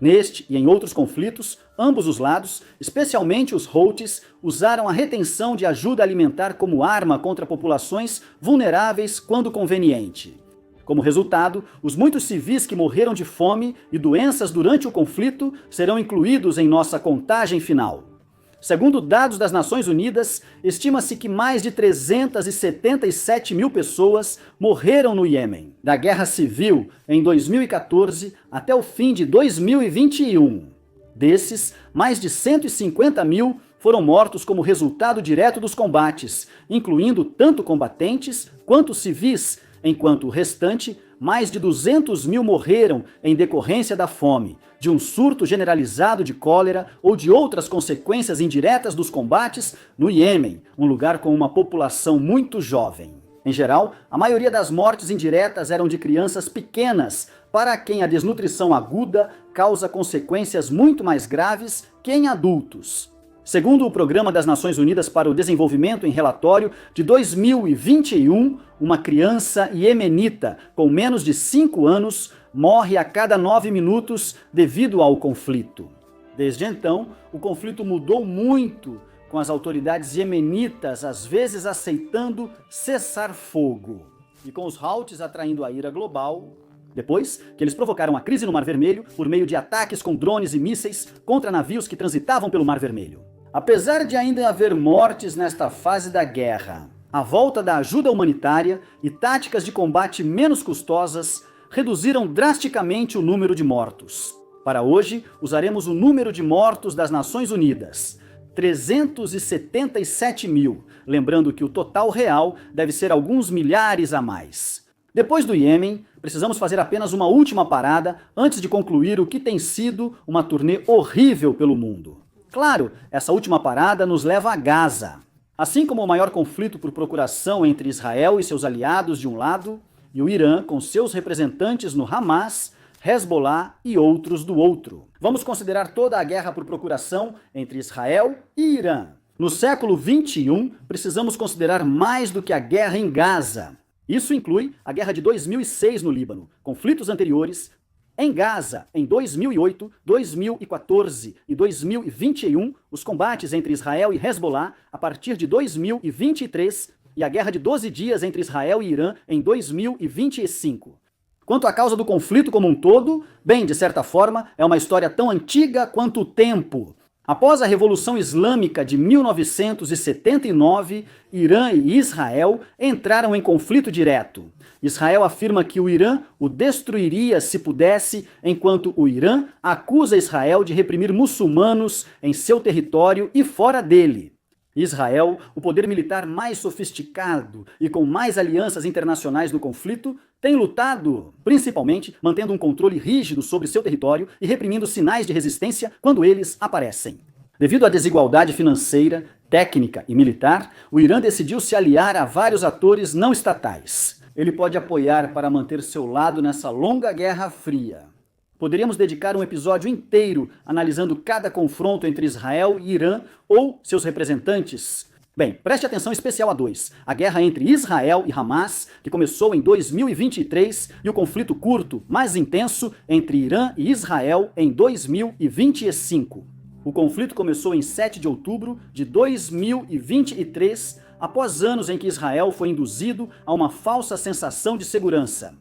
Neste e em outros conflitos, ambos os lados, especialmente os Houthis, usaram a retenção de ajuda alimentar como arma contra populações vulneráveis quando conveniente. Como resultado, os muitos civis que morreram de fome e doenças durante o conflito serão incluídos em nossa contagem final. Segundo dados das Nações Unidas, estima-se que mais de 377 mil pessoas morreram no Iêmen, da guerra civil em 2014 até o fim de 2021. Desses, mais de 150 mil foram mortos como resultado direto dos combates, incluindo tanto combatentes quanto civis, enquanto o restante, mais de 200 mil morreram em decorrência da fome, de um surto generalizado de cólera ou de outras consequências indiretas dos combates no Iêmen, um lugar com uma população muito jovem. Em geral, a maioria das mortes indiretas eram de crianças pequenas, para quem a desnutrição aguda causa consequências muito mais graves que em adultos. Segundo o Programa das Nações Unidas para o Desenvolvimento em relatório de 2021, uma criança iemenita com menos de 5 anos morre a cada 9 minutos devido ao conflito. Desde então, o conflito mudou muito, com as autoridades iemenitas às vezes aceitando cessar fogo, e com os Houthis atraindo a ira global, depois que eles provocaram a crise no Mar Vermelho por meio de ataques com drones e mísseis contra navios que transitavam pelo Mar Vermelho. Apesar de ainda haver mortes nesta fase da guerra, a volta da ajuda humanitária e táticas de combate menos custosas reduziram drasticamente o número de mortos. Para hoje, usaremos o número de mortos das Nações Unidas, 377 mil, lembrando que o total real deve ser alguns milhares a mais. Depois do Iêmen, precisamos fazer apenas uma última parada antes de concluir o que tem sido uma turnê horrível pelo mundo. Claro, essa última parada nos leva a Gaza. Assim como o maior conflito por procuração entre Israel e seus aliados de um lado, e o Irã com seus representantes no Hamas, Hezbollah e outros do outro. Vamos considerar toda a guerra por procuração entre Israel e Irã. No século XXI, precisamos considerar mais do que a guerra em Gaza. Isso inclui a guerra de 2006 no Líbano, conflitos anteriores, em Gaza, em 2008, 2014 e 2021, os combates entre Israel e Hezbollah a partir de 2023 e a guerra de 12 dias entre Israel e Irã em 2025. Quanto à causa do conflito como um todo, bem, de certa forma, é uma história tão antiga quanto o tempo. Após a Revolução Islâmica de 1979, Irã e Israel entraram em conflito direto. Israel afirma que o Irã o destruiria se pudesse, enquanto o Irã acusa Israel de reprimir muçulmanos em seu território e fora dele. Israel, o poder militar mais sofisticado e com mais alianças internacionais no conflito, tem lutado, principalmente mantendo um controle rígido sobre seu território e reprimindo sinais de resistência quando eles aparecem. Devido à desigualdade financeira, técnica e militar, o Irã decidiu se aliar a vários atores não estatais. Ele pode apoiar para manter seu lado nessa longa guerra fria. Poderíamos dedicar um episódio inteiro analisando cada confronto entre Israel e Irã ou seus representantes. Bem, preste atenção especial a dois: a guerra entre Israel e Hamas, que começou em 2023, e o conflito curto, mais intenso, entre Irã e Israel em 2025. O conflito começou em 7 de outubro de 2023, após anos em que Israel foi induzido a uma falsa sensação de segurança.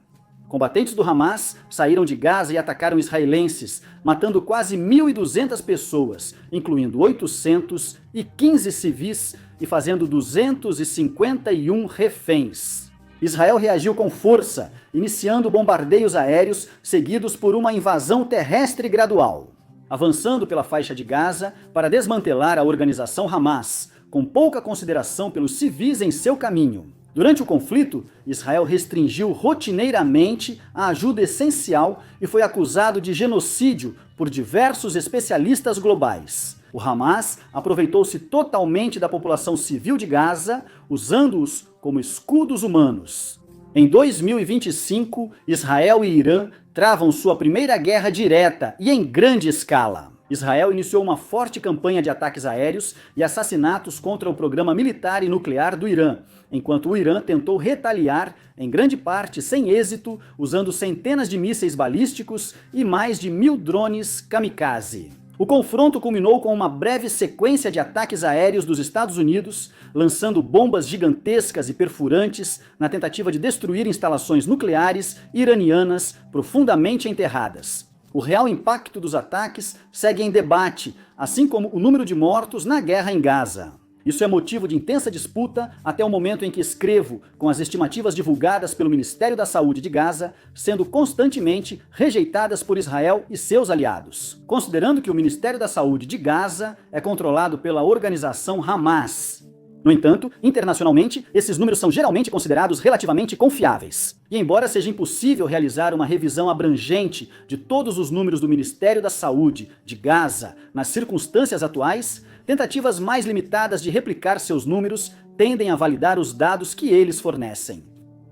Combatentes do Hamas saíram de Gaza e atacaram israelenses, matando quase 1.200 pessoas, incluindo 815 civis e fazendo 251 reféns. Israel reagiu com força, iniciando bombardeios aéreos seguidos por uma invasão terrestre gradual. avançando pela faixa de Gaza para desmantelar a organização Hamas, com pouca consideração pelos civis em seu caminho. Durante o conflito, Israel restringiu rotineiramente a ajuda essencial e foi acusado de genocídio por diversos especialistas globais. O Hamas aproveitou-se totalmente da população civil de Gaza, usando-os como escudos humanos. Em 2025, Israel e Irã travam sua primeira guerra direta e em grande escala. Israel iniciou uma forte campanha de ataques aéreos e assassinatos contra o programa militar e nuclear do Irã, enquanto o Irã tentou retaliar, em grande parte sem êxito, usando centenas de mísseis balísticos e mais de 1.000 drones kamikaze. O confronto culminou com uma breve sequência de ataques aéreos dos Estados Unidos, lançando bombas gigantescas e perfurantes na tentativa de destruir instalações nucleares iranianas profundamente enterradas. O real impacto dos ataques segue em debate, assim como o número de mortos na guerra em Gaza. Isso é motivo de intensa disputa até o momento em que escrevo, com as estimativas divulgadas pelo Ministério da Saúde de Gaza sendo constantemente rejeitadas por Israel e seus aliados. Considerando que o Ministério da Saúde de Gaza é controlado pela organização Hamas. No entanto, internacionalmente, esses números são geralmente considerados relativamente confiáveis. E embora seja impossível realizar uma revisão abrangente de todos os números do Ministério da Saúde de Gaza nas circunstâncias atuais, tentativas mais limitadas de replicar seus números tendem a validar os dados que eles fornecem.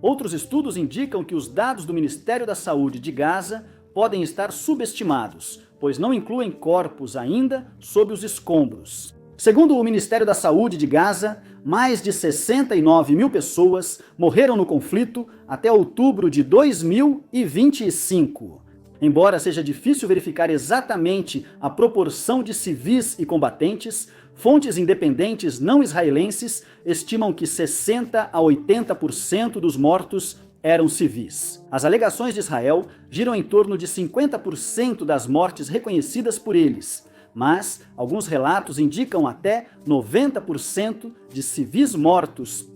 Outros estudos indicam que os dados do Ministério da Saúde de Gaza podem estar subestimados, pois não incluem corpos ainda sob os escombros. Segundo o Ministério da Saúde de Gaza, mais de 69 mil pessoas morreram no conflito até outubro de 2025. Embora seja difícil verificar exatamente a proporção de civis e combatentes, fontes independentes não israelenses estimam que 60 a 80% dos mortos eram civis. As alegações de Israel giram em torno de 50% das mortes reconhecidas por eles, mas alguns relatos indicam até 90% de civis mortos.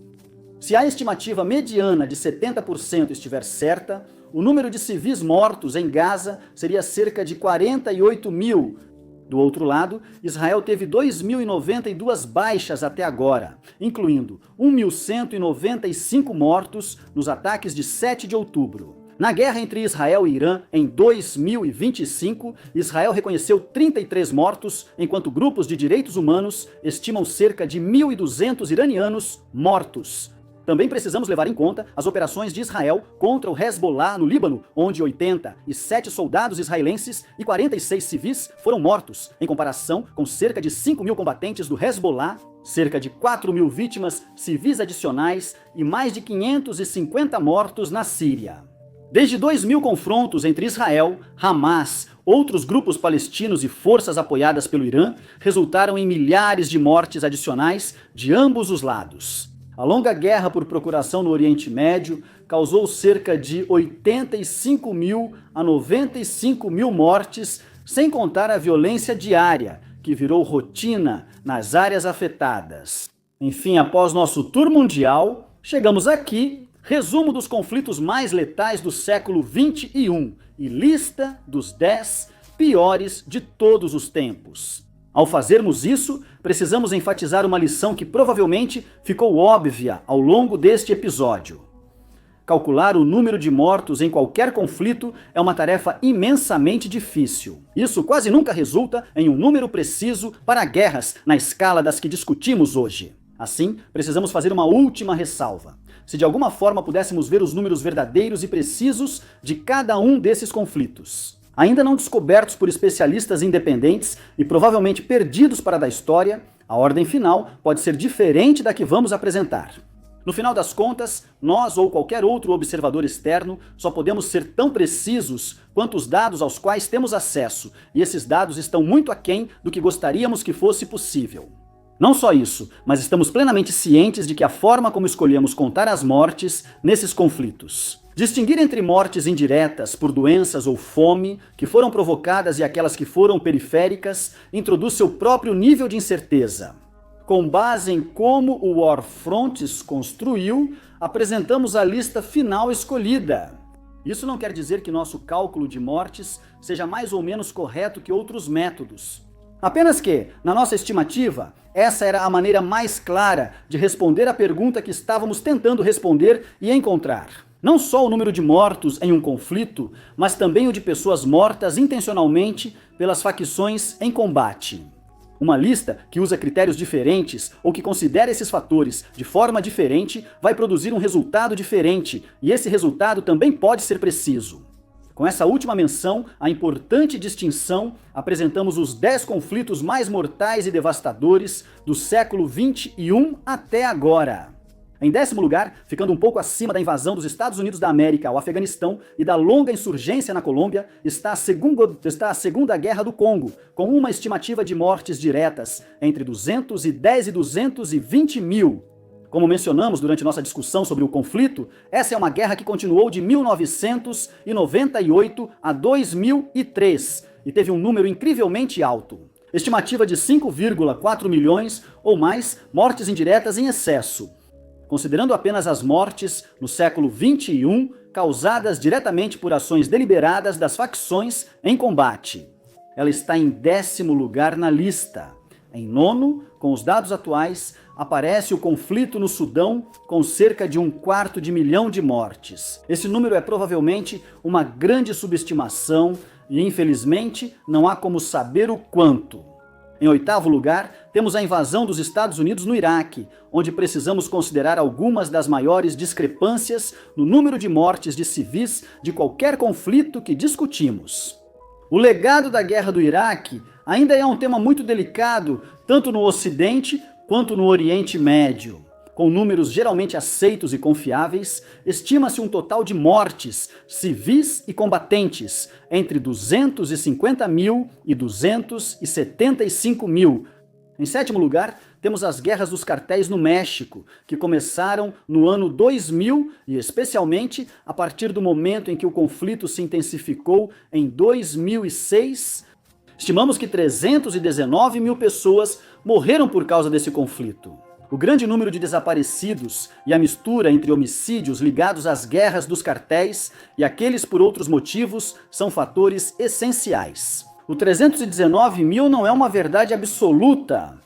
Se a estimativa mediana de 70% estiver certa, o número de civis mortos em Gaza seria cerca de 48 mil. Do outro lado, Israel teve 2.092 baixas até agora, incluindo 1.195 mortos nos ataques de 7 de outubro. Na guerra entre Israel e Irã, em 2025, Israel reconheceu 33 mortos, enquanto grupos de direitos humanos estimam cerca de 1.200 iranianos mortos. Também precisamos levar em conta as operações de Israel contra o Hezbollah no Líbano, onde 87 soldados israelenses e 46 civis foram mortos, em comparação com cerca de 5 mil combatentes do Hezbollah, cerca de 4 mil vítimas civis adicionais e mais de 550 mortos na Síria. Desde 2000 confrontos entre Israel, Hamas, outros grupos palestinos e forças apoiadas pelo Irã resultaram em milhares de mortes adicionais de ambos os lados. A longa guerra por procuração no Oriente Médio causou cerca de 85 mil a 95 mil mortes, sem contar a violência diária, que virou rotina nas áreas afetadas. Enfim, após nosso tour mundial, chegamos aqui. Resumo dos conflitos mais letais do século XXI e lista dos 10 piores de todos os tempos. Ao fazermos isso, precisamos enfatizar uma lição que provavelmente ficou óbvia ao longo deste episódio. Calcular o número de mortos em qualquer conflito é uma tarefa imensamente difícil. Isso quase nunca resulta em um número preciso para guerras na escala das que discutimos hoje. Assim, precisamos fazer uma última ressalva. Se de alguma forma pudéssemos ver os números verdadeiros e precisos de cada um desses conflitos, ainda não descobertos por especialistas independentes e provavelmente perdidos para da história, a ordem final pode ser diferente da que vamos apresentar. No final das contas, nós ou qualquer outro observador externo só podemos ser tão precisos quanto os dados aos quais temos acesso, e esses dados estão muito aquém do que gostaríamos que fosse possível. Não só isso, mas estamos plenamente cientes de que a forma como escolhemos contar as mortes nesses conflitos. Distinguir entre mortes indiretas por doenças ou fome, que foram provocadas e aquelas que foram periféricas, introduz seu próprio nível de incerteza. Com base em como o War Fronts construiu, apresentamos a lista final escolhida. Isso não quer dizer que nosso cálculo de mortes seja mais ou menos correto que outros métodos. Apenas que, na nossa estimativa, essa era a maneira mais clara de responder à pergunta que estávamos tentando responder e encontrar. Não só o número de mortos em um conflito, mas também o de pessoas mortas intencionalmente pelas facções em combate. Uma lista que usa critérios diferentes ou que considera esses fatores de forma diferente vai produzir um resultado diferente, e esse resultado também pode ser preciso. Com essa última menção, a importante distinção, apresentamos os 10 conflitos mais mortais e devastadores do século XXI até agora. Em 10º lugar, ficando um pouco acima da invasão dos Estados Unidos da América ao Afeganistão e da longa insurgência na Colômbia, está a Segunda Guerra do Congo, com uma estimativa de mortes diretas entre 210 e 220 mil. Como mencionamos durante nossa discussão sobre o conflito, essa é uma guerra que continuou de 1998 a 2003 e teve um número incrivelmente alto. Estimativa de 5,4 milhões ou mais mortes indiretas em excesso. Considerando apenas as mortes no século XXI causadas diretamente por ações deliberadas das facções em combate. Ela está em 10º lugar na lista. Em 9º, com os dados atuais, aparece o conflito no Sudão com cerca de 1/4 de milhão de mortes. Esse número é provavelmente uma grande subestimação e, infelizmente, não há como saber o quanto. Em 8º lugar, temos a invasão dos Estados Unidos no Iraque, onde precisamos considerar algumas das maiores discrepâncias no número de mortes de civis de qualquer conflito que discutimos. O legado da Guerra do Iraque ainda é um tema muito delicado, tanto no Ocidente quanto no Oriente Médio. Com números geralmente aceitos e confiáveis, estima-se um total de mortes, civis e combatentes, entre 250 mil e 275 mil. Em 7º lugar, temos as guerras dos cartéis no México, que começaram no ano 2000 e especialmente a partir do momento em que o conflito se intensificou em 2006. Estimamos que 319 mil pessoas morreram por causa desse conflito. O grande número de desaparecidos e a mistura entre homicídios ligados às guerras dos cartéis e aqueles por outros motivos são fatores essenciais. O 319 mil não é uma verdade absoluta,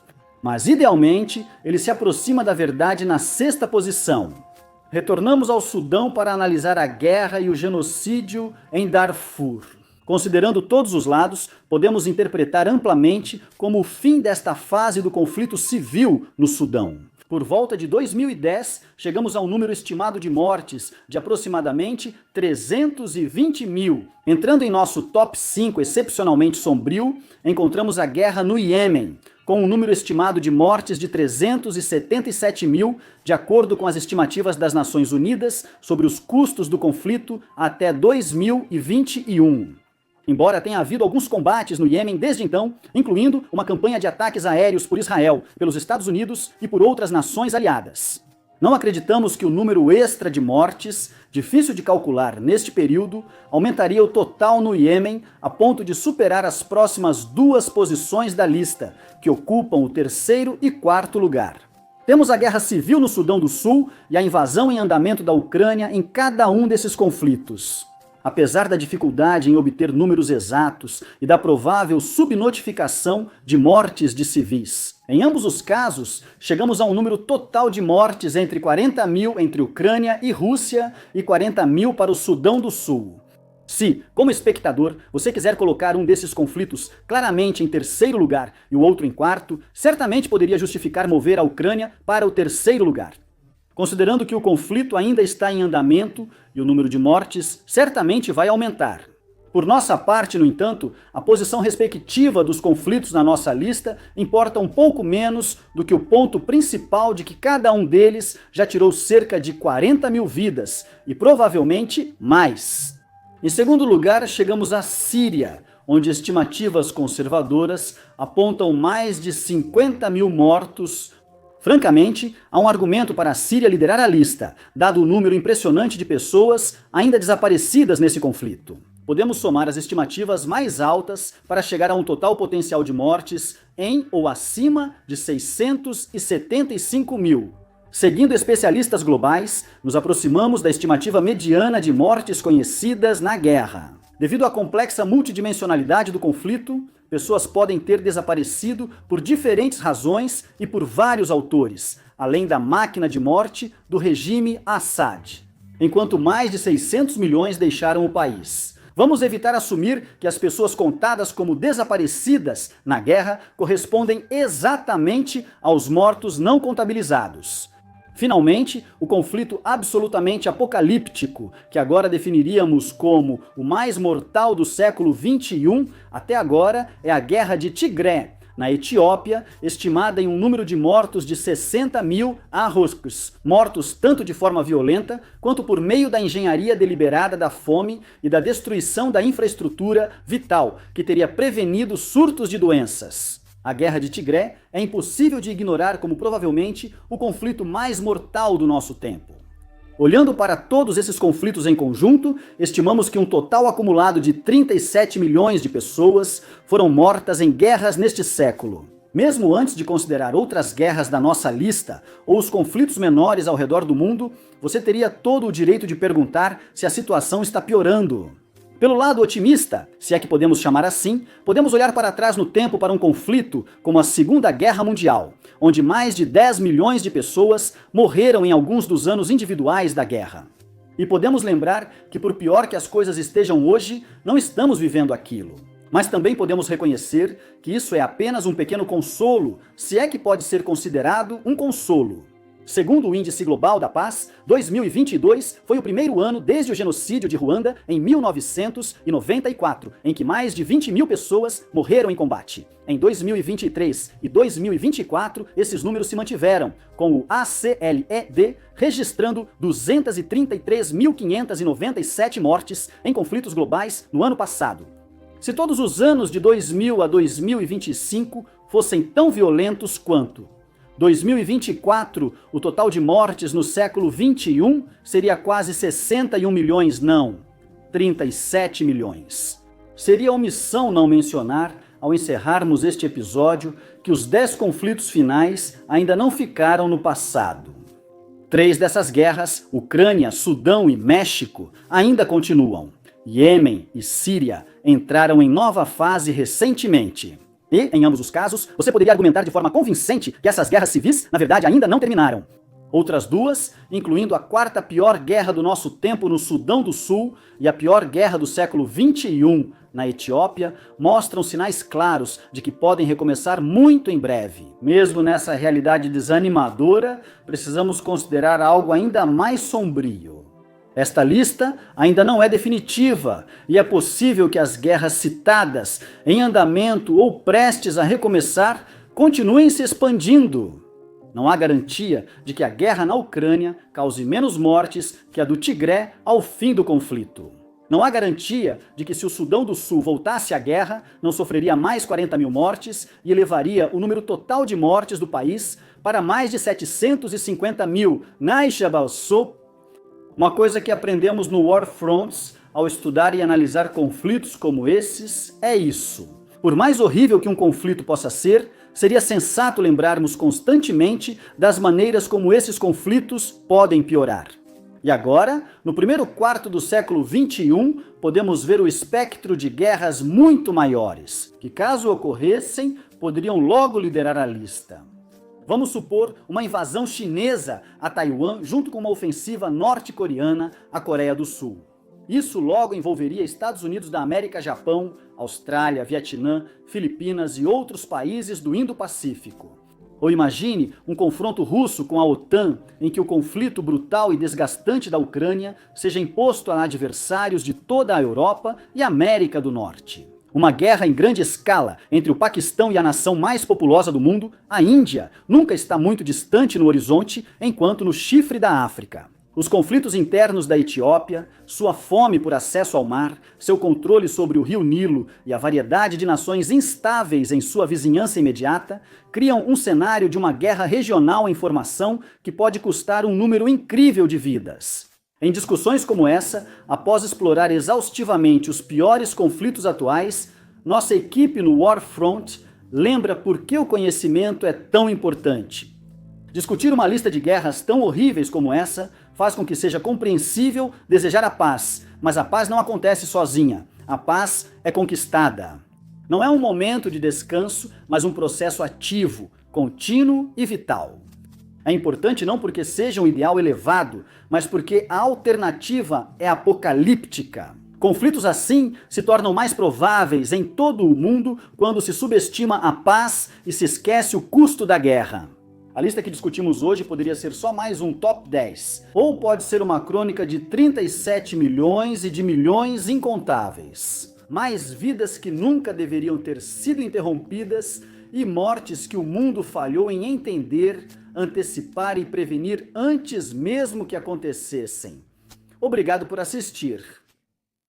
mas idealmente ele se aproxima da verdade na 6ª posição. Retornamos ao Sudão para analisar a guerra e o genocídio em Darfur. Considerando todos os lados, podemos interpretar amplamente como o fim desta fase do conflito civil no Sudão. Por volta de 2010, chegamos a um número estimado de mortes de aproximadamente 320 mil. Entrando em nosso top 5 excepcionalmente sombrio, encontramos a guerra no Iêmen, com um número estimado de mortes de 377 mil, de acordo com as estimativas das Nações Unidas sobre os custos do conflito até 2021. Embora tenha havido alguns combates no Iêmen desde então, incluindo uma campanha de ataques aéreos por Israel, pelos Estados Unidos e por outras nações aliadas. Não acreditamos que o número extra de mortes, difícil de calcular neste período, aumentaria o total no Iêmen a ponto de superar as próximas 2 posições da lista, que ocupam o 3º e 4º lugar. Temos a guerra civil no Sudão do Sul e a invasão em andamento da Ucrânia em cada um desses conflitos. Apesar da dificuldade em obter números exatos e da provável subnotificação de mortes de civis. Em ambos os casos, chegamos a um número total de mortes entre 40 mil entre Ucrânia e Rússia e 40 mil para o Sudão do Sul. Se, como espectador, você quiser colocar um desses conflitos claramente em 3º lugar e o outro em 4º, certamente poderia justificar mover a Ucrânia para o 3º lugar. Considerando que o conflito ainda está em andamento e o número de mortes certamente vai aumentar. Por nossa parte, no entanto, a posição respectiva dos conflitos na nossa lista importa um pouco menos do que o ponto principal de que cada um deles já tirou cerca de 40 mil vidas, e provavelmente mais. Em 2º lugar, chegamos à Síria, onde estimativas conservadoras apontam mais de 50 mil mortos. Francamente, há um argumento para a Síria liderar a lista, dado o número impressionante de pessoas ainda desaparecidas nesse conflito. Podemos somar as estimativas mais altas para chegar a um total potencial de mortes em ou acima de 675 mil. Seguindo especialistas globais, nos aproximamos da estimativa mediana de mortes conhecidas na guerra. Devido à complexa multidimensionalidade do conflito, pessoas podem ter desaparecido por diferentes razões e por vários autores, além da máquina de morte do regime Assad, enquanto mais de 600 milhões deixaram o país. Vamos evitar assumir que as pessoas contadas como desaparecidas na guerra correspondem exatamente aos mortos não contabilizados. Finalmente, o conflito absolutamente apocalíptico, que agora definiríamos como o mais mortal do século XXI, até agora é a Guerra de Tigré, na Etiópia, estimada em um número de mortos de 60 mil arroz, mortos tanto de forma violenta quanto por meio da engenharia deliberada da fome e da destruição da infraestrutura vital, que teria prevenido surtos de doenças. A Guerra de Tigré é impossível de ignorar como provavelmente o conflito mais mortal do nosso tempo. Olhando para todos esses conflitos em conjunto, estimamos que um total acumulado de 37 milhões de pessoas foram mortas em guerras neste século. Mesmo antes de considerar outras guerras da nossa lista ou os conflitos menores ao redor do mundo, você teria todo o direito de perguntar se a situação está piorando. Pelo lado otimista, se é que podemos chamar assim, podemos olhar para trás no tempo para um conflito como a Segunda Guerra Mundial, onde mais de 10 milhões de pessoas morreram em alguns dos anos individuais da guerra. E podemos lembrar que, por pior que as coisas estejam hoje, não estamos vivendo aquilo. Mas também podemos reconhecer que isso é apenas um pequeno consolo, se é que pode ser considerado um consolo. Segundo o Índice Global da Paz, 2022 foi o primeiro ano desde o genocídio de Ruanda em 1994, em que mais de 20 mil pessoas morreram em combate. Em 2023 e 2024, esses números se mantiveram, com o ACLED registrando 233.597 mortes em conflitos globais no ano passado. Se todos os anos de 2000 a 2025 fossem tão violentos quanto 2024, o total de mortes no século XXI seria quase 61 milhões, não, 37 milhões. Seria omissão não mencionar, ao encerrarmos este episódio, que os 10 conflitos finais ainda não ficaram no passado. 3 dessas guerras, Ucrânia, Sudão e México, ainda continuam. Iêmen e Síria entraram em nova fase recentemente. E, em ambos os casos, você poderia argumentar de forma convincente que essas guerras civis, na verdade, ainda não terminaram. Outras duas, incluindo a quarta pior guerra do nosso tempo no Sudão do Sul e a pior guerra do século XXI na Etiópia, mostram sinais claros de que podem recomeçar muito em breve. Mesmo nessa realidade desanimadora, precisamos considerar algo ainda mais sombrio. Esta lista ainda não é definitiva e é possível que as guerras citadas, em andamento ou prestes a recomeçar, continuem se expandindo. Não há garantia de que a guerra na Ucrânia cause menos mortes que a do Tigré ao fim do conflito. Não há garantia de que se o Sudão do Sul voltasse à guerra, não sofreria mais 40 mil mortes e elevaria o número total de mortes do país para mais de 750 mil. Uma coisa que aprendemos no War Fronts ao estudar e analisar conflitos como esses é isso. Por mais horrível que um conflito possa ser, seria sensato lembrarmos constantemente das maneiras como esses conflitos podem piorar. E agora, no primeiro quarto do século XXI, podemos ver o espectro de guerras muito maiores, que caso ocorressem, poderiam logo liderar a lista. Vamos supor uma invasão chinesa a Taiwan junto com uma ofensiva norte-coreana à Coreia do Sul. Isso logo envolveria Estados Unidos da América, Japão, Austrália, Vietnã, Filipinas e outros países do Indo-Pacífico. Ou imagine um confronto russo com a OTAN, em que o conflito brutal e desgastante da Ucrânia seja imposto a adversários de toda a Europa e América do Norte. Uma guerra em grande escala entre o Paquistão e a nação mais populosa do mundo, a Índia, nunca está muito distante no horizonte, enquanto no chifre da África. Os conflitos internos da Etiópia, sua fome por acesso ao mar, seu controle sobre o rio Nilo e a variedade de nações instáveis em sua vizinhança imediata, criam um cenário de uma guerra regional em formação que pode custar um número incrível de vidas. Em discussões como essa, após explorar exaustivamente os piores conflitos atuais, nossa equipe no War Front lembra por que o conhecimento é tão importante. Discutir uma lista de guerras tão horríveis como essa faz com que seja compreensível desejar a paz, mas a paz não acontece sozinha. A paz é conquistada. Não é um momento de descanso, mas um processo ativo, contínuo e vital. É importante não porque seja um ideal elevado, mas porque a alternativa é apocalíptica. Conflitos assim se tornam mais prováveis em todo o mundo quando se subestima a paz e se esquece o custo da guerra. A lista que discutimos hoje poderia ser só mais um top 10, ou pode ser uma crônica de 37 milhões e de milhões incontáveis. Mais vidas que nunca deveriam ter sido interrompidas e mortes que o mundo falhou em entender, antecipar e prevenir antes mesmo que acontecessem. Obrigado por assistir.